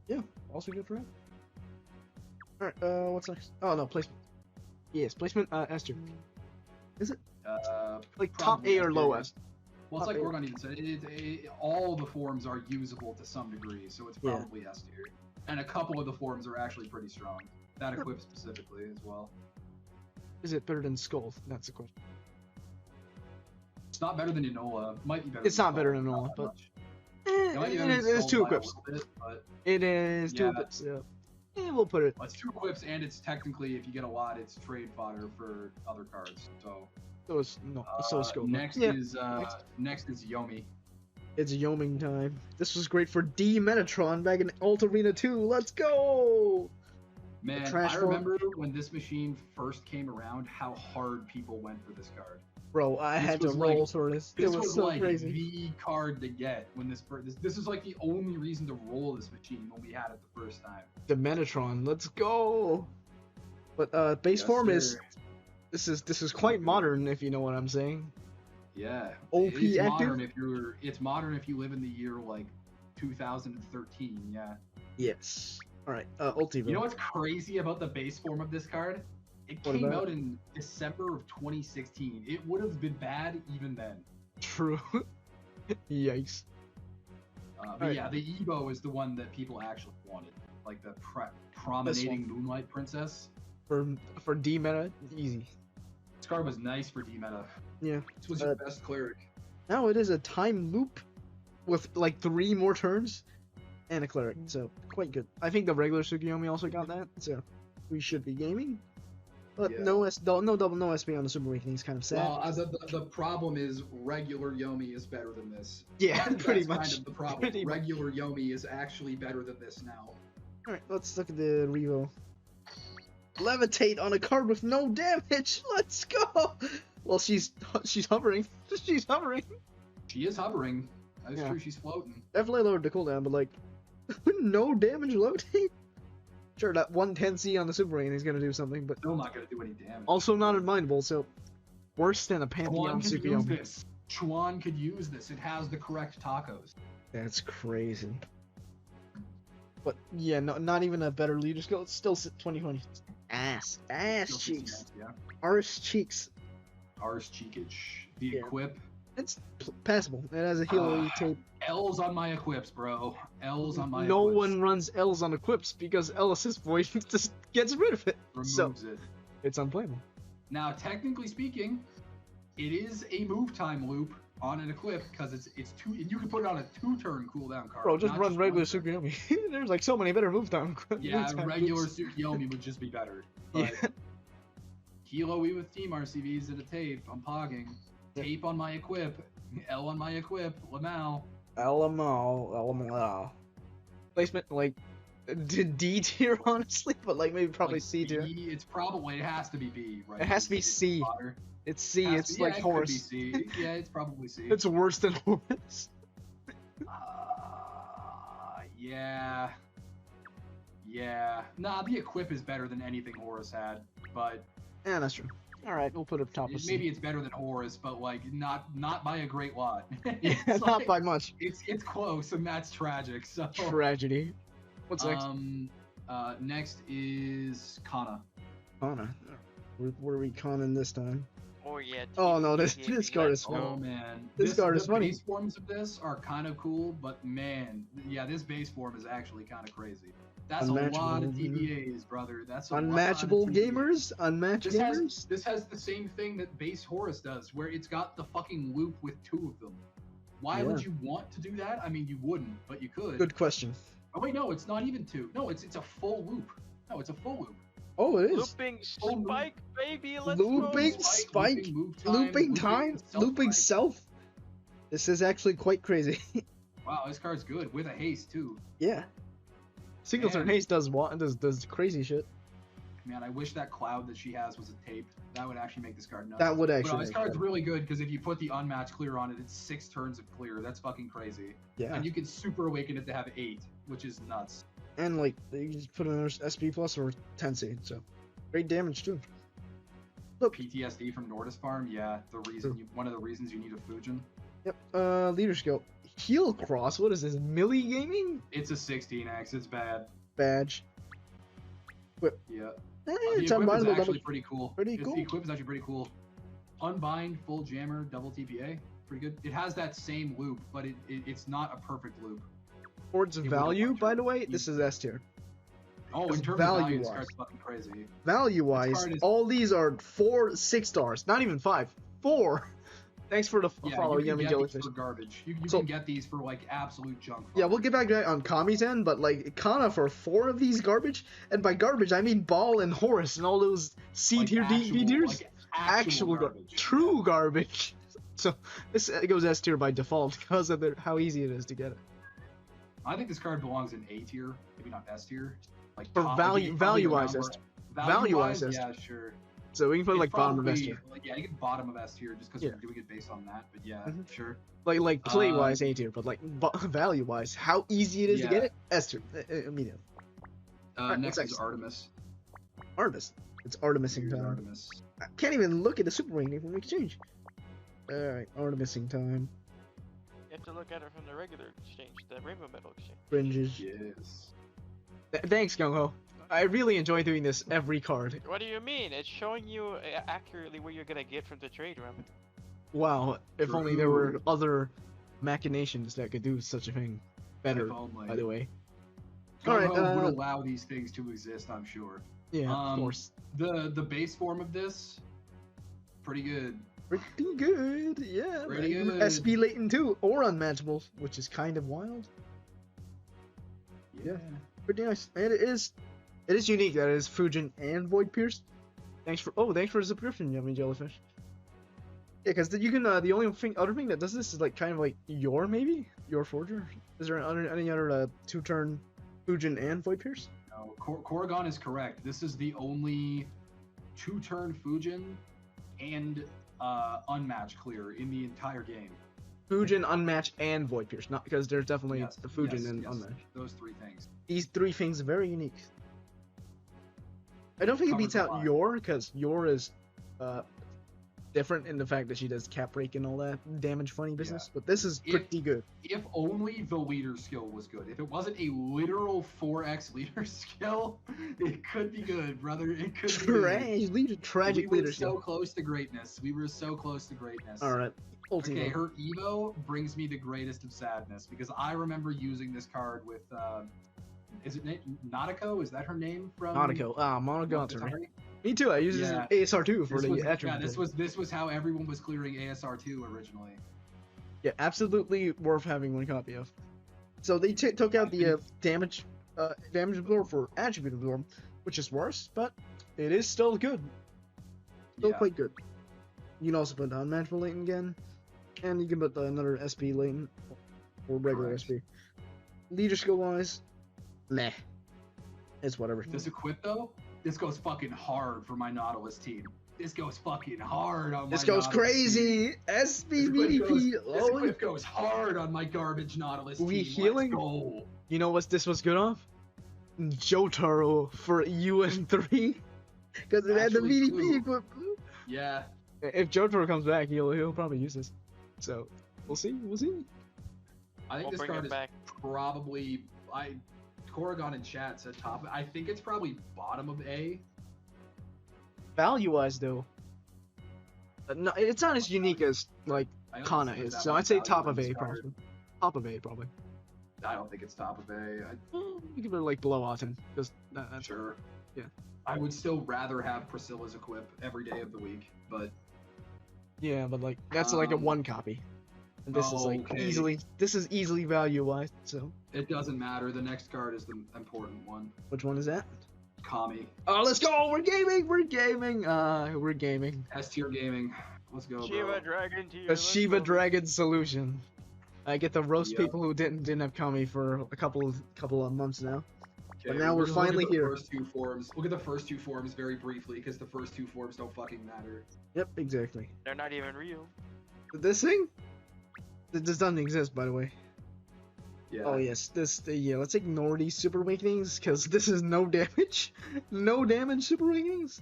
Speaker 1: Yeah, also good for him. Alright, what's next? Oh no, placement. Yes, placement, S tier. Is it? Like top A or low S?
Speaker 2: Well, it's like Gorgon even said, all the forms are usable to some degree, so it's probably S tier. And a couple of the forms are actually pretty strong. That equips specifically as well.
Speaker 1: Is it better than Skull? That's the question.
Speaker 2: It's not better than Enola. Might be better.
Speaker 1: It's not better than Enola, but it is 2 equips. It is 2 equips. Yeah. Yeah, we'll put it.
Speaker 2: Well, it's 2 equips, and it's technically, if you get a lot, it's trade fodder for other cards. So.
Speaker 1: So is Skull.
Speaker 2: Next is Yomi.
Speaker 1: It's Yoming time. This was great for D Metatron back in Alt Arena 2. Let's go!
Speaker 2: Man, I remember when this machine first came around, how hard people went for this card.
Speaker 1: Bro, I had to roll for this. It was so
Speaker 2: like
Speaker 1: crazy.
Speaker 2: The card to get when this is like the only reason to roll this machine when we had it the first time.
Speaker 1: The Metatron, let's go! But base form is this is quite modern, if you know what I'm saying.
Speaker 2: Yeah.
Speaker 1: OP
Speaker 2: it's
Speaker 1: active.
Speaker 2: modern it's modern if you live in the year like 2013. Yeah.
Speaker 1: Yes. All right. Ultivo.
Speaker 2: You know what's crazy about the base form of this card? It came out in December of 2016. It would have been bad even then.
Speaker 1: True. Yikes.
Speaker 2: But yeah, the Evo is the one that people actually wanted, like the promenading moonlight princess.
Speaker 1: For D meta, easy.
Speaker 2: This card was nice for D meta.
Speaker 1: Yeah.
Speaker 2: This was your best cleric.
Speaker 1: Now it is a time loop with like 3 more turns and a cleric, so quite good. I think the regular Tsukiyomi also got that, so we should be gaming. But no SP on the Super Awakening is kind of sad.
Speaker 2: Well, the problem is regular Yomi is better than this.
Speaker 1: Yeah, pretty much.
Speaker 2: That's kind of the problem. Regular Yomi is actually better than this now.
Speaker 1: Alright, let's look at the Revo. Levitate on a card with no damage! Let's go! Well, she's hovering. She's hovering.
Speaker 2: She is hovering. That's
Speaker 1: Yeah.
Speaker 2: true. She's floating.
Speaker 1: Definitely lowered the cooldown, but like, no damage loading. Sure, that 110C on the Super Rain is gonna do something, but
Speaker 2: Still not gonna do any damage.
Speaker 1: also not unmindable. So worse than a Pantheon
Speaker 2: Chuan could use
Speaker 1: Tsukuyomi.
Speaker 2: this. Chuan could use this. It has the correct tacos.
Speaker 1: That's crazy. But yeah, no, not even a better leader skill. It's still 2020. Ass
Speaker 2: Still
Speaker 1: cheeks,
Speaker 2: 69, yeah.
Speaker 1: arse cheeks.
Speaker 2: Ars cheekage. The
Speaker 1: Yeah.
Speaker 2: equip.
Speaker 1: It's passable. It has a healer tape.
Speaker 2: L's on my equips, bro. L's on my
Speaker 1: No
Speaker 2: equips.
Speaker 1: one runs L's on equips because L assist voice just gets rid of it.
Speaker 2: Removes
Speaker 1: So
Speaker 2: it.
Speaker 1: it's unplayable.
Speaker 2: Now, technically speaking, it is a move time loop on an equip because it's two. You can put it on a 2-turn cooldown card.
Speaker 1: Bro, just
Speaker 2: not
Speaker 1: run regular
Speaker 2: one turn.
Speaker 1: Tsukuyomi. There's like so many better move time.
Speaker 2: Yeah,
Speaker 1: move time
Speaker 2: regular
Speaker 1: loops.
Speaker 2: Tsukuyomi would just be better. But
Speaker 1: Yeah.
Speaker 2: Kilo E with team RCVs and a tape. I'm pogging. Tape on my equip. L on my equip. Lamau.
Speaker 1: LML. Placement like D tier honestly, but like maybe probably
Speaker 2: Like
Speaker 1: C tier.
Speaker 2: B, it's probably it has to be B, right?
Speaker 1: It has to be
Speaker 2: It's
Speaker 1: C.
Speaker 2: fodder.
Speaker 1: It's C.
Speaker 2: Has
Speaker 1: It's
Speaker 2: to-
Speaker 1: like
Speaker 2: yeah, it could
Speaker 1: horse.
Speaker 2: be C. Yeah, it's probably C.
Speaker 1: It's worse than horse.
Speaker 2: Yeah. Yeah. Nah, the equip is better than anything Horus had, but
Speaker 1: Yeah, that's true. All right, we'll put it top of C.
Speaker 2: maybe it's better than Horus, but like not by a great lot.
Speaker 1: Yeah,
Speaker 2: It's
Speaker 1: not
Speaker 2: like-
Speaker 1: by much.
Speaker 2: It's close, and that's tragic. So
Speaker 1: Tragedy. What's next?
Speaker 2: Next is Kana.
Speaker 1: Kana. Where are we conning this time?
Speaker 3: Oh yeah.
Speaker 1: Oh, no, this
Speaker 3: TPA,
Speaker 1: card
Speaker 3: let's
Speaker 1: is
Speaker 3: go.
Speaker 2: Oh man,
Speaker 1: This card is
Speaker 2: the
Speaker 1: funny.
Speaker 2: base forms of this are kind of cool, but man, yeah, this base form is actually kind of crazy. That's a lot of
Speaker 1: Unmatchable.
Speaker 2: TBAs, brother. That's a
Speaker 1: Unmatchable
Speaker 2: lot of TBAs.
Speaker 1: gamers? Unmatched gamers?
Speaker 2: This has the same thing that base Horus does, where it's got the fucking loop with 2 of them. Why would you want to do that? I mean, you wouldn't, but you could.
Speaker 1: Good question.
Speaker 2: Oh wait, no, it's not even 2. No, it's a full loop. No, it's a full loop.
Speaker 1: Oh, it is.
Speaker 3: Looping
Speaker 2: Oh,
Speaker 3: spike, baby. Let's
Speaker 1: Looping
Speaker 3: go.
Speaker 1: spike,
Speaker 2: move
Speaker 1: looping time, looping
Speaker 2: self.
Speaker 1: self. This is actually quite crazy.
Speaker 2: Wow, this card's good with a haste too.
Speaker 1: Yeah. Single turn
Speaker 2: Man.
Speaker 1: haste does crazy shit.
Speaker 2: Man, I wish that cloud that she has was a tape. That would actually make this card nuts.
Speaker 1: That would
Speaker 2: But
Speaker 1: actually.
Speaker 2: this
Speaker 1: make
Speaker 2: card's
Speaker 1: sense.
Speaker 2: really good because if you put the unmatched clear on it, it's 6 turns of clear. That's fucking crazy.
Speaker 1: Yeah.
Speaker 2: And you can super awaken it to have 8, which is nuts.
Speaker 1: And like you just put another SP plus or 10C, so great damage too. Look.
Speaker 2: PTSD from Nordis Farm, yeah. One of the reasons you need a Fujin.
Speaker 1: Yep. Leader skill. Heel cross. What is this? Millie gaming
Speaker 2: It's a 16x. It's bad.
Speaker 1: badge.
Speaker 2: Yeah.
Speaker 1: Eh,
Speaker 2: The
Speaker 1: it's
Speaker 2: equip is
Speaker 1: unbindable.
Speaker 2: actually pretty cool.
Speaker 1: Pretty cool.
Speaker 2: The equip is actually pretty cool. Unbind, full jammer, double TPA. Pretty good. It has that same loop, but it's not a perfect loop.
Speaker 1: Towards
Speaker 2: would've
Speaker 1: value,
Speaker 2: worked.
Speaker 1: by the way, this is S tier.
Speaker 2: Oh, in
Speaker 1: Because
Speaker 2: terms of value, this
Speaker 1: value-wise.
Speaker 2: card's fucking crazy.
Speaker 1: Value wise,
Speaker 2: card is-
Speaker 1: all these are 4 6 stars. Not even 5. 4. Thanks for the
Speaker 2: Yeah,
Speaker 1: follow,
Speaker 2: you can
Speaker 1: Yummy
Speaker 2: get
Speaker 1: Jellyfish.
Speaker 2: these for garbage. You
Speaker 1: So-
Speaker 2: can get these for like absolute junk.
Speaker 1: Yeah, we'll
Speaker 2: fodder.
Speaker 1: get back to that on Kami's end, but like Kana for 4 of these garbage, and by garbage I mean Ball and Horus and all those C
Speaker 2: Like
Speaker 1: tier D
Speaker 2: actual-
Speaker 1: tiers.
Speaker 2: like
Speaker 1: Actual true garbage. So this goes S tier by default because of how easy it is to get it.
Speaker 2: I think this card belongs in A tier, maybe not S tier. Like
Speaker 1: For
Speaker 2: top-
Speaker 1: value-
Speaker 2: like,
Speaker 1: value-wise,
Speaker 2: around
Speaker 1: S-
Speaker 2: where-
Speaker 1: value-wise,
Speaker 2: value-wise,
Speaker 1: S
Speaker 2: yeah, sure.
Speaker 1: So we can put
Speaker 2: It's
Speaker 1: like bottom of S
Speaker 2: probably-
Speaker 1: tier.
Speaker 2: Like, yeah, you get bottom of S tier just because
Speaker 1: Yeah.
Speaker 2: we're doing it based on that. But yeah,
Speaker 1: Mhm.
Speaker 2: sure.
Speaker 1: Like play wise A tier, but like value wise, how easy it is to
Speaker 2: Yeah.
Speaker 1: get it, S tier immediately. Alright,
Speaker 2: Next
Speaker 1: what's
Speaker 2: is Artemis.
Speaker 1: Artemis. It's Artemising
Speaker 2: Here's
Speaker 1: time.
Speaker 2: Artemis.
Speaker 1: I can't even look at the super ring from exchange. Alright, Artemising time.
Speaker 3: You have to look at it from the regular exchange, the rainbow metal exchange.
Speaker 1: Fringes.
Speaker 2: Yes.
Speaker 1: Thanks, Gung Ho. I really enjoy doing this every card.
Speaker 3: What do you mean? It's showing you accurately what you're gonna get from the trade room.
Speaker 1: Wow, if only there were
Speaker 2: True.
Speaker 1: other machinations that could do such a thing better,
Speaker 2: If only.
Speaker 1: by the way.
Speaker 2: Alright,
Speaker 1: Alright,
Speaker 2: would allow these things to exist, I'm sure.
Speaker 1: Yeah, of
Speaker 2: Um,
Speaker 1: course.
Speaker 2: The base form of this, pretty good.
Speaker 1: Pretty good, yeah.
Speaker 2: Pretty
Speaker 1: Even
Speaker 2: good.
Speaker 1: SP latent too, or unmatchable, which is kind of wild. Yeah. Pretty nice. And it is unique that it is Fujin and Void Pierce. Thanks for the subscription, Yummy Jellyfish. Yeah, because you can the only other thing that does this is like kind of like your forger. Is there any other 2-turn Fujin and Void Pierce?
Speaker 2: No, Korrigan is correct. This is the only 2-turn Fujin and unmatched clear in the entire game.
Speaker 1: Fujin, Unmatched, and Void Pierce. Not because there's definitely
Speaker 2: Yes,
Speaker 1: the Fujin
Speaker 2: yes,
Speaker 1: and
Speaker 2: yes,
Speaker 1: Unmatched.
Speaker 2: those three things.
Speaker 1: These three things are very unique. I don't think it
Speaker 2: Covers
Speaker 1: beats
Speaker 2: a
Speaker 1: out
Speaker 2: lot.
Speaker 1: Yor, because Yor is different in the fact that she does cap break and all that damage funny business, but this is pretty good.
Speaker 2: If only the leader skill was good. If it wasn't a literal 4x leader skill, it could be good, brother. It could be good.
Speaker 1: Tragic
Speaker 2: We were
Speaker 1: leadership.
Speaker 2: so close to greatness. We were so close to greatness.
Speaker 1: Alright, Ultimo.
Speaker 2: Okay, her Evo brings me the greatest of sadness because I remember using this card with, is it Nautico? Is that her name from?
Speaker 1: Nautico. Monogatari.
Speaker 2: Monogatari?
Speaker 1: Me too, I use
Speaker 2: Yeah.
Speaker 1: this in ASR2 for
Speaker 2: This
Speaker 1: the
Speaker 2: was,
Speaker 1: attribute.
Speaker 2: yeah, this was how everyone was clearing ASR2 originally.
Speaker 1: Yeah, absolutely worth having one copy of. So they took out the damage absorb for attribute absorb, which is worse, but it is still good. Still
Speaker 2: Yeah.
Speaker 1: quite good. You can also put unmatched latent again, and you can put another SP latent or regular
Speaker 2: Correct.
Speaker 1: SP. Leader skill wise, meh. It's whatever.
Speaker 2: This equip though, this goes fucking hard for my Nautilus team. This goes fucking hard on
Speaker 1: This
Speaker 2: my
Speaker 1: goes
Speaker 2: Nautilus
Speaker 1: crazy.
Speaker 2: team.
Speaker 1: SP
Speaker 2: This equip
Speaker 1: BDP.
Speaker 2: goes- This equip goes hard on my garbage Nautilus
Speaker 1: We
Speaker 2: team.
Speaker 1: healing?
Speaker 2: Let's go.
Speaker 1: You know what this was good off? Jotaro for UN3, because it had the
Speaker 2: Actually,
Speaker 1: BDP
Speaker 2: true.
Speaker 1: equip.
Speaker 2: Yeah.
Speaker 1: If Jotaro comes back, he'll probably use this. So we'll see. We'll see.
Speaker 2: I think
Speaker 3: We'll
Speaker 2: this
Speaker 3: bring
Speaker 2: card
Speaker 3: it
Speaker 2: is
Speaker 3: back.
Speaker 2: probably Corrigan in chat said top. I think it's probably bottom of A.
Speaker 1: Value wise, though, no, it's not as unique as like
Speaker 2: I don't
Speaker 1: Kana
Speaker 2: think there's
Speaker 1: is.
Speaker 2: that
Speaker 1: So
Speaker 2: much
Speaker 1: I'd say
Speaker 2: value
Speaker 1: top
Speaker 2: in
Speaker 1: of
Speaker 2: this
Speaker 1: A,
Speaker 2: card.
Speaker 1: probably. Top of A, probably.
Speaker 2: I don't think it's top of A.
Speaker 1: You can put it like below Autumn, because that's
Speaker 2: Sure.
Speaker 1: Yeah.
Speaker 2: I would still rather have Priscilla's equip every day of the week, but
Speaker 1: yeah, but like that's like a one copy. And this is like
Speaker 2: okay.
Speaker 1: easily value wise. So
Speaker 2: it doesn't matter. The next card is the important one.
Speaker 1: which one is that?
Speaker 2: Kami.
Speaker 1: Oh, let's go! We're gaming! We're gaming! We're gaming.
Speaker 2: S tier gaming. Let's go,
Speaker 3: Shiva
Speaker 2: bro.
Speaker 3: Dragon tier.
Speaker 1: The
Speaker 3: let's
Speaker 1: Shiva
Speaker 3: go.
Speaker 1: Dragon solution. I get to roast
Speaker 2: Yep.
Speaker 1: people who didn't have Kami for a couple of months now. But
Speaker 2: Okay,
Speaker 1: now we're
Speaker 2: just
Speaker 1: finally
Speaker 2: look at the
Speaker 1: here.
Speaker 2: First two forms. Look at the first two forms very briefly, because the first two forms don't fucking matter.
Speaker 1: Yep, exactly.
Speaker 3: They're not even real.
Speaker 1: This thing? This doesn't exist, by the way.
Speaker 2: Yeah.
Speaker 1: Oh yes, yeah. Let's ignore these super awakenings because this is no damage, no damage super awakenings.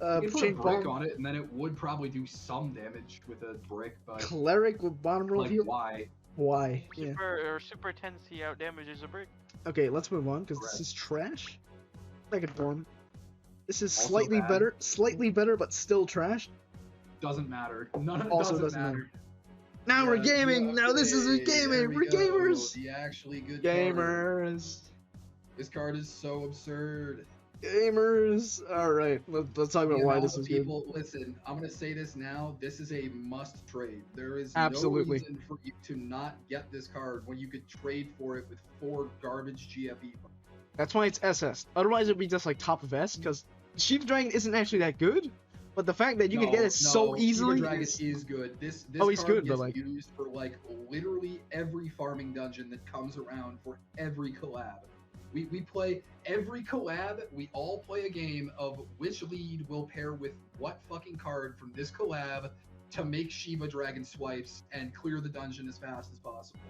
Speaker 2: You can put a
Speaker 1: Chain
Speaker 2: brick
Speaker 1: bomb,
Speaker 2: on it, and then it would probably do some damage with a brick, but
Speaker 1: cleric with bottom row
Speaker 2: like,
Speaker 1: heal.
Speaker 2: why?
Speaker 1: Why? Yeah.
Speaker 3: Super tendency out damages a brick.
Speaker 1: Okay, let's move on because
Speaker 2: Correct.
Speaker 1: this is trash. Second form. This is
Speaker 2: Also
Speaker 1: slightly better, but still trash.
Speaker 2: Doesn't matter. None of it
Speaker 1: Also
Speaker 2: doesn't
Speaker 1: doesn't
Speaker 2: matter.
Speaker 1: Now we're
Speaker 2: Yeah,
Speaker 1: gaming.
Speaker 2: yeah,
Speaker 1: Now this is a
Speaker 2: hey, there
Speaker 1: gaming.
Speaker 2: we
Speaker 1: We're
Speaker 2: go.
Speaker 1: gamers.
Speaker 2: The actually good card.
Speaker 1: Gamers.
Speaker 2: This card is so absurd.
Speaker 1: Gamers. All right, let's talk about
Speaker 2: The
Speaker 1: why
Speaker 2: amount
Speaker 1: this
Speaker 2: of
Speaker 1: is good.
Speaker 2: people, listen, I'm gonna say this now. This is a must trade. There is
Speaker 1: Absolutely.
Speaker 2: no reason for you to not get this card when you could trade for it with 4 garbage GFE.
Speaker 1: That's why it's SS. Otherwise, it'd be just like top of S because Shiva Dragon isn't actually that good. But the fact that you can get it so easily.
Speaker 2: Shiva Dragon is good. This
Speaker 1: Oh, he's
Speaker 2: card
Speaker 1: good, but,
Speaker 2: gets
Speaker 1: like-
Speaker 2: used for like literally every farming dungeon that comes around for every collab. We play every collab. We all play a game of which lead will pair with what fucking card from this collab to make Shiva Dragon swipes and clear the dungeon as fast as possible.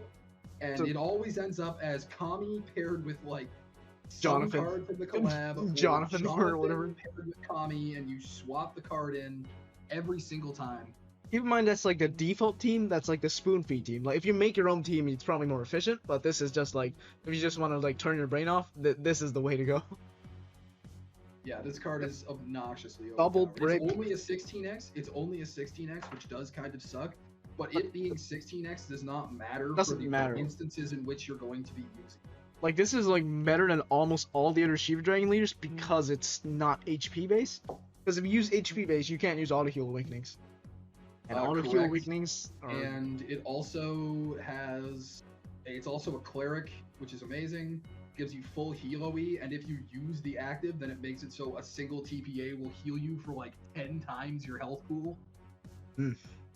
Speaker 2: And
Speaker 1: So-
Speaker 2: it always ends up as Kami paired with like
Speaker 1: Jonathan.
Speaker 2: some card from the collab, or
Speaker 1: Jonathan or whatever.
Speaker 2: paired with Kami, and you swap the card in every single time.
Speaker 1: Keep in mind that's like the default team. That's like the spoon feed team. Like if you make your own team, it's probably more efficient. But this is just like if you just want to like turn your brain off, this is the way to go.
Speaker 2: Yeah, this card is obnoxiously
Speaker 1: Double
Speaker 2: overpowered.
Speaker 1: brick.
Speaker 2: It's only a 16x. It's only a 16x, which does kind of suck. But it being 16x does not matter
Speaker 1: Doesn't
Speaker 2: for the
Speaker 1: matter.
Speaker 2: instances in which you're going to be using.
Speaker 1: Like this is like better than almost all the other Shiva Dragon leaders because it's not HP based. Because if you use HP based, you can't use auto heal awakenings. And auto heal
Speaker 2: Correct.
Speaker 1: awakenings are
Speaker 2: And it also has, it's also a cleric, which is amazing. Gives you full heal OE, and if you use the active, then it makes it so a single TPA will heal you for like 10 times your health pool.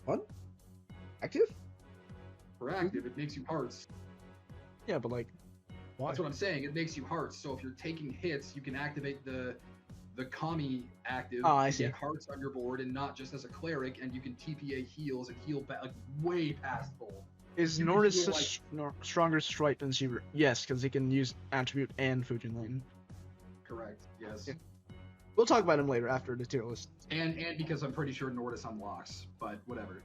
Speaker 1: what? Active?
Speaker 2: For active, it makes you hearts.
Speaker 1: Yeah, but like why?
Speaker 2: That's what I'm saying. It makes you hearts. So if you're taking hits, you can activate the the Kami active
Speaker 1: Oh, I
Speaker 2: to
Speaker 1: see.
Speaker 2: get hearts on your board, and not just as a cleric, and you can TPA heals and heal back like way past full.
Speaker 1: Is
Speaker 2: You can
Speaker 1: Nordis
Speaker 2: feel
Speaker 1: stronger stripe than Shiva? Yes, because he can use attribute and Fujin Lane.
Speaker 2: Correct. Yes.
Speaker 1: Yeah. We'll talk about him later after the tier list.
Speaker 2: And because I'm pretty sure Nordis unlocks, but whatever.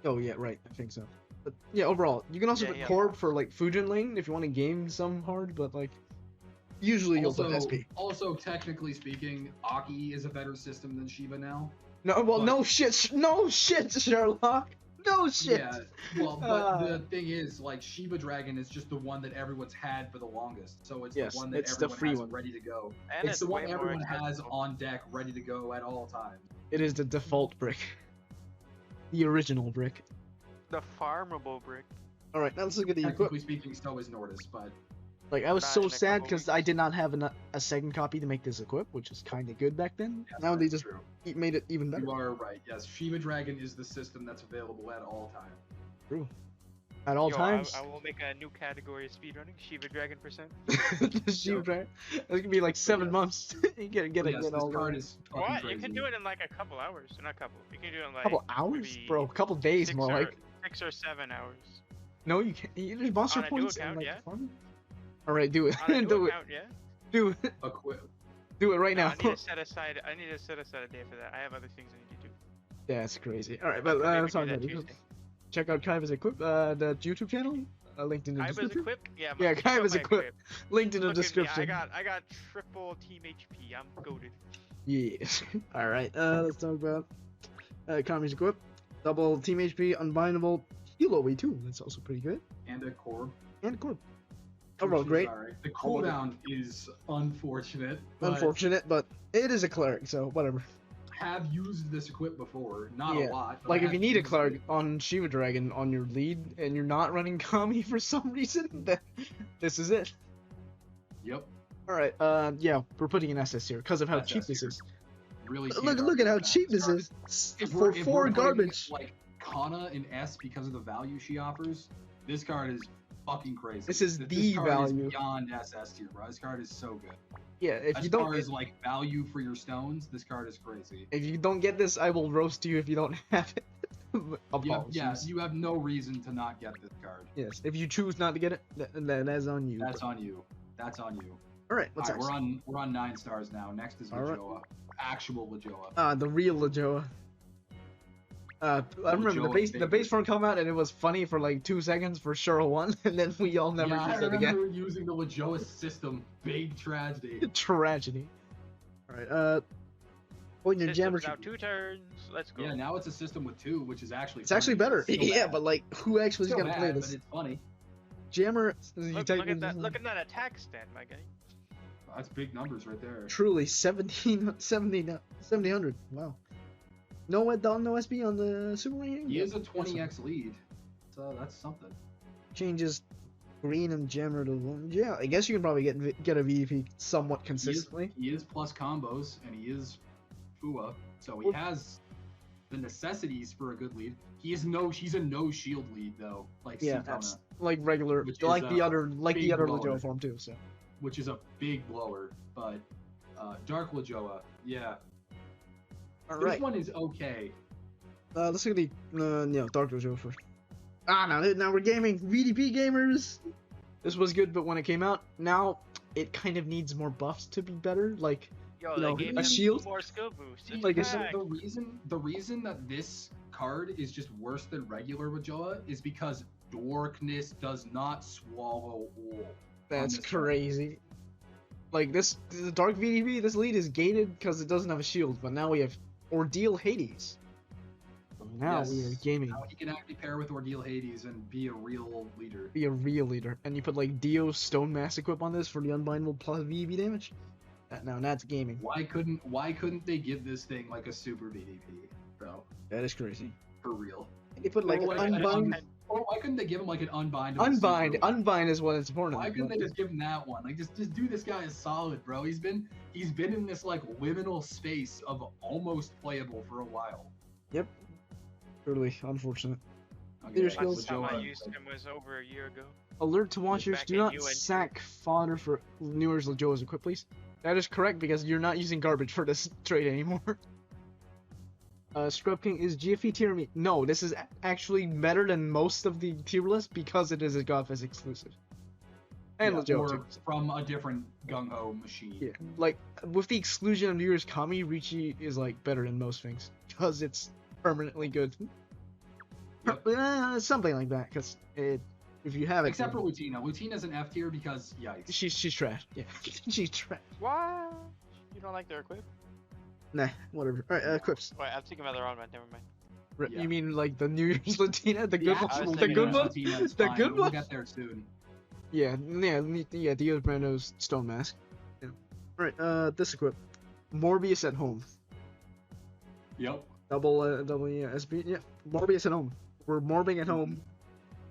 Speaker 1: Oh yeah, right. I think so. But yeah, overall, you can also put Corb for like Fujin Lane if you want to game some hard, but like usually you'll put SP.
Speaker 2: Also, technically speaking, Aki is a better system than Shiva now.
Speaker 1: No, well,
Speaker 2: but-
Speaker 1: no shit, Sherlock. No shit.
Speaker 2: Yeah, well, but the thing is, like, Shiva Dragon is just the one that everyone's had for the longest. So it's
Speaker 1: Yes,
Speaker 2: the one that
Speaker 1: it's the
Speaker 2: everyone
Speaker 1: free
Speaker 2: has
Speaker 1: one.
Speaker 2: ready to go.
Speaker 3: And
Speaker 2: It's the one
Speaker 3: way more
Speaker 2: everyone has
Speaker 3: accessible.
Speaker 2: on deck, ready to go at all times.
Speaker 1: It is the default brick. The original brick.
Speaker 3: The farmable brick.
Speaker 1: All right, now let's look at the equip.
Speaker 2: Technically speaking, so is Nordis, but
Speaker 1: Like I was
Speaker 3: Not
Speaker 1: so
Speaker 3: in a
Speaker 1: sad
Speaker 3: couple
Speaker 1: because I did not have a second copy to make this equip, which is kind of good back then.
Speaker 2: yes,
Speaker 1: Now they
Speaker 2: that's
Speaker 1: just
Speaker 2: true.
Speaker 1: made it even better.
Speaker 2: You are right. Yes, Shiva Dragon is the system that's available at all times.
Speaker 1: True. At all
Speaker 3: Yo,
Speaker 1: times.
Speaker 3: I will make a new category of speedrunning, Shiva Dragon percent.
Speaker 1: The Shield Dragon. That's gonna be like 7 months. You get
Speaker 2: But
Speaker 1: it.
Speaker 2: yes,
Speaker 1: Get
Speaker 2: this
Speaker 1: all
Speaker 2: card
Speaker 1: the-
Speaker 2: is fucking
Speaker 3: What?
Speaker 2: crazy.
Speaker 3: You can do it in like a couple hours. Not a couple. You can do it in like
Speaker 1: couple hours,
Speaker 3: maybe
Speaker 1: bro. Couple days
Speaker 3: 6
Speaker 1: more
Speaker 3: or,
Speaker 1: like.
Speaker 3: 6 or 7 hours.
Speaker 1: No, you can't. You just monster
Speaker 3: On a new
Speaker 1: points and
Speaker 3: account,
Speaker 1: like
Speaker 3: yeah.
Speaker 1: fun. All right, do it.
Speaker 3: On a new
Speaker 1: do it.
Speaker 3: account, yeah.
Speaker 1: Do it.
Speaker 2: Equip.
Speaker 1: Do it right
Speaker 3: No,
Speaker 1: now.
Speaker 3: I need to set aside. I need to set aside a day for that. I have other things I need to do.
Speaker 1: Yeah, it's crazy. All right, but
Speaker 3: Maybe
Speaker 1: let's
Speaker 3: do
Speaker 1: talk
Speaker 3: that
Speaker 1: about it.
Speaker 3: Tuesday.
Speaker 1: Check out Kaiba's equip. The YouTube channel. Linked in the
Speaker 3: I was
Speaker 1: description.
Speaker 3: equipped. Yeah.
Speaker 1: Yeah,
Speaker 3: check out
Speaker 1: Kaiba's
Speaker 3: my
Speaker 1: equip. Linked in the
Speaker 3: Look at me,
Speaker 1: description.
Speaker 3: I got triple team HP. I'm goated.
Speaker 1: Yes. All right. Let's talk about Kami's equip. Double team HP, unbindable, heal away too. That's also pretty good.
Speaker 2: And a core.
Speaker 1: And Corb. Overall, great.
Speaker 2: Sorry. The cooldown is unfortunate. But
Speaker 1: Unfortunate, but it is a cleric, so whatever.
Speaker 2: have used this equip before. Not
Speaker 1: Yeah.
Speaker 2: a lot. but
Speaker 1: Like
Speaker 2: I
Speaker 1: if you
Speaker 2: have
Speaker 1: need a
Speaker 2: used
Speaker 1: cleric
Speaker 2: it.
Speaker 1: on Shiva Dragon on your lead and you're not running Kami for some reason, then this is it.
Speaker 2: Yep.
Speaker 1: All right. Yeah, we're putting an SS here because of how
Speaker 2: SS
Speaker 1: cheap this
Speaker 2: here.
Speaker 1: is.
Speaker 2: Really.
Speaker 1: Look at how cheap this is for
Speaker 2: If
Speaker 1: 4
Speaker 2: we're putting,
Speaker 1: garbage.
Speaker 2: Like Kana in S because of the value she offers. This card is fucking crazy.
Speaker 1: This is
Speaker 2: This
Speaker 1: the
Speaker 2: card
Speaker 1: value.
Speaker 2: Is beyond SS tier, bro. This card is so good.
Speaker 1: Yeah, if
Speaker 2: As
Speaker 1: you
Speaker 2: far
Speaker 1: don't
Speaker 2: as like value for your stones, this card is crazy.
Speaker 1: get this, I will roast you if you don't have it. Apologies.
Speaker 2: You have no reason to not get this card.
Speaker 1: Yes, if you choose not to get it, that's on you.
Speaker 2: That's on you. That's on you.
Speaker 1: All right, what's
Speaker 2: Alright,
Speaker 1: next?
Speaker 2: we're on 9 stars now. Next is
Speaker 1: All right.
Speaker 2: Lajoa. Actual Lajoa.
Speaker 1: The real Lajoa. I remember the base form come out and it was funny for like 2 seconds for sure one, and then we all never
Speaker 2: I
Speaker 1: used it again.
Speaker 2: remember using the Lajoa system. Big tragedy.
Speaker 1: Tragedy. Alright, point your
Speaker 3: System's
Speaker 1: jammer.
Speaker 3: out 2 turns. Let's go.
Speaker 2: Yeah, now it's a system with 2, which is actually
Speaker 1: It's actually
Speaker 2: funny,
Speaker 1: better.
Speaker 2: but it's still
Speaker 1: Yeah,
Speaker 2: bad.
Speaker 1: but like, who actually is
Speaker 2: Still
Speaker 1: gonna play
Speaker 2: bad,
Speaker 1: this?
Speaker 2: But it's funny.
Speaker 1: Jammer. You
Speaker 3: Look,
Speaker 1: type
Speaker 3: look
Speaker 1: in-
Speaker 3: at that! Look at that attack stat, my guy.
Speaker 2: That's big numbers right there.
Speaker 1: Truly, 1700. Wow. No SB on the super rating?
Speaker 2: He is a 20x lead, so that's something.
Speaker 1: Changes green and jammer to one. Yeah, I guess you can probably get a VP somewhat consistently.
Speaker 2: He is plus combos, and he is Fua, so he
Speaker 1: Well-
Speaker 2: has the necessities for a good lead. He's a no shield lead though, like
Speaker 1: Yeah,
Speaker 2: Sutana,
Speaker 1: that's like regular,
Speaker 2: Which
Speaker 1: like
Speaker 2: is
Speaker 1: the
Speaker 2: a
Speaker 1: other
Speaker 2: big
Speaker 1: Lajoa
Speaker 2: blower.
Speaker 1: form too. So
Speaker 2: which is a big blower. But Dark Lajoa, yeah,
Speaker 1: all
Speaker 2: this
Speaker 1: right,
Speaker 2: one is okay.
Speaker 1: let's look at the Dark Lajoa first. Now we're gaming VDP gamers. This was good, but when it came out, now it kind of needs more buffs to be better. Like
Speaker 3: Yo,
Speaker 1: You
Speaker 3: they
Speaker 1: know,
Speaker 3: gave
Speaker 1: a
Speaker 3: him
Speaker 1: shield?
Speaker 3: more skill boost. He's
Speaker 1: Like a
Speaker 3: back.
Speaker 2: The reason that this card is just worse than regular Lajoa is because Darkness does not swallow all.
Speaker 1: that's
Speaker 2: this card.
Speaker 1: crazy. Like the Dark VDP, this lead is gated because it doesn't have a shield, but now we have Ordeal Hades. Now we are
Speaker 2: Yes.
Speaker 1: gaming.
Speaker 2: Now he can actually pair with Ordeal Hades and be a real leader.
Speaker 1: Be a real leader, and you put like Dio Stone Mass equip on this for the unbindable plus VV damage. Now that's gaming.
Speaker 2: Why couldn't they give this thing like a super VDP, bro?
Speaker 1: That is crazy.
Speaker 2: For real.
Speaker 1: They put like
Speaker 2: Or
Speaker 1: an
Speaker 2: an
Speaker 1: unbind.
Speaker 2: Or why couldn't they give him like an unbind?
Speaker 1: Unbind is what it's important.
Speaker 2: Why couldn't they just give him that one? Like just do this guy a solid, bro. He's been in this like liminal space of almost playable for a while.
Speaker 1: Truly unfortunate.
Speaker 2: Okay,
Speaker 1: Leader
Speaker 3: Last
Speaker 1: skills.
Speaker 3: time I
Speaker 2: Lajoa.
Speaker 3: used him was over a year ago.
Speaker 1: Alert to watchers:
Speaker 3: back
Speaker 1: do
Speaker 3: in
Speaker 1: not
Speaker 3: UNT.
Speaker 1: sack fodder for Newer's Lajoa's equip, please. That is correct because you're not using garbage for this trade anymore. Scrub King is GFE tier me. No, this is actually better than most of the tier list because it is a Godfest exclusive. And
Speaker 2: Yeah,
Speaker 1: legit
Speaker 2: or
Speaker 1: too.
Speaker 2: from a different gung ho machine.
Speaker 1: Yeah, like with the exclusion of New Year's Kami, Richi is like better than most things because it's permanently good.
Speaker 2: Yep.
Speaker 1: Something like that, because if you have it,
Speaker 2: Except for Lutina. Lutina's an F tier because yikes.
Speaker 1: she's trash. Yeah, she's trash.
Speaker 3: What? You don't like their equip?
Speaker 1: Nah, whatever. All right, quips.
Speaker 3: Wait, I'm thinking about the wrong one. Never mind.
Speaker 2: Yeah.
Speaker 1: You mean like the New Year's Latina, the good
Speaker 3: I was
Speaker 1: one, the
Speaker 3: thinking
Speaker 1: good
Speaker 3: of
Speaker 1: one,
Speaker 2: Lutina is
Speaker 1: the
Speaker 2: fine,
Speaker 1: good
Speaker 2: but we'll
Speaker 1: one.
Speaker 2: get there soon.
Speaker 1: Yeah, Dios Brando's Stone Mask. Yeah. All right, this equip, Morbius at home.
Speaker 2: Yep.
Speaker 1: Double SB. Yeah, Morbius at home. We're morbing at home.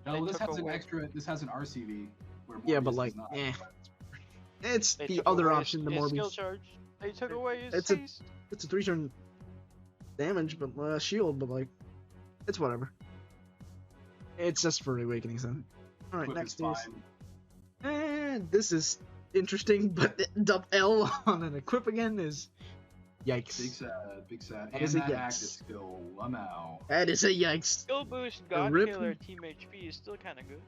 Speaker 2: No,
Speaker 3: They
Speaker 2: this
Speaker 3: took
Speaker 2: has an
Speaker 3: away-
Speaker 2: extra. This has an RCV. Where
Speaker 1: Yeah, but
Speaker 2: Morbius
Speaker 1: like,
Speaker 2: does not.
Speaker 1: it's
Speaker 3: They
Speaker 1: the
Speaker 3: took
Speaker 1: other
Speaker 3: away
Speaker 1: option. The
Speaker 3: his skill
Speaker 1: Morbius.
Speaker 3: charge. They took away his
Speaker 1: It's a-
Speaker 3: haste.
Speaker 1: It's a 3-turn damage, but shield, but like, it's whatever. It's just for Awakening Sun. All right,
Speaker 2: Equip
Speaker 1: next
Speaker 2: is
Speaker 1: is.
Speaker 2: fine.
Speaker 1: And this is interesting, but dub L on an equip again is yikes.
Speaker 2: Big sad, big sad.
Speaker 1: That
Speaker 2: And
Speaker 1: is a
Speaker 2: that
Speaker 1: yikes.
Speaker 2: active skill. I'm out.
Speaker 1: That is a yikes.
Speaker 3: Skill boost,
Speaker 1: A
Speaker 3: God
Speaker 1: rip-
Speaker 3: Killer, Team HP is still kind of good.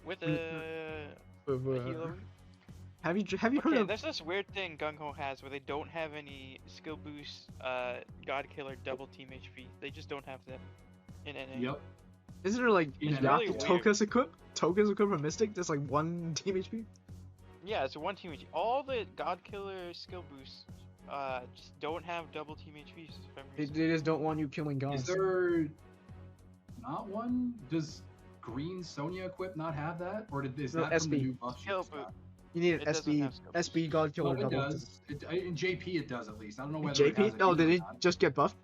Speaker 3: With
Speaker 1: Mm,
Speaker 3: a healer.
Speaker 1: Have you heard
Speaker 3: Okay,
Speaker 1: of?
Speaker 3: there's this weird thing Gung Ho has where they don't have any skill boost, God Killer double Team HP. They just don't have that in NA.
Speaker 2: Yep.
Speaker 1: Isn't there like
Speaker 2: It's
Speaker 3: really
Speaker 1: Toka's equip? Toka's equip from Mystic? That's like 1 team HP.
Speaker 3: Yeah, it's a one Team HP. All the God Killer skill boosts, just don't have double Team HPs for some
Speaker 1: They
Speaker 3: reason.
Speaker 1: just don't want you killing gods.
Speaker 2: Is there not one? Does Green Sonya equip not have that, or is
Speaker 1: No,
Speaker 2: that from the
Speaker 1: SB.
Speaker 2: new buff?
Speaker 3: Skill
Speaker 2: sheets got?
Speaker 1: You need
Speaker 3: It
Speaker 1: an
Speaker 3: doesn't
Speaker 1: SB
Speaker 3: have skill boost.
Speaker 1: SB God
Speaker 2: No,
Speaker 1: Killer
Speaker 2: it
Speaker 1: double.
Speaker 2: does. In JP, it does at least. I don't know whether it has
Speaker 1: JP?
Speaker 2: a
Speaker 1: No,
Speaker 2: healer
Speaker 1: did
Speaker 2: or
Speaker 1: it
Speaker 2: not.
Speaker 1: just get buffed?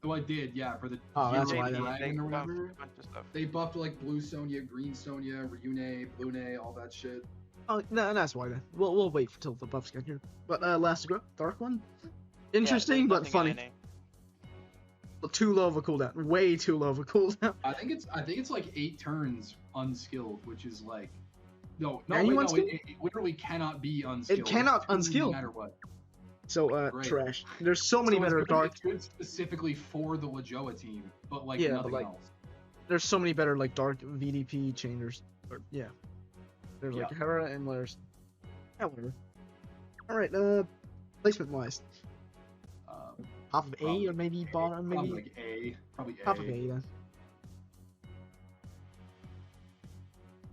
Speaker 2: Oh, I did. Yeah, for the
Speaker 1: Oh, that's
Speaker 2: Hero
Speaker 1: why then.
Speaker 2: Dragon or
Speaker 3: buffed
Speaker 2: whatever.
Speaker 3: a bunch of stuff.
Speaker 2: They buffed like Blue Sonya, Green Sonya, Ryune, Blune, all that shit.
Speaker 1: Oh, no, that's why then. We'll wait till the buffs get here. But last equip, Dark One. Interesting,
Speaker 3: Yeah,
Speaker 1: but
Speaker 3: there's
Speaker 1: funny.
Speaker 3: nothing in NA.
Speaker 1: Too low of a cooldown. Way too low of a cooldown.
Speaker 2: I think it's like 8 turns unskilled, which is like no,
Speaker 1: Are you
Speaker 2: wait, no,
Speaker 1: unskilled?
Speaker 2: it literally cannot be unskilled.
Speaker 1: cannot
Speaker 2: It's tuned
Speaker 1: unskill.
Speaker 2: no matter what.
Speaker 1: So
Speaker 2: Great.
Speaker 1: trash. There's so many
Speaker 2: So
Speaker 1: better
Speaker 2: it's good,
Speaker 1: dark.
Speaker 2: it's good specifically for the Lajoa team, but like
Speaker 1: Yeah, but,
Speaker 2: nothing
Speaker 1: like,
Speaker 2: else.
Speaker 1: There's so many better like dark VDP changers. Or, yeah. There's like
Speaker 2: Yeah.
Speaker 1: Hera and there's. Yeah, whatever. All right. Placement wise, half of A
Speaker 2: Probably
Speaker 1: or maybe bottom, maybe
Speaker 2: Probably like A, probably A.
Speaker 1: half of A then.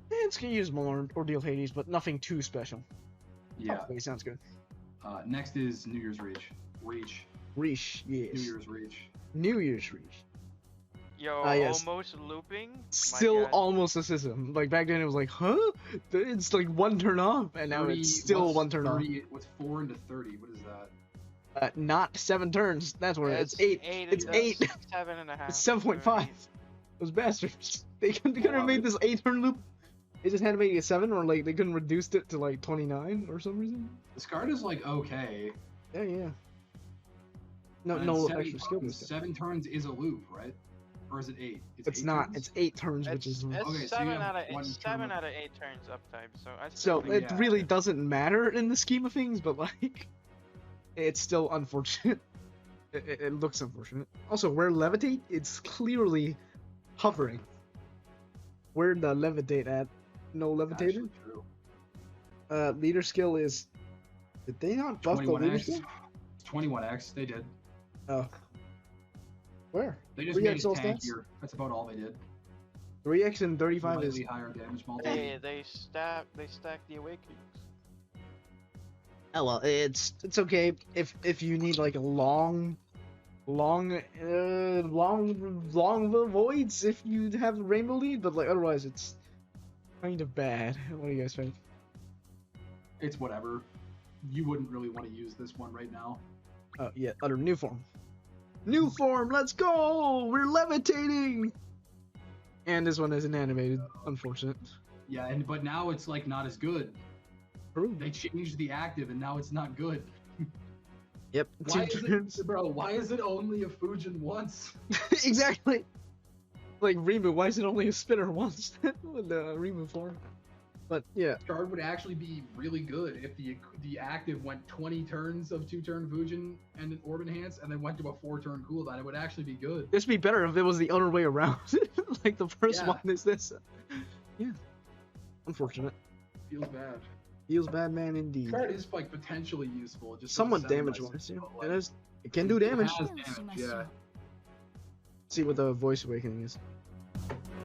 Speaker 1: It's gonna use Malorn or Deal Hades, but nothing too special.
Speaker 2: Yeah.
Speaker 1: Okay, sounds good.
Speaker 2: Next is New Year's Reach.
Speaker 1: Reach, yes.
Speaker 2: New Year's Reach.
Speaker 1: New Year's Reach.
Speaker 3: Yo,
Speaker 1: yes.
Speaker 3: almost looping. My
Speaker 1: Still
Speaker 3: God.
Speaker 1: almost a system. Like back then it was like, huh? It's like 1 turn off, and now
Speaker 2: 30
Speaker 1: it's still
Speaker 2: what's
Speaker 1: 1 turn off.
Speaker 2: 30 What's 4 into 30? What is that?
Speaker 1: Not 7 turns. That's where it's 8. It's 8.
Speaker 3: 7.5.
Speaker 1: It's 7.5. Those bastards. They couldn't have made this 8 turn loop. They just had to make it 7, or like they couldn't reduce it to like 29 or some reason.
Speaker 2: This card is like okay.
Speaker 1: Yeah. No,
Speaker 2: And
Speaker 1: no
Speaker 2: seven
Speaker 1: extra skill
Speaker 2: turns-
Speaker 1: boost.
Speaker 2: 7 turns is a loop, right? Or is it 8?
Speaker 1: It's
Speaker 2: 8
Speaker 1: not.
Speaker 2: turns?
Speaker 1: It's 8 turns, which is.
Speaker 3: It's
Speaker 2: Okay, so you
Speaker 3: 7
Speaker 2: have
Speaker 3: out of
Speaker 2: one
Speaker 3: 7
Speaker 2: turn.
Speaker 3: out of 8 turns uptime. So I
Speaker 1: So
Speaker 3: still
Speaker 1: it
Speaker 3: think
Speaker 2: Yeah.
Speaker 1: really doesn't matter in the scheme of things, but like, it's still unfortunate. It looks unfortunate. Also, where levitate, it's clearly hovering. Where the levitate at? No levitator.
Speaker 2: Actually true.
Speaker 1: Leader skill is. Did they not buff the leader
Speaker 2: 21x.
Speaker 1: skill?
Speaker 2: 21x. They did.
Speaker 1: Oh. Where?
Speaker 2: They just
Speaker 1: 3x
Speaker 2: made it
Speaker 1: all stats?
Speaker 2: tankier. That's about all they did.
Speaker 1: 3x and 35 is.
Speaker 2: Slightly higher damage multi.
Speaker 3: they stack the awakenings.
Speaker 1: Oh well, it's okay if you need like a long voids if you have rainbow lead, but like otherwise it's kind of bad. What do you guys think?
Speaker 2: It's whatever. You wouldn't really want to use this one right now.
Speaker 1: Oh yeah, other new form. New form, let's go! We're levitating. And this one isn't animated, unfortunate.
Speaker 2: Yeah, but now it's like not as good.
Speaker 1: True.
Speaker 2: They changed the active and now it's not good.
Speaker 1: Yep.
Speaker 2: Why is it, bro? Why is it only a Fujin once?
Speaker 1: Exactly. Like Remu, why is it only a spinner once with the Remu form? But yeah,
Speaker 2: This card would actually be really good if the active went 20 turns of 2-turn Fujin and an Orb Enhance, and then went to a 4-turn cooldown. It would actually be good.
Speaker 1: this would be better if it was the other way around. Like the first
Speaker 2: Yeah.
Speaker 1: one is this. Yeah. Unfortunate.
Speaker 2: Feels bad.
Speaker 1: Feels bad, man, indeed.
Speaker 2: Card is like potentially useful. It just
Speaker 1: Somewhat
Speaker 2: doesn't
Speaker 1: damage
Speaker 2: sound
Speaker 1: wise,
Speaker 2: nice,
Speaker 1: yeah.
Speaker 2: but, like,
Speaker 1: It can do damage.
Speaker 2: It has damage, yeah.
Speaker 1: See what the voice awakening is.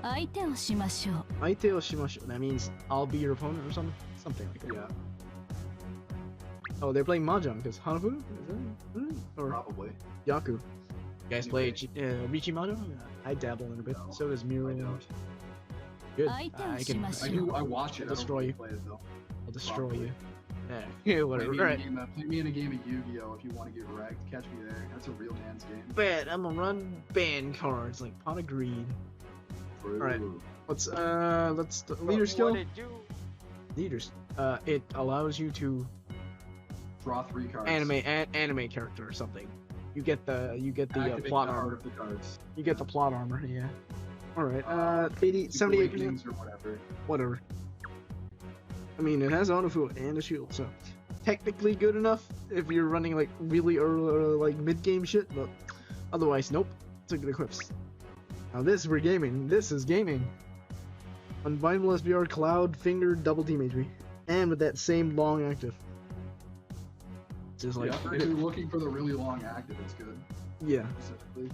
Speaker 5: 相手をしましょう。
Speaker 1: Aite o shimashu. That means I'll be your opponent or something? Something like that.
Speaker 2: Yeah,
Speaker 1: Oh, they're playing Mahjong because Hanafu? Is that? Or
Speaker 2: probably.
Speaker 1: Yaku. You guys play
Speaker 2: Anyway.
Speaker 1: Richi Mahjong? I dabble in a bit.
Speaker 2: No,
Speaker 1: So does Miro.
Speaker 2: I don't.
Speaker 1: Good.
Speaker 5: Aite o
Speaker 1: I can.
Speaker 5: shimasu.
Speaker 2: I do. I watch it. I don't
Speaker 1: Destroy
Speaker 2: really
Speaker 1: you.
Speaker 2: play it though.
Speaker 1: I'll destroy
Speaker 2: Probably.
Speaker 1: you. Yeah, whatever. Alright.
Speaker 2: Play me in a game of Yu-Gi-Oh! If you want to get wrecked. Catch me there. That's a real man's game.
Speaker 1: Bet I'm gonna run ban cards like Pot of Greed. Alright. Let's leader skill.
Speaker 3: What it do?
Speaker 1: Leaders. It allows you to
Speaker 2: Draw 3 cards.
Speaker 1: anime character or something. You get the
Speaker 2: Activate
Speaker 1: plot
Speaker 2: the heart
Speaker 1: armor.
Speaker 2: of the cards.
Speaker 1: You get the plot armor. Yeah. All right. 80,
Speaker 2: Super
Speaker 1: 78%.
Speaker 2: Awakenings or whatever.
Speaker 1: Whatever. I mean, it has Onofu and a shield, so technically good enough if you're running like really early, like mid-game shit. But otherwise, nope. It's a good equips. Now this we're gaming. This is gaming. Unbindable SBR, Cloud, Finger, Double Team HP, and with that same long active. Just like
Speaker 2: Yeah, if you're looking for the really long active, it's good.
Speaker 1: yeah.
Speaker 2: Specifically.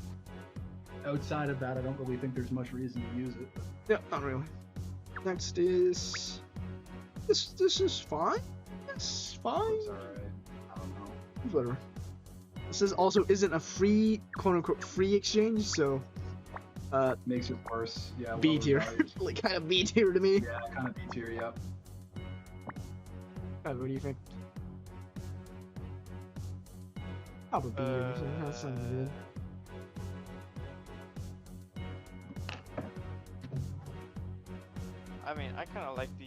Speaker 2: Outside of that, I don't really think there's much reason to use it.
Speaker 1: Yeah, not really. Next is this is fine. It's fine.
Speaker 2: It's alright. I don't know.
Speaker 1: Whatever. This is also isn't a free quote unquote free exchange, so
Speaker 2: Makes it worse. Yeah.
Speaker 1: B
Speaker 2: lower
Speaker 1: tier.
Speaker 2: value.
Speaker 1: Like kind of B tier to me.
Speaker 2: Yeah, kind of B tier. Yep.
Speaker 1: What do you think? Probably B or something. That's something good.
Speaker 3: I mean, I kind of like the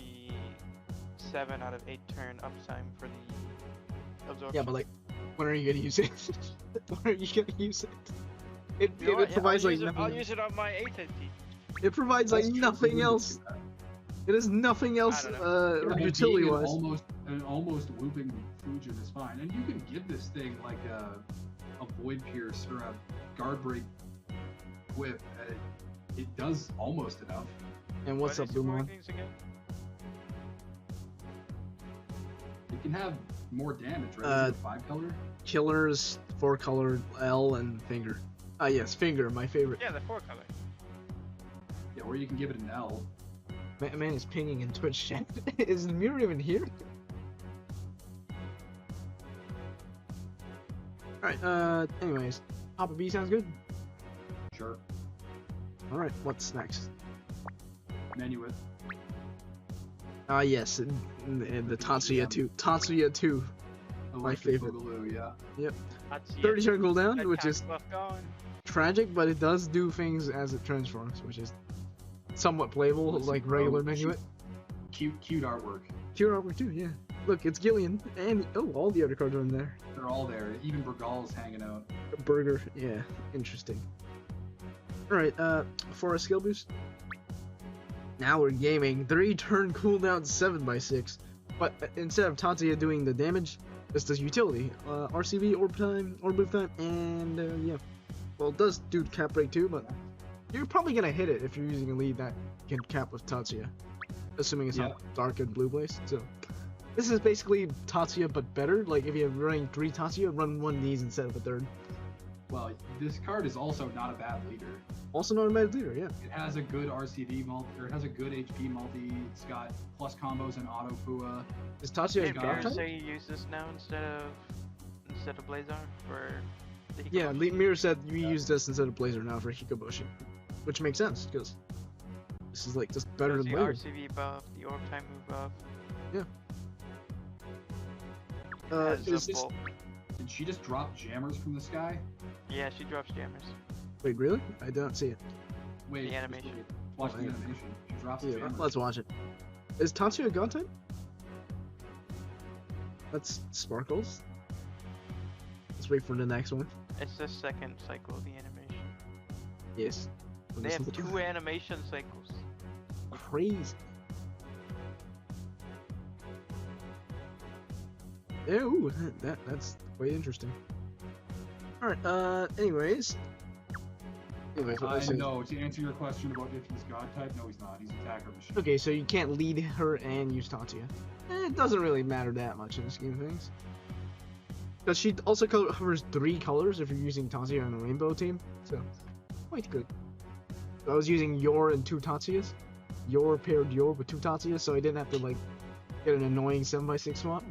Speaker 3: 7 out of 8 turn uptime for the absorption.
Speaker 1: Yeah, but like, when are you gonna use it? When are you gonna use it? It,
Speaker 3: You know
Speaker 1: it
Speaker 3: what? Yeah,
Speaker 1: provides
Speaker 3: I'll
Speaker 1: like
Speaker 3: use it, I'll
Speaker 1: nothing.
Speaker 3: use it on my 8th MP.
Speaker 1: It provides like
Speaker 2: That's true.
Speaker 1: nothing else. It has nothing else
Speaker 3: I
Speaker 1: utility
Speaker 2: Being
Speaker 1: wise.
Speaker 2: an almost whooping Fujin is fine, and you can give this thing like a Void Pierce or a Guard Break whip. It does almost enough.
Speaker 1: And what's
Speaker 3: What
Speaker 1: up,
Speaker 3: is your
Speaker 1: Lumon?
Speaker 3: rankings again?
Speaker 2: It can have more damage, right? Is it a 5 color?
Speaker 1: Killers, 4 color, L, and Finger. Ah yes, Finger, my favorite.
Speaker 3: Yeah, the 4 color.
Speaker 2: Yeah, or you can give it an L.
Speaker 1: Man is pinging in Twitch chat. Is the mirror even here? Alright, anyways. Papa B sounds good.
Speaker 2: Sure.
Speaker 1: Alright, what's next?
Speaker 2: Menu it.
Speaker 1: Ah yes, and the Tatsuya 2. Tatsuya 2. My
Speaker 2: Electric
Speaker 1: favorite.
Speaker 2: Boogaloo, yeah.
Speaker 3: That's
Speaker 1: 30 turn cooldown,
Speaker 3: That
Speaker 1: which is
Speaker 3: left going.
Speaker 1: tragic, but it does do things as it transforms, which is somewhat playable,
Speaker 2: Listen,
Speaker 1: like
Speaker 2: bro,
Speaker 1: regular menu it.
Speaker 2: Cute artwork.
Speaker 1: Cure armor too, yeah. Look, it's Gillian, and oh, all the other cards are in there.
Speaker 2: They're all there. Even Bergal's hanging out.
Speaker 1: Burger, yeah, interesting. Alright, for a skill boost. Now we're gaming 3 turn cooldown 7x6, but instead of Tatsuya doing the damage, this does utility. RCB, orb time, orb move time, and yeah. Well, it does do cap break too, but you're probably gonna hit it if you're using a lead that can cap with Tatsuya. Assuming it's not dark and blue blaze, so. This is basically Tatsuya but better, like if you're running 3 Tatsuya, run 1 of these instead of a 3rd.
Speaker 2: Well, this card is also not a bad leader.
Speaker 1: Also not a bad leader, yeah.
Speaker 2: It has a good RCD multi, or it has a good HP multi. It's got plus combos and auto Fua.
Speaker 1: Is Tatsuya
Speaker 3: Hey,
Speaker 1: a
Speaker 2: Got
Speaker 1: drop
Speaker 2: it.
Speaker 1: type?
Speaker 3: say you use this now instead of Blazar for the
Speaker 1: Yeah,
Speaker 3: Hikoboshi?
Speaker 1: Mirror said we use this instead of Blazer now for Hikoboshi. Which makes sense, because this is like just better
Speaker 3: Does
Speaker 1: than
Speaker 3: the
Speaker 1: Blazer.
Speaker 3: RCV buff, the orb time move buff. Has
Speaker 1: Is
Speaker 3: a
Speaker 1: this...
Speaker 3: bulk.
Speaker 2: Did she just drop jammers from the sky?
Speaker 3: Yeah, she drops jammers.
Speaker 1: Wait, really? I don't see it.
Speaker 2: Wait,
Speaker 3: The animation.
Speaker 2: Watch the
Speaker 1: Oh, yeah.
Speaker 2: animation. She drops
Speaker 1: Yeah,
Speaker 2: jammers.
Speaker 1: let's watch it. Is Tatsuya God type? That's Sparkles. Let's wait for the next one.
Speaker 3: It's the second cycle of the animation.
Speaker 1: Yes.
Speaker 3: They have 2 animation cycles.
Speaker 1: Crazy. Ooh, that's quite interesting. All right. Anyways, what I said.
Speaker 2: No, to answer your question about if he's God type, no, he's not. He's attacker machine.
Speaker 1: Okay, so you can't lead her and use Tatsuya. It doesn't really matter that much in the scheme of things. Because she also covers 3 colors if you're using Tatsuya on a rainbow team, so quite good. So I was using Yor and 2 Tatsuyas. Yor paired Yor with 2 Tatsuyas, so I didn't have to like get an annoying 7x6 swap.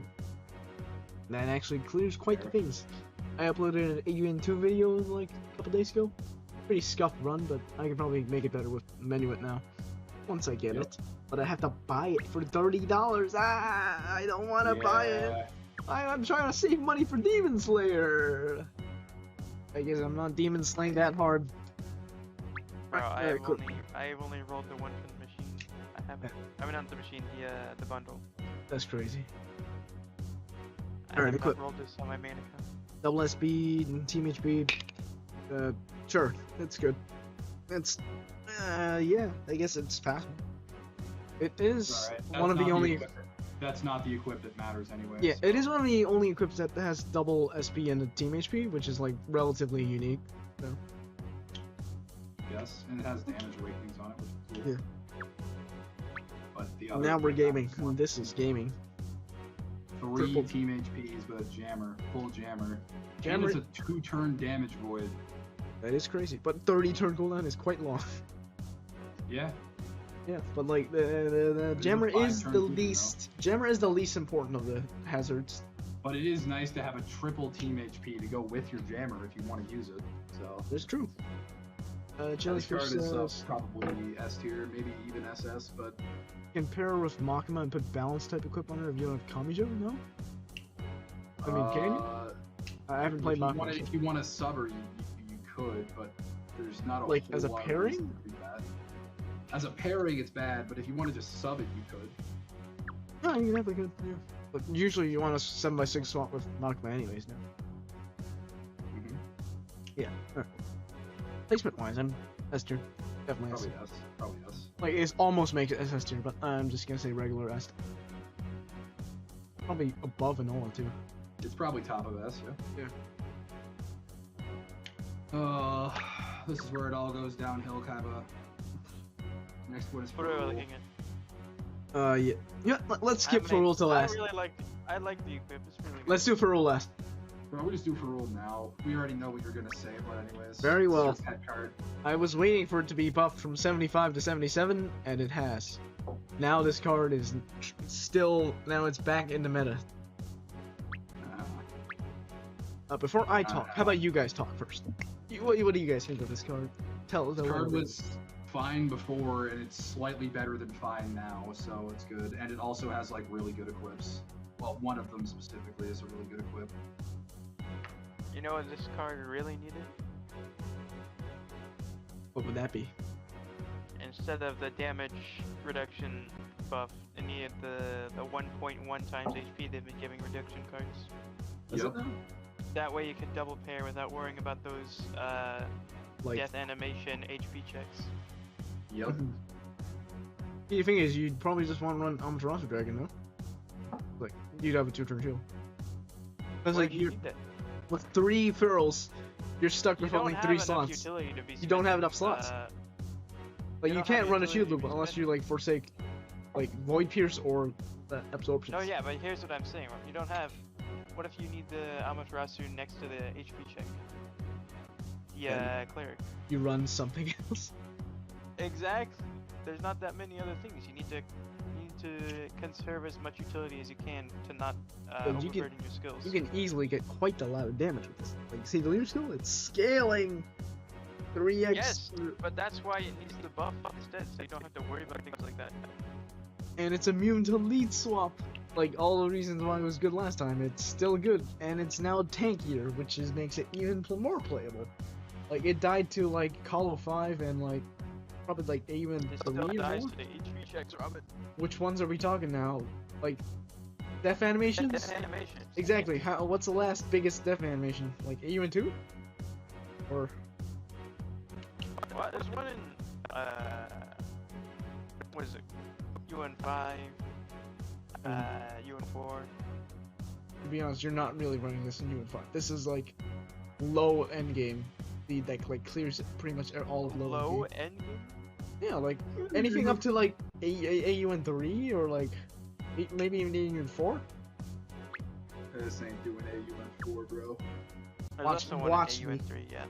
Speaker 1: That actually clears quite the things. I uploaded an AUN2 video like a couple days ago. Pretty scuffed run, but I can probably make it better with Menuet now. Once I get it. But I have to buy it for $30. I don't want to buy it. I'm trying to save money for Demon Slayer. I guess I'm not Demon Slaying that hard.
Speaker 3: Bro, I've only rolled the one from the machine. I mean, not the machine, the bundle.
Speaker 1: That's crazy.
Speaker 3: I have not rolled this on my main account.
Speaker 1: Double SB and Team HP. Sure, that's good. It's, yeah, I guess it's passable. It is one of the only.
Speaker 2: That's not the equip that matters anyway.
Speaker 1: Yeah,
Speaker 2: so.
Speaker 1: it is one of the only equips that has double SP and a Team HP, which is like relatively unique. So.
Speaker 2: Yes, and it has damage awakenings on it, which is cool.
Speaker 1: Yeah.
Speaker 2: But the other
Speaker 1: Now we're gaming. This is gaming.
Speaker 2: 3 Team HPs with a jammer, full jammer. And it's a 2-turn damage void.
Speaker 1: That is crazy, but 30 turn cooldown is quite long.
Speaker 2: Yeah.
Speaker 1: Yeah, but like the jammer is the least. Jammer is the least important of the hazards.
Speaker 2: But it is nice to have a triple Team HP to go with your jammer if you want to use it. So.
Speaker 1: That's true.
Speaker 2: Jellyfish is probably S tier, maybe even SS, but.
Speaker 1: You can pair with Makima and put balance type equip on her if you don't have Kamijo? No? I mean, can you? I haven't played Makima.
Speaker 2: If you want to sub her, you could, but there's not a
Speaker 1: like
Speaker 2: whole
Speaker 1: as a
Speaker 2: lot
Speaker 1: pairing?
Speaker 2: of reason to do that. As a pairing, it's bad, but if you want to just sub it, you could.
Speaker 1: No, you definitely could. Yeah. But usually you want a 7x6 swap with Makima anyways now.
Speaker 2: Mm-hmm.
Speaker 1: Yeah. Right. Placement wise, I'm S tier. Definitely S.
Speaker 2: Probably S.
Speaker 1: Like, it almost makes it S tier, but I'm just gonna say regular S. Probably above Enola too.
Speaker 2: It's probably top of S, yeah.
Speaker 1: Yeah.
Speaker 2: This is where it all goes downhill, Kaiba. Next one is
Speaker 3: What are we looking
Speaker 1: Yeah.
Speaker 3: at?
Speaker 1: Yeah, let's skip Ferrule to last.
Speaker 3: I like the equip, it's really good.
Speaker 1: Let's do Ferrule last.
Speaker 2: Bro, we just do Ferrule now. We already know what you're gonna say, but anyways.
Speaker 1: Very well.
Speaker 2: It's your pet card.
Speaker 1: I was waiting for it to be buffed from 75 to 77, and it has. Now this card is still, now it's back in the meta. Before I talk, how about you guys talk first? What do you guys think of this card? Tell us.
Speaker 2: This card was fine before, and it's slightly better than fine now, so it's good. And it also has like really good equips. Well, one of them specifically is a really good equip.
Speaker 3: You know what this card really needed?
Speaker 1: What would that be?
Speaker 3: Instead of the damage reduction buff, it needed the 1.1 times HP they've been giving reduction cards.
Speaker 2: Yep.
Speaker 3: That way you can double pair without worrying about those
Speaker 1: Like,
Speaker 3: death animation HP checks.
Speaker 2: Yep.
Speaker 1: the thing is, you'd probably just want to run Amaterasu Dragon, though. Like, you'd have a 2-turn shield. Because, like, you're with 3 Ferals, you're stuck with only 3 slots. You don't have enough slots. Like, you can't run a shield loop unless you, like, forsake, like, Void Pierce or Absorption.
Speaker 3: No, yeah, but here's what I'm saying. You don't have... What if you need the Amaterasu next to the HP check? Yeah, cleric.
Speaker 1: You run something else.
Speaker 3: Exactly. There's not that many other things. You need to conserve as much utility as you can to not overburden your skills.
Speaker 1: You can easily get quite a lot of damage with this. Like, see the leader skill? It's scaling 3x.
Speaker 3: Yes, but that's why it needs the buff instead, so you don't have to worry about things like that.
Speaker 1: And it's immune to lead swap. Like, all the reasons why it was good last time, it's still good. And it's now tankier, which makes it even more playable. Like, it died to, like, Call of 5 and, like, probably, like, even
Speaker 3: It still dies to the HP checks, Ramen.
Speaker 1: Which ones are we talking now? Like, death animations?
Speaker 3: Death animations.
Speaker 1: Exactly. What's the last biggest death animation? Like, AUN 2? Or...
Speaker 3: What? There's one in, what is it? UN 5, UN 4.
Speaker 1: to be honest, you're not really running this in UN5. This is like low end game. The that like clears pretty much all of
Speaker 3: Low
Speaker 1: end game.
Speaker 3: end game?
Speaker 1: Yeah, like anything up to like AUN3 or like maybe even AUN4.
Speaker 2: This ain't doing AUN4, bro.
Speaker 3: There's
Speaker 1: Watch-
Speaker 3: also one
Speaker 1: watch
Speaker 3: in
Speaker 1: me.
Speaker 3: AUN3, yeah.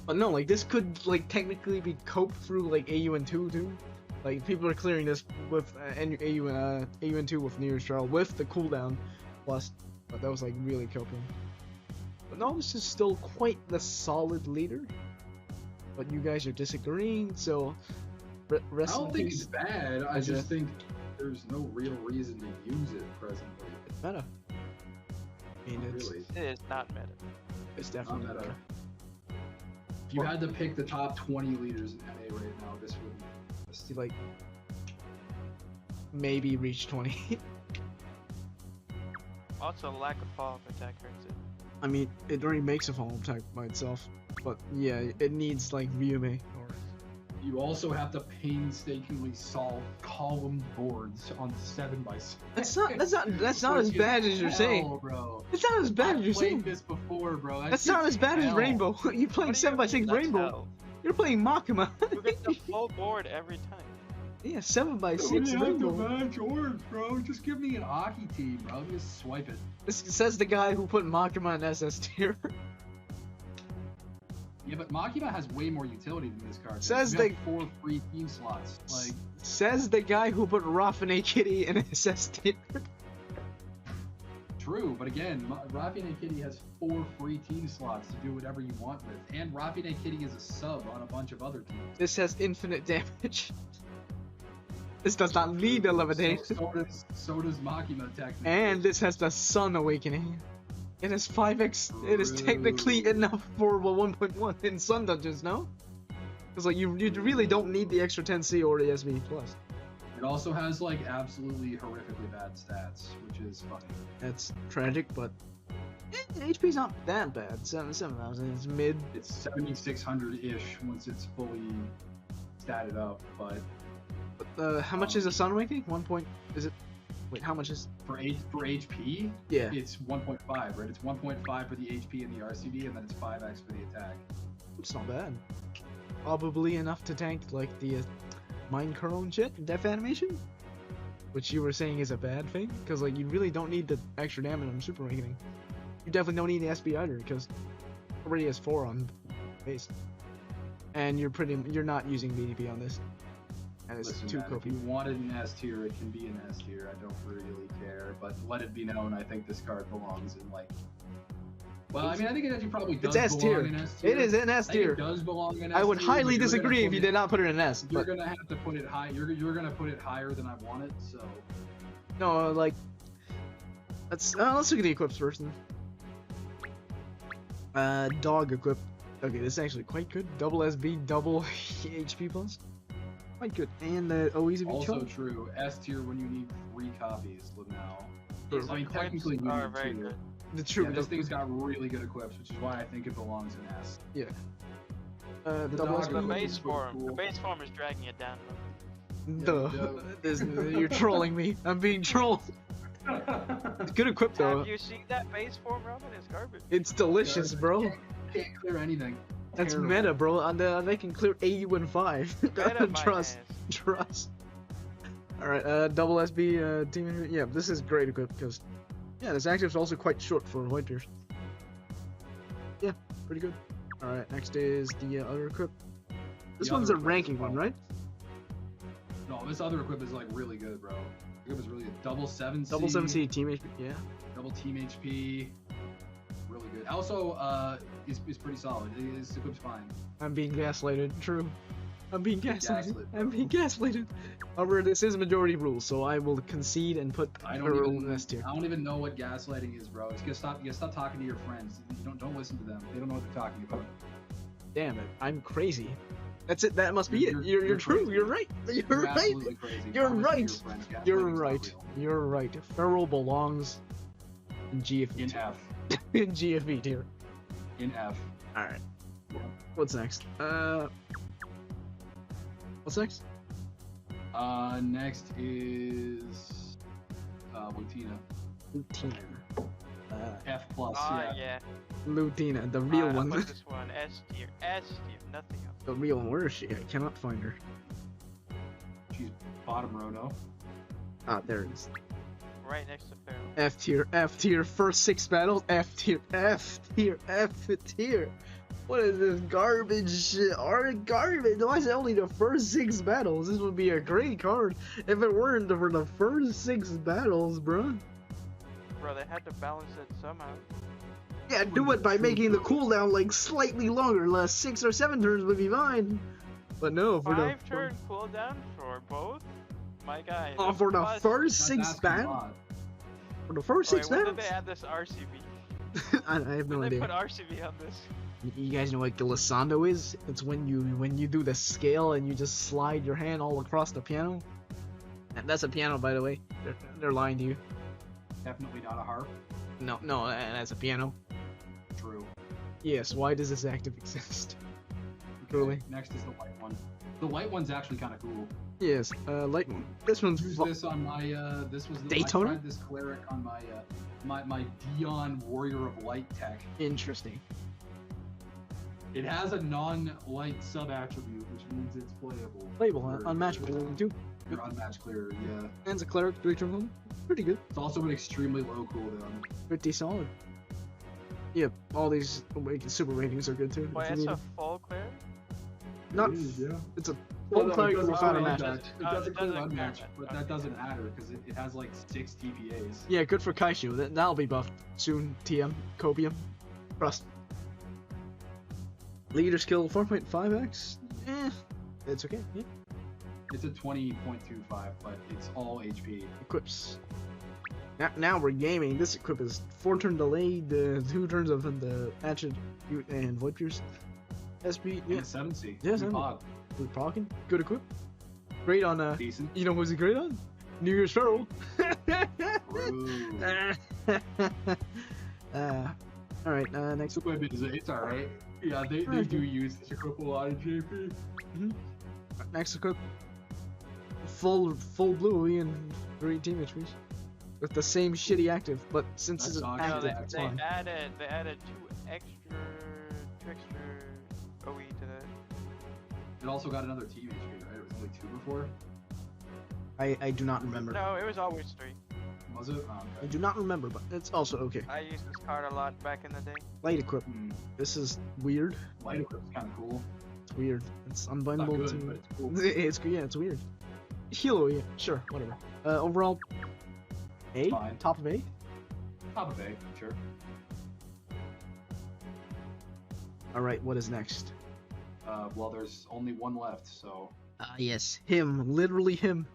Speaker 1: But no, like this could like technically be coped through like AUN2 too. Like people are clearing this with AUN2 with Nearest Trial with the cooldown plus, but that was like really coping. But no, this is still quite the solid leader. But you guys are disagreeing, so
Speaker 2: I
Speaker 1: rest in
Speaker 2: don't think
Speaker 1: peace.
Speaker 2: it's bad. I
Speaker 1: Is
Speaker 2: just
Speaker 1: it?
Speaker 2: think there's no real reason to use it presently.
Speaker 1: It's meta. I mean,
Speaker 2: Not
Speaker 1: it's,
Speaker 2: really.
Speaker 3: It is not meta.
Speaker 1: it's
Speaker 2: Not
Speaker 1: definitely
Speaker 2: meta.
Speaker 1: meta.
Speaker 2: If you had to pick the top 20 leaders in NA right now, this would be
Speaker 1: See, like maybe reach 20.
Speaker 3: Also, lack of follow-up attack hurts it.
Speaker 1: I mean, it already makes a follow attack by itself, but yeah, it needs like Ryume or
Speaker 2: You also have to painstakingly solve column boards on 7x7.
Speaker 1: that's not as bad as you're saying.
Speaker 2: Bro.
Speaker 1: It's not as bad as you're
Speaker 2: I've played
Speaker 1: saying.
Speaker 2: this before, bro.
Speaker 1: That's not as bad as
Speaker 2: hell.
Speaker 1: Rainbow. You're playing
Speaker 3: What do you
Speaker 1: 7x6
Speaker 3: mean, that's
Speaker 1: Rainbow.
Speaker 3: hell?
Speaker 1: You're playing Makima.
Speaker 3: You get the full board every time.
Speaker 1: Yeah,
Speaker 2: Don't
Speaker 1: 7x6
Speaker 2: have to
Speaker 1: Rainbow.
Speaker 2: match orbs, bro. Just give me an Aki team, bro. Just swipe it.
Speaker 1: This says the guy who put Makima in SS tier.
Speaker 2: Yeah, but Makima has way more utility than this card.
Speaker 1: Says
Speaker 2: You have
Speaker 1: the-
Speaker 2: 4 free team slots. Like,
Speaker 1: Says the guy who put Rafine Kitty in SS tier.
Speaker 2: true, but again, Rafine Kitty has 4 free team slots to do whatever you want with. And Rafine Kitty is a sub on a bunch of other teams.
Speaker 1: This has infinite damage. This does not need the levitation.
Speaker 2: So does Makima technically.
Speaker 1: And this has the Sun Awakening. It is 5x. It is technically enough for 1.1 in Sun Dungeons, no? Because like you really don't need the extra 10C or the SB plus.
Speaker 2: It also has like absolutely horrifically bad stats, which is funny.
Speaker 1: That's tragic, but HP's not that bad. 7,000 is mid.
Speaker 2: It's 7,600-ish once it's fully statted up, but
Speaker 1: How much is a Sun Awakening? 1 point. Is it? Wait, how much is?
Speaker 2: for HP,
Speaker 1: Yeah.
Speaker 2: it's 1.5, right? It's 1.5 for the HP and the RCD, and then it's 5x for the attack.
Speaker 1: It's not bad. Probably enough to tank like the Mind Curl and shit, Death Animation, which you were saying is a bad thing, because like you really don't need the extra damage on Super Awakening. You definitely don't need the SB either, because already has 4 on base, and you're not using BDP on this, and it's
Speaker 2: Listen,
Speaker 1: too
Speaker 2: man, if
Speaker 1: copy.
Speaker 2: you wanted an S tier, it can be an S tier. I don't really care, but let it be known, I think this card belongs in like. Well, I mean, I think it actually probably does
Speaker 1: It's S
Speaker 2: belong
Speaker 1: tier.
Speaker 2: in S tier.
Speaker 1: It is an S
Speaker 2: I think
Speaker 1: tier.
Speaker 2: it does belong in S
Speaker 1: I would
Speaker 2: tier,
Speaker 1: highly
Speaker 2: but you're gonna
Speaker 1: disagree if
Speaker 2: put
Speaker 1: you
Speaker 2: it-
Speaker 1: did not put it in S.
Speaker 2: You're
Speaker 1: But
Speaker 2: gonna have to put it high. You're gonna put it higher than I want it. So
Speaker 1: no, like let's look at the equips first. Then. Dog equip. Okay, this is actually quite good. Double SB, double HP plus. Quite good. And the OE's
Speaker 2: also true. S tier when you need 3 copies. Now,
Speaker 3: These
Speaker 2: I mean,
Speaker 3: equips
Speaker 2: technically we
Speaker 3: are
Speaker 2: need
Speaker 3: very
Speaker 2: 2.
Speaker 3: good.
Speaker 1: The true.
Speaker 2: Yeah, this thing's got really good equips, which is why I think it belongs in S.
Speaker 1: double
Speaker 2: dog
Speaker 3: The
Speaker 2: equip
Speaker 1: SB.
Speaker 3: base
Speaker 2: is
Speaker 3: form.
Speaker 2: cool.
Speaker 3: The base form is dragging it down.
Speaker 1: Duh. You're trolling me. I'm being trolled. Good equip though.
Speaker 3: Have you seen that base form, Roman? It's garbage.
Speaker 1: It's delicious, bro.
Speaker 2: Can't clear anything.
Speaker 1: That's
Speaker 2: Terrible.
Speaker 1: meta, bro. And they can clear AU in 5.
Speaker 3: Meta my
Speaker 1: Trust.
Speaker 3: ass.
Speaker 1: Trust. Alright, double SB, team. Yeah, this is great equip because, yeah, this active is also quite short for white tiers. Yeah, pretty good. Alright, next is the other equip. This
Speaker 2: The
Speaker 1: one's
Speaker 2: other
Speaker 1: a
Speaker 2: equip
Speaker 1: ranking
Speaker 2: is
Speaker 1: one,
Speaker 2: fun.
Speaker 1: right?
Speaker 2: No, this other equip is like really good, bro. Equip is really good. Double 7C.
Speaker 1: Double 7C team HP. Yeah.
Speaker 2: Double team HP. Really good. Also, is pretty solid. His equip's fine.
Speaker 1: I'm being gaslighted. True. I'm being gaslighted.
Speaker 2: gaslit,
Speaker 1: I'm
Speaker 2: bro.
Speaker 1: being gaslighted. However, this is majority rule, so I will concede and put
Speaker 2: I
Speaker 1: her
Speaker 2: don't
Speaker 1: in S tier.
Speaker 2: even know what gaslighting is, bro. You gotta stop talking to your friends. You don't listen to them. They don't know what they're talking about.
Speaker 1: Damn it, I'm crazy. That's it. That must be it.
Speaker 2: You're
Speaker 1: You're true.
Speaker 2: crazy.
Speaker 1: You're right. You're right.
Speaker 2: absolutely crazy.
Speaker 1: You're
Speaker 2: Promise to
Speaker 1: right.
Speaker 2: your friends, gaslighting's
Speaker 1: You're
Speaker 2: not
Speaker 1: right.
Speaker 2: real.
Speaker 1: You're right. Feral belongs in GFE.
Speaker 2: In F.
Speaker 1: In GFE tier.
Speaker 2: In F.
Speaker 1: All right. What's next? What's next?
Speaker 2: Next is Lutina.
Speaker 1: Lutina.
Speaker 2: F plus.
Speaker 3: Yeah.
Speaker 1: Lutina, the real
Speaker 3: I'll
Speaker 1: one.
Speaker 3: put this one S tier. S tier. Nothing else.
Speaker 1: The real one. Where is she? I cannot find her.
Speaker 2: She's bottom row, no?
Speaker 1: Ah, there it is.
Speaker 3: Right next to Pharaoh.
Speaker 1: F tier, F tier, first 6 battles, F tier, F tier, F tier. What is this garbage shit? Garbage? Why is it only the first 6 battles? This would be a great card if it weren't for the first 6 battles, bruh.
Speaker 3: Bro, they had to balance it somehow.
Speaker 1: Yeah, do it by making the cooldown like slightly longer, less 6 or 7 turns would be fine. But no, for
Speaker 3: 5-turn cooldown for both? My guy.
Speaker 1: for the
Speaker 3: plus-
Speaker 1: first
Speaker 2: That's
Speaker 1: 6
Speaker 2: asking a
Speaker 1: battles?
Speaker 2: lot.
Speaker 1: For the first
Speaker 3: Oh,
Speaker 1: 6
Speaker 3: wait, when
Speaker 1: battles?
Speaker 3: did they add this RCB?
Speaker 1: I have no
Speaker 3: When did they
Speaker 1: idea.
Speaker 3: put RCB on this?
Speaker 1: You guys know what glissando is? It's when you do the scale and you just slide your hand all across the piano. And that's a piano, by the way. They're lying to you.
Speaker 2: Definitely not a harp.
Speaker 1: No, that's a piano.
Speaker 2: True.
Speaker 1: Yes. Why does this active exist?
Speaker 2: Okay,
Speaker 1: Really?
Speaker 2: next is the white one. The white one's actually kind of cool.
Speaker 1: Yes. Light one. This one's
Speaker 2: Use this on my this was the
Speaker 1: Daytona?
Speaker 2: I tried this cleric on my my Dion Warrior of Light tech.
Speaker 1: interesting.
Speaker 2: It has a non-light sub-attribute, which means it's playable.
Speaker 1: Playable, huh? Unmatchable too.
Speaker 2: You're unmatched clear, yeah.
Speaker 1: And it's a cleric, 3 turn hold. Pretty good.
Speaker 2: It's also an extremely low cooldown.
Speaker 1: Pretty solid. Yep. All these super ratings are good too.
Speaker 3: Wait,
Speaker 1: if you
Speaker 3: it's
Speaker 1: need
Speaker 3: a
Speaker 1: it.
Speaker 3: full clear?
Speaker 1: Not.
Speaker 2: It is, yeah.
Speaker 1: It's a
Speaker 2: Well,
Speaker 1: full
Speaker 2: no,
Speaker 1: cleric
Speaker 2: it doesn't
Speaker 1: without a
Speaker 2: clear
Speaker 1: match.
Speaker 2: unmatched. It
Speaker 3: Oh,
Speaker 2: doesn't
Speaker 3: it
Speaker 2: clear
Speaker 3: doesn't clear
Speaker 2: unmatched,
Speaker 3: unmatched.
Speaker 2: but
Speaker 3: Okay.
Speaker 2: that doesn't matter because it has like 6 TPAs.
Speaker 1: Yeah, good for Kaishu. That'll be buffed soon. TM, Copium, Trust. Leader skill 4.5x. It's okay. Yeah.
Speaker 2: It's a 20.25, but it's all HP.
Speaker 1: Equips. Now we're gaming. This equip is 4 turn delayed, 2 turns of the attribute and void pierce. SB,
Speaker 2: And
Speaker 1: yeah.
Speaker 2: a 7C.
Speaker 1: Yeah,
Speaker 2: Good
Speaker 1: 7.
Speaker 2: pod.
Speaker 1: We're talking. Good equip. Great on
Speaker 2: Decent.
Speaker 1: you know who's it great on? New Year's Pharaoh.
Speaker 2: True.
Speaker 1: Alright, next
Speaker 2: Equipment is it's alright. Yeah, they do use this equip a lot in JP.
Speaker 1: Next equip. Full blue and 3 team HPs. With the same shitty active, but since
Speaker 2: That's
Speaker 1: it's
Speaker 2: not
Speaker 1: active,
Speaker 2: bad.
Speaker 1: it's
Speaker 3: they
Speaker 1: fine.
Speaker 3: added 2 extra OE to the.
Speaker 2: It also got another team HP, right? It was only 2 before.
Speaker 1: I do not remember.
Speaker 3: No, it was always 3.
Speaker 2: Was it? Oh,
Speaker 1: I
Speaker 2: okay.
Speaker 1: do not remember, but it's also okay.
Speaker 3: I used this card a lot back in the day.
Speaker 1: Light equip.
Speaker 2: Hmm.
Speaker 1: This is weird.
Speaker 2: Light equip's kind of cool.
Speaker 1: It's weird. It's
Speaker 2: Not
Speaker 1: unbindable
Speaker 2: good,
Speaker 1: to.
Speaker 2: but it's cool.
Speaker 1: It's weird. Hilo, yeah, sure, whatever. Overall, A,
Speaker 2: Fine.
Speaker 1: top of A.
Speaker 2: Top of A, sure.
Speaker 1: All right, what is next?
Speaker 2: Well, there's only one left, so.
Speaker 1: Yes, him, literally him.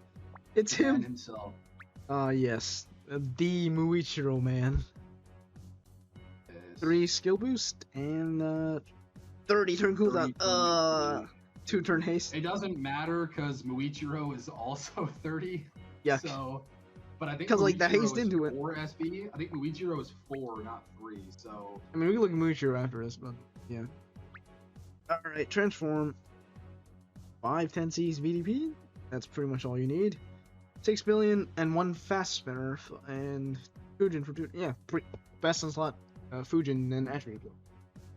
Speaker 1: It's
Speaker 2: Man
Speaker 1: him.
Speaker 2: himself.
Speaker 1: Yes, the Muichiro man.
Speaker 2: Is
Speaker 1: 3 skill boost and 30 turn
Speaker 2: 30
Speaker 1: cooldown.
Speaker 2: turn cooldown.
Speaker 1: 2 turn haste.
Speaker 2: It doesn't matter because Muichiro is also 30.
Speaker 1: Yuck.
Speaker 2: So, but I think
Speaker 1: 'Cause, like, the
Speaker 2: Muichiro
Speaker 1: haste
Speaker 2: is
Speaker 1: into it.
Speaker 2: 4 SB. I think Muichiro is 4, not 3. So
Speaker 1: I mean, we can look at Muichiro after this, but yeah. All right, transform. 5 10Cs VDP. That's pretty much all you need. 6 billion and 1 fast spinner and Fujin for 2. Yeah, best in slot. Fujin and attribute.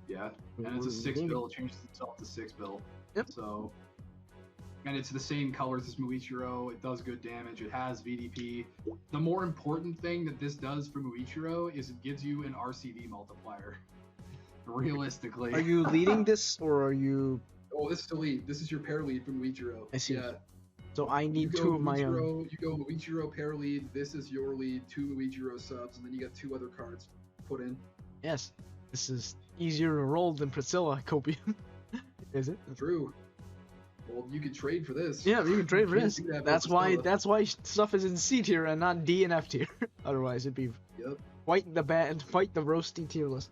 Speaker 2: yeah, and it's a 6 bill. It changes itself to 6 bill.
Speaker 1: Yep.
Speaker 2: So, and it's the same colors as Muichiro. It does good damage. It has VDP. The more important thing that this does for Muichiro is it gives you an RCV multiplier. Realistically.
Speaker 1: Are you leading this or are you?
Speaker 2: Oh, this is the lead. This is your pair lead from Muichiro.
Speaker 1: I see.
Speaker 2: Yeah.
Speaker 1: So I need
Speaker 2: You
Speaker 1: 2 of my own.
Speaker 2: Muichiro- You go Muichiro pair lead. This is your lead. 2 Muichiro subs, and then you got 2 other cards put in.
Speaker 1: Yes, this is easier to roll than Priscilla Copium. Is it?
Speaker 2: True. Well, you could trade for this.
Speaker 1: Yeah, you can trade for
Speaker 2: Can't
Speaker 1: this.
Speaker 2: do that for
Speaker 1: That's why.
Speaker 2: Priscilla.
Speaker 1: That's why stuff is in C tier and not D and F tier. Otherwise, it'd be
Speaker 2: Yep.
Speaker 1: fight the roasty tier list.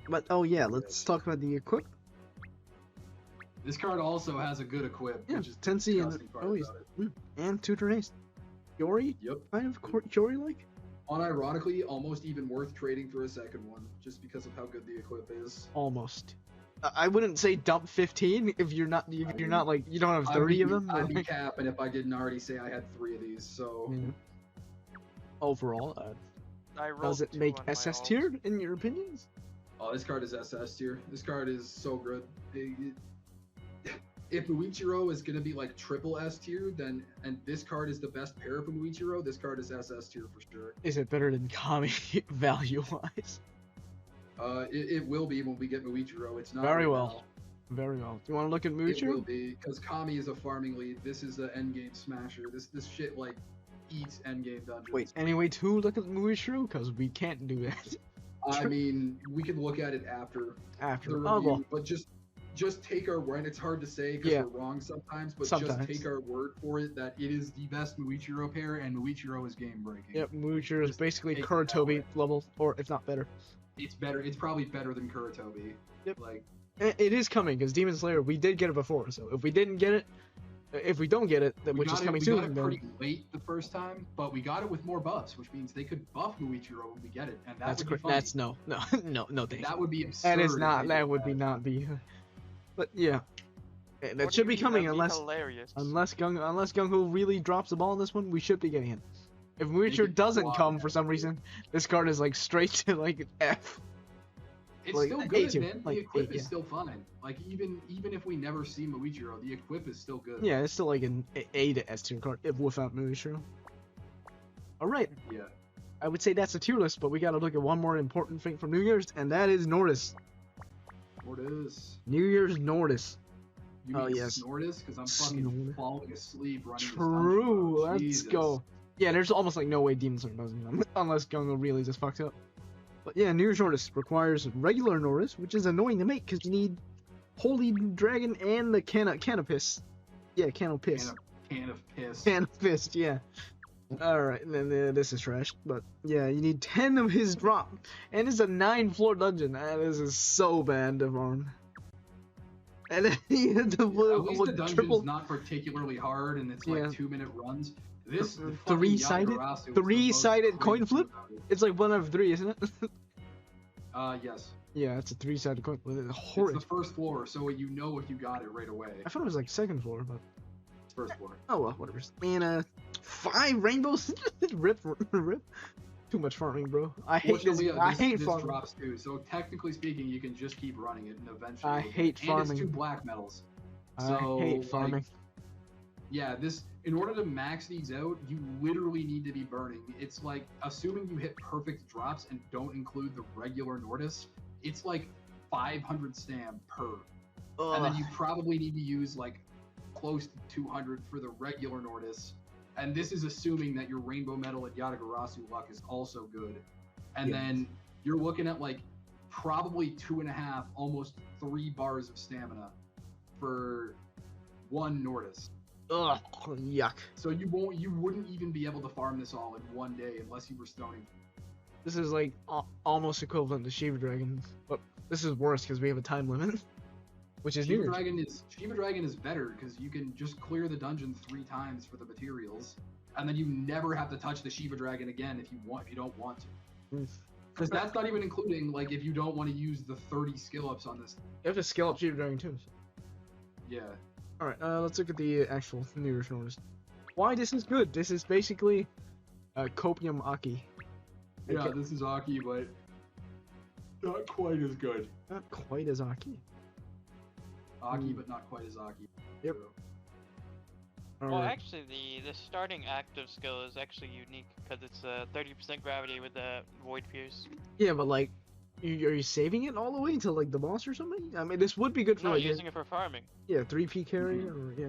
Speaker 1: But oh yeah, let's talk about the equip.
Speaker 2: This card also has a good equip,
Speaker 1: Yeah,
Speaker 2: which is
Speaker 1: 10C and
Speaker 2: disgusting part
Speaker 1: always
Speaker 2: about it.
Speaker 1: and 2 turn haste. Yori,
Speaker 2: Yep.
Speaker 1: kind of Yori like.
Speaker 2: Unironically, almost even worth trading for a second one, just because of how good the equip is.
Speaker 1: Almost. I wouldn't say dump 15 if you're not like you don't have 30 of them.
Speaker 2: I'd
Speaker 1: but,
Speaker 2: be
Speaker 1: like,
Speaker 2: capping if I didn't already say I had 3 of these. So
Speaker 1: yeah. overall.
Speaker 3: I rolled
Speaker 1: Does it
Speaker 3: 2
Speaker 1: make
Speaker 3: on my
Speaker 1: SS
Speaker 3: alts.
Speaker 1: tier in your opinions?
Speaker 2: Oh, this card is SS tier. This card is so good. If Muichiro is gonna be like triple S tier, then and this card is the best pair for Muichiro, this card is SS tier for sure.
Speaker 1: Is it better than Kami value wise?
Speaker 2: It will be when we get Muichiro. It's not
Speaker 1: Very
Speaker 2: right
Speaker 1: well.
Speaker 2: now.
Speaker 1: Very well. Do you want to look at
Speaker 2: It will
Speaker 1: Muichiro?
Speaker 2: be because Kami is a farming lead. This is an endgame smasher. This shit like eats endgame dungeons.
Speaker 1: Wait, anyway, to look at Muichiro? Because we can't do that.
Speaker 2: I mean, we could look at it after
Speaker 1: After.
Speaker 2: the
Speaker 1: Oh,
Speaker 2: review,
Speaker 1: well.
Speaker 2: but just take our word. It's hard to say because
Speaker 1: Yeah.
Speaker 2: we're wrong sometimes, but
Speaker 1: Sometimes.
Speaker 2: just take our word for it that it is the best Muichiro pair, and Muichiro is game breaking.
Speaker 1: Yep, Muichiro is
Speaker 2: Just
Speaker 1: basically
Speaker 2: take it that
Speaker 1: Kuratobi
Speaker 2: way.
Speaker 1: level, or if not better.
Speaker 2: It's better. It's probably better than Kuratobi.
Speaker 1: Yep.
Speaker 2: Like
Speaker 1: It is coming, because Demon Slayer, we did get it before, so if we didn't get it, if we don't get it, then, which is coming
Speaker 2: we
Speaker 1: soon,
Speaker 2: got it
Speaker 1: then
Speaker 2: pretty late the first time, but we got it with more buffs, which means they could buff Muichiro when we get it, and that
Speaker 1: that's
Speaker 2: would be
Speaker 1: correct.
Speaker 2: funny.
Speaker 1: That's no, thank you.
Speaker 2: That would be absurd.
Speaker 1: That is
Speaker 2: if
Speaker 1: not.
Speaker 2: they
Speaker 1: That
Speaker 2: did
Speaker 1: would be not be. But yeah, that
Speaker 3: What do
Speaker 1: should
Speaker 3: you
Speaker 1: be
Speaker 3: mean?
Speaker 1: coming
Speaker 3: That'd be
Speaker 1: unless
Speaker 3: hilarious.
Speaker 1: Gung Ho really drops the ball in this one. We should be getting it. If Muichiro
Speaker 2: could
Speaker 1: doesn't
Speaker 2: block
Speaker 1: come
Speaker 2: that
Speaker 1: for some reason, this card is like straight to like F.
Speaker 2: It's
Speaker 1: like,
Speaker 2: still
Speaker 1: A
Speaker 2: good,
Speaker 1: tier,
Speaker 2: man.
Speaker 1: like,
Speaker 2: The equip
Speaker 1: A,
Speaker 2: is
Speaker 1: yeah.
Speaker 2: still fine. Like even if we never see Muichiro, the equip is still good.
Speaker 1: Yeah, it's still like an A to S tier card if without Muichiro. All right,
Speaker 2: Yeah.
Speaker 1: I would say that's a tier list, but we gotta look at one more important thing from New Year's, and that is Nordis.
Speaker 2: What is?
Speaker 1: New Year's Nordis.
Speaker 2: You
Speaker 1: Oh,
Speaker 2: mean
Speaker 1: yes.
Speaker 2: Snortis? Because I'm fucking
Speaker 1: Snort.
Speaker 2: falling asleep running this
Speaker 1: True,
Speaker 2: dungeon, bro.
Speaker 1: let's
Speaker 2: Jesus.
Speaker 1: go. Yeah, there's almost like no way Demon Slayer doesn't, unless Gung Ho really just fucked up. But yeah, New Year's Nordis requires regular Nordis, which is annoying to make because you need Holy Dragon and the Canopus. Yeah, Canopus.
Speaker 2: Can of piss.
Speaker 1: Canopus, yeah. Alright, then this is trash. But yeah, you need 10 of his drop. And it's a 9-floor dungeon. This is so bad to farm. And then you have to
Speaker 2: At least the dungeon's
Speaker 1: triple
Speaker 2: not particularly hard, and it's like
Speaker 1: Yeah.
Speaker 2: 2-minute runs. This the fucking
Speaker 1: Three-sided-
Speaker 2: Yagarasu was the
Speaker 1: three-sided
Speaker 2: most
Speaker 1: coin
Speaker 2: crazy
Speaker 1: flip?
Speaker 2: about it.
Speaker 1: It's like 1 out of 3, isn't it?
Speaker 2: Yes.
Speaker 1: Yeah, it's a 3-sided coin. It's
Speaker 2: It's
Speaker 1: horrid.
Speaker 2: the first floor, so you know if you got it right away.
Speaker 1: I thought it was like 2nd floor, but
Speaker 2: It's first floor.
Speaker 1: oh well, whatever. And 5 rainbows. rip. Too much farming, bro. I hate this.
Speaker 2: Fortunately,
Speaker 1: I hate
Speaker 2: this
Speaker 1: farming.
Speaker 2: drops too. So technically speaking, you can just keep running it, and eventually.
Speaker 1: I
Speaker 2: you'll get
Speaker 1: hate
Speaker 2: it. And it's
Speaker 1: farming.
Speaker 2: 2 black metals.
Speaker 1: I
Speaker 2: So,
Speaker 1: hate
Speaker 2: like,
Speaker 1: farming.
Speaker 2: Yeah, in order to max these out, you literally need to be burning. It's like, assuming you hit perfect drops and don't include the regular Nordis, it's like 500 stam per. And then
Speaker 1: Ugh.
Speaker 2: you probably need to use like close to 200 for the regular Nordis. And this is assuming that your Rainbow Metal and Yatagarasu luck is also good. And
Speaker 1: Yeah.
Speaker 2: then you're looking at like probably 2.5, almost 3 bars of stamina for 1 Nordis.
Speaker 1: Ugh. Yuck.
Speaker 2: So you wouldn't even be able to farm this all in 1 day unless you were stoning.
Speaker 1: This is like almost equivalent to Shiva Dragon, but this is worse because we have a time limit, which is
Speaker 2: Shiva
Speaker 1: new.
Speaker 2: Dragon is better because you can just clear the dungeon 3 times for the materials, and then you never have to touch the Shiva Dragon again if you don't want to. Because that's not even including like if you don't want to use the 30 skill ups on this.
Speaker 1: You have to scale up Shiva Dragon too. So.
Speaker 2: Yeah.
Speaker 1: All right, let's look at the actual New Year's Nordis. Why this is good? This is basically Copium Aki.
Speaker 2: Yeah,
Speaker 1: Okay.
Speaker 2: this is Aki, but not quite as good.
Speaker 1: Not quite as Aki.
Speaker 2: Aki, but not quite as Aki.
Speaker 1: Yep.
Speaker 2: True.
Speaker 1: All
Speaker 3: Well,
Speaker 1: right.
Speaker 3: actually, the starting active skill is actually unique because it's 30% gravity with the Void Pierce.
Speaker 1: Yeah, but like, are you saving it all the way to like the boss or something? I mean, this would be good for
Speaker 3: No,
Speaker 1: like
Speaker 3: using it for farming.
Speaker 1: 3P carry or yeah,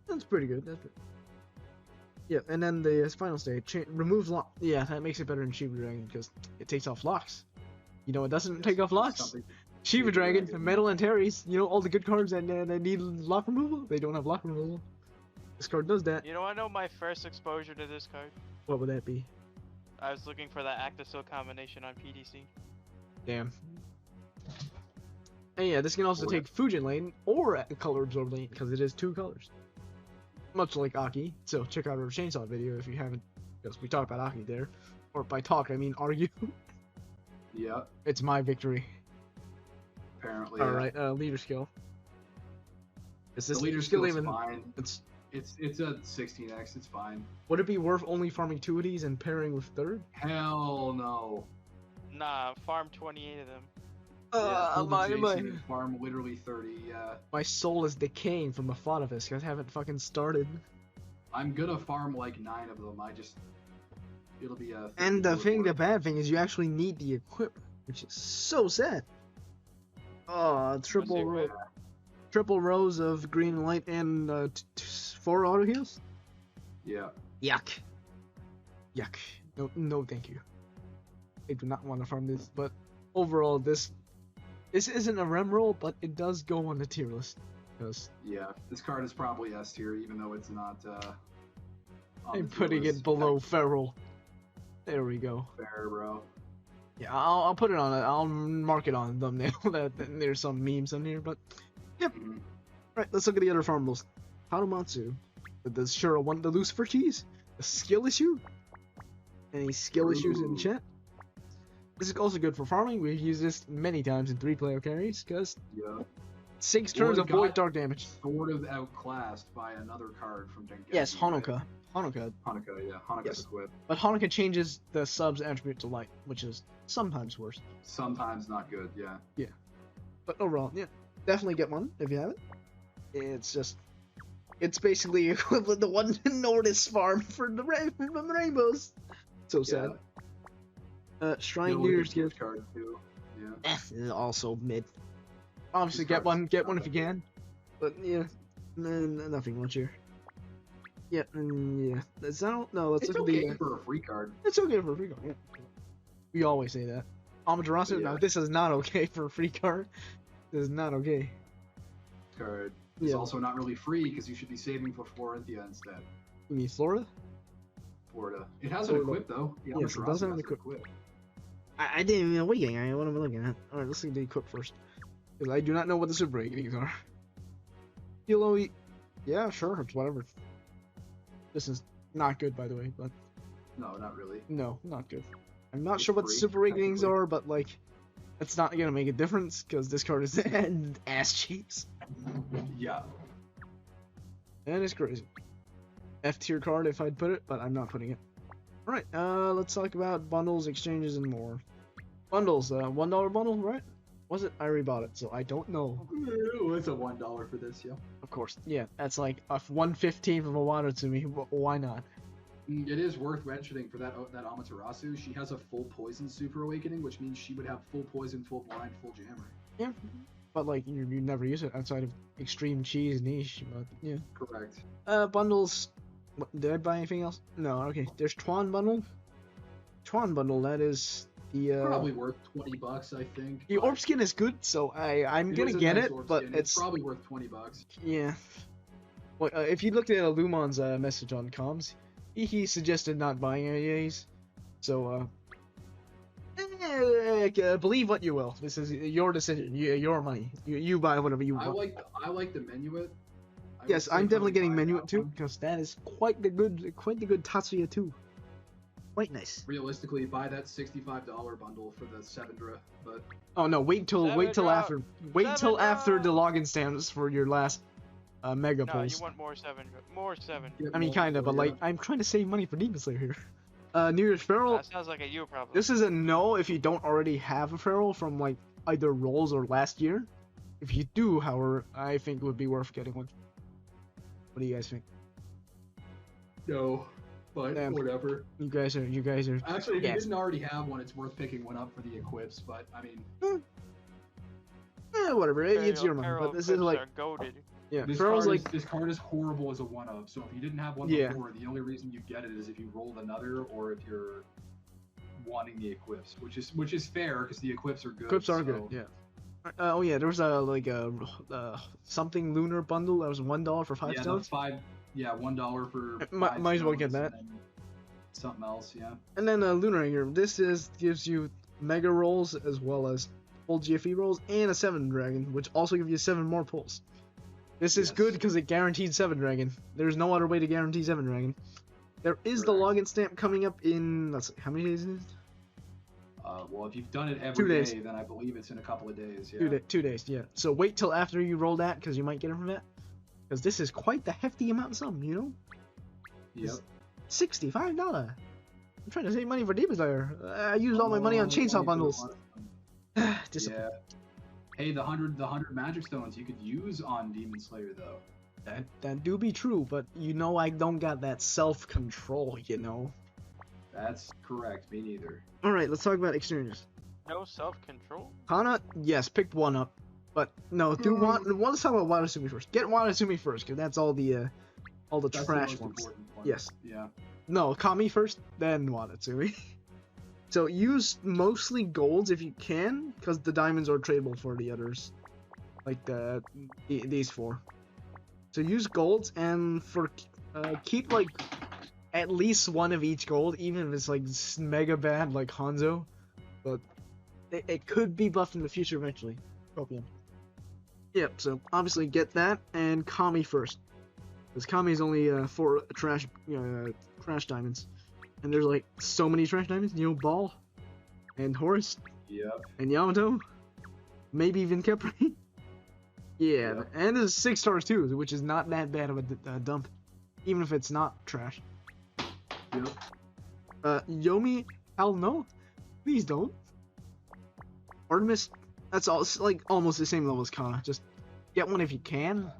Speaker 1: that's pretty good. That's pretty... Yeah, and then the final stage removes lock. Yeah, that makes it better than Shiva Dragon because it takes off locks. You know, it doesn't take off locks.
Speaker 2: Something-
Speaker 1: Shiva Dragon,
Speaker 2: Dragon.
Speaker 1: Metal and Terry's. You know, all the good cards that need lock removal. They don't have lock removal. This card does that.
Speaker 3: You know, I know my first exposure to this card.
Speaker 1: What would that be?
Speaker 3: I was looking for that active skill combination on PDC.
Speaker 1: Damn. And yeah, this can also
Speaker 2: Or-
Speaker 1: take Fujin Lane or Color Absorb Lane because it is 2 colors. Much like Aki. So check out our Chainsaw video if you haven't, because we talked about Aki there. Or by talk, I mean argue.
Speaker 2: Yeah,
Speaker 1: It's my victory.
Speaker 2: apparently.
Speaker 1: Alright, leader skill. Is
Speaker 2: The
Speaker 1: this
Speaker 2: leader
Speaker 1: skill
Speaker 2: skill's
Speaker 1: even?
Speaker 2: fine.
Speaker 1: It's
Speaker 2: It's a 16x. It's fine.
Speaker 1: Would it be worth only farming 2 of these and pairing with third?
Speaker 2: Hell no.
Speaker 3: Nah, farm 28 of them.
Speaker 2: Pull the JC and farm literally 30. Yeah.
Speaker 1: My soul is decaying from the thought of this. I haven't fucking started.
Speaker 2: I'm gonna farm like 9 of them. It'll be a.
Speaker 1: And the bad thing is you actually need the equipment, which is so sad. Oh, triple rows of green light and 4 auto heals.
Speaker 2: Yeah.
Speaker 1: Yuck. Yuck. No, thank you. I do not want to farm this, but overall, this isn't a rem roll, but it does go on the tier list.
Speaker 2: Yeah, this card is probably S tier, even though it's not.
Speaker 1: I'm putting it below feral. There we go.
Speaker 2: Fair, bro.
Speaker 1: Yeah, I'll put it on it. I'll mark it on the thumbnail that there's some memes on here, but yep. Right, let's look at the other farmables. Harumatsu, the Shura one, the Lucifer cheese, a skill issue. Any skill issues in chat? This is also good for farming. We've used this many times in 3-player carries, because 6 turns of void dark damage.
Speaker 2: Sort of outclassed by another card from Denki.
Speaker 1: Yes, Honoka.
Speaker 2: Honoka's equip.
Speaker 1: But Honoka changes the sub's attribute to light, which is sometimes worse.
Speaker 2: Sometimes not good, yeah.
Speaker 1: Yeah. But overall, yeah. Definitely get one if you have it. It's basically equivalent to one Nordis farm for the rainbows. So sad. Shrine Gears gift
Speaker 2: card too. Yeah.
Speaker 1: Also mid. Obviously get one if you can. But yeah, nothing much here. Yeah, yeah. Let's look at the.
Speaker 2: For a free card.
Speaker 1: It's okay for a free card. Yeah. We always say that. Amaterasu. Yeah. No, this is not okay for a free card. This is not okay.
Speaker 2: Card. It's also not really free because you should be saving for Florentia instead.
Speaker 1: You mean Florida?
Speaker 2: Florida. It has an equip though.
Speaker 1: Yes, it does have an equip. I didn't even know what am I looking at? Alright, let's look at the equip first. Because I do not know what the super ratings are. Kilo, yeah, sure, it's whatever. This is not good, by the way, but...
Speaker 2: No, not really.
Speaker 1: No, not good. I'm not sure what the super ratings are, but, like, it's not gonna make a difference, because this card is ass cheeks.
Speaker 2: Yeah.
Speaker 1: And it's crazy. F tier card if I'd put it, but I'm not putting it. Alright, let's talk about bundles, exchanges, and more. Bundles, $1 bundle, right? Was it? I rebought it, so I don't know.
Speaker 2: It's a $1 for this, yeah.
Speaker 1: Of course, yeah. That's like a 1/15 of a water to me. Why not?
Speaker 2: It is worth mentioning for that Amaterasu. She has a full poison super awakening, which means she would have full poison, full blind, full jammer.
Speaker 1: Yeah, but like you never use it outside of extreme cheese niche. But yeah.
Speaker 2: Correct.
Speaker 1: Bundles. Did I buy anything else? No. Okay. There's Tron bundle. Tron bundle. That is.
Speaker 2: Probably worth $20, I think.
Speaker 1: The orb skin is good, so I'm gonna get it, but it's
Speaker 2: probably worth $20.
Speaker 1: Yeah. Well, if you looked at Lumon's message on comms, he suggested not buying any of these. So, believe what you will. This is your decision, your money. You buy whatever you want.
Speaker 2: I like the Menuet.
Speaker 1: Yes, I'm definitely getting Menuet too, because that is quite the good Tatsuya too. Quite nice.
Speaker 2: Realistically, buy that $65 bundle for the Sevendra, but
Speaker 1: oh no, wait till after the login stamps for your last mega pulse.
Speaker 3: No, you want more Sevendra.
Speaker 1: I mean, kinda, but like I'm trying to save money for Demon Slayer here. New Year's Feral.
Speaker 3: That sounds like a you problem.
Speaker 1: This is a no if you don't already have a Feral from like either rolls or last year. If you do, however, I think it would be worth getting one. What do you guys think?
Speaker 2: No. But whatever.
Speaker 1: You guys are.
Speaker 2: Actually, if you didn't already have one, it's worth picking one up for the equips. But I mean,
Speaker 1: whatever. It's your money. But this is like, yeah,
Speaker 2: this card is horrible as a one-of. So if you didn't have one before, the only reason you get it is if you rolled another or if you're wanting the equips, which is fair because the equips are good.
Speaker 1: Equips are good. Yeah. Oh yeah, there was a something Lunar bundle that was $1 for 5 stones.
Speaker 2: Yeah, $1 for.
Speaker 1: Might as well get that.
Speaker 2: Something else, yeah.
Speaker 1: And then Lunar here. This gives you mega rolls as well as full GFE rolls and a 7 dragon, which also gives you 7 more pulls. This is good because it guaranteed 7 dragon. There's no other way to guarantee 7 dragon. There is the login stamp coming up in. Let's see, how many days is it?
Speaker 2: Well, if you've done it every day, then I believe it's in a couple of days. Yeah.
Speaker 1: 2 days, yeah. So wait till after you roll that because you might get it from that. Because this is quite the hefty amount of sum, you know?
Speaker 2: Yep.
Speaker 1: $65. I'm trying to save money for Demon Slayer. I used all my money on chainsaw bundles.
Speaker 2: Yeah. Hey, the 100 magic stones you could use on Demon Slayer though.
Speaker 1: That do be true, but you know I don't got that self-control, you know?
Speaker 2: That's correct, me neither.
Speaker 1: Alright, let's talk about exchanges.
Speaker 3: No self-control?
Speaker 1: Kana, yes, picked one up. But no, let's talk about Wadatsumi first. Get Wadatsumi first, because that's all the
Speaker 2: That's
Speaker 1: trash
Speaker 2: the most
Speaker 1: ones.
Speaker 2: important one.
Speaker 1: Yes.
Speaker 2: Yeah.
Speaker 1: No, Kami first, then Wadatsumi. So use mostly golds if you can, because the diamonds are tradable for the others. Like these four. So use golds, and for keep like at least one of each gold, even if it's like mega bad like Hanzo. But it could be buffed in the future eventually. Copium. Yep, so obviously get that, and Kami first. Because Kami is only 4 trash diamonds. And there's like so many trash diamonds, you know, Ball, and Horus,
Speaker 2: Yep.
Speaker 1: and Yamato, maybe even Kepri. Yeah,
Speaker 2: Yep.
Speaker 1: and there's 6 stars too, which is not that bad of a dump, even if it's not trash.
Speaker 2: Yep.
Speaker 1: Yomi, hell no, please don't. Artemis, that's all. It's like almost the same level as Kana. Just get one if you can.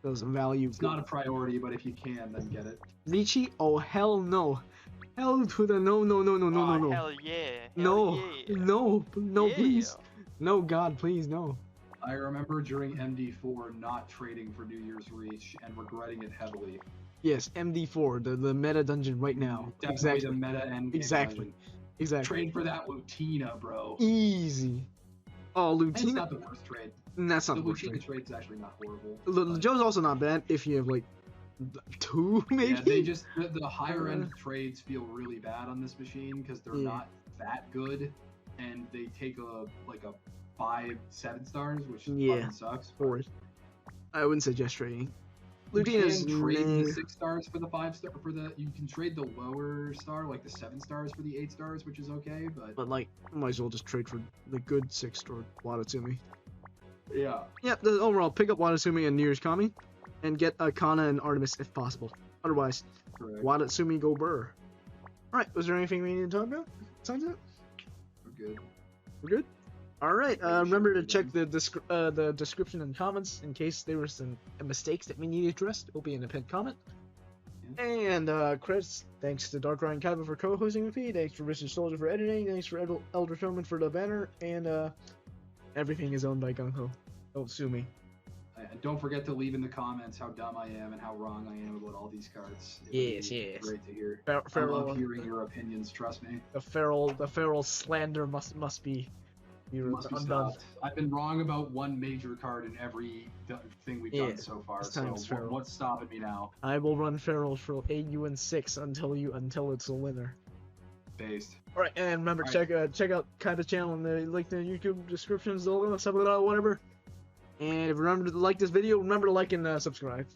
Speaker 1: Does value.
Speaker 2: It's not a priority, but if you can, then get it.
Speaker 1: Ricci, oh hell no. Hell to the no.
Speaker 3: Oh, hell yeah.
Speaker 1: No,
Speaker 3: Hell yeah.
Speaker 1: no,
Speaker 3: Yeah.
Speaker 1: please. No, God, please, no.
Speaker 2: I remember during MD4 not trading for New Year's Reach and regretting it heavily.
Speaker 1: Yes, MD4, the meta dungeon right now.
Speaker 2: Definitely
Speaker 1: Exactly.
Speaker 2: the meta end.
Speaker 1: Exactly. Exactly.
Speaker 2: Trade for that Lutina, bro.
Speaker 1: Easy. Oh,
Speaker 2: It's
Speaker 1: Lutina.
Speaker 2: not the worst trade.
Speaker 1: That's not
Speaker 2: The
Speaker 1: the worst
Speaker 2: Lutina
Speaker 1: trade.
Speaker 2: trade is actually not horrible.
Speaker 1: Joe's also not bad if you have like 2 maybe.
Speaker 2: Yeah, they just the higher end trades feel really bad on this machine because they're
Speaker 1: Yeah.
Speaker 2: not that good, and they take a 5-7 stars, which
Speaker 1: Yeah.
Speaker 2: fucking sucks.
Speaker 1: For it. I wouldn't suggest trading.
Speaker 2: You
Speaker 1: Lutina's
Speaker 2: can trade the
Speaker 1: meh.
Speaker 2: 6 stars for the 5 star you can trade the lower star, like the 7 stars for the 8 stars, which is okay, but
Speaker 1: But like, might as well just trade for the good 6-star Wadatsumi.
Speaker 2: yeah.
Speaker 1: Yeah, the overall pick up Wadatsumi and New Year's Kami, and get Kana and Artemis if possible. Otherwise,
Speaker 2: Correct.
Speaker 1: Wadatsumi go burr. Alright, was there anything we need to talk about? Besides that?
Speaker 2: We're good.
Speaker 1: We're good? Alright, remember to check the description and comments in case there were some mistakes that we needed addressed. It will be in the pinned comment. And credits, thanks to Darkrai and Kaiba for co-hosting with me, thanks for Richard Soldier for editing, thanks for Elder Filman for the banner, and everything is owned by Gung-Ho. Don't sue me.
Speaker 2: And don't forget to leave in the comments how dumb I am and how wrong I am about all these cards. It would
Speaker 1: Yes,
Speaker 2: be
Speaker 1: yes.
Speaker 2: Great to hear. I
Speaker 1: Feral,
Speaker 2: love hearing your opinions. Trust me.
Speaker 1: the feral slander must be
Speaker 2: Must be
Speaker 1: undone.
Speaker 2: stopped. I've been wrong about one major card in every thing we've
Speaker 1: Yeah,
Speaker 2: done so far.
Speaker 1: this
Speaker 2: So
Speaker 1: time it's feral.
Speaker 2: what's stopping me now?
Speaker 1: I will run feral for AU and 6 until it's a winner.
Speaker 2: Based.
Speaker 1: Alright, and remember,
Speaker 2: Alright.
Speaker 1: check out Kaiba's channel in the YouTube descriptions, whatever. And if you remember to like this video, remember to like and subscribe.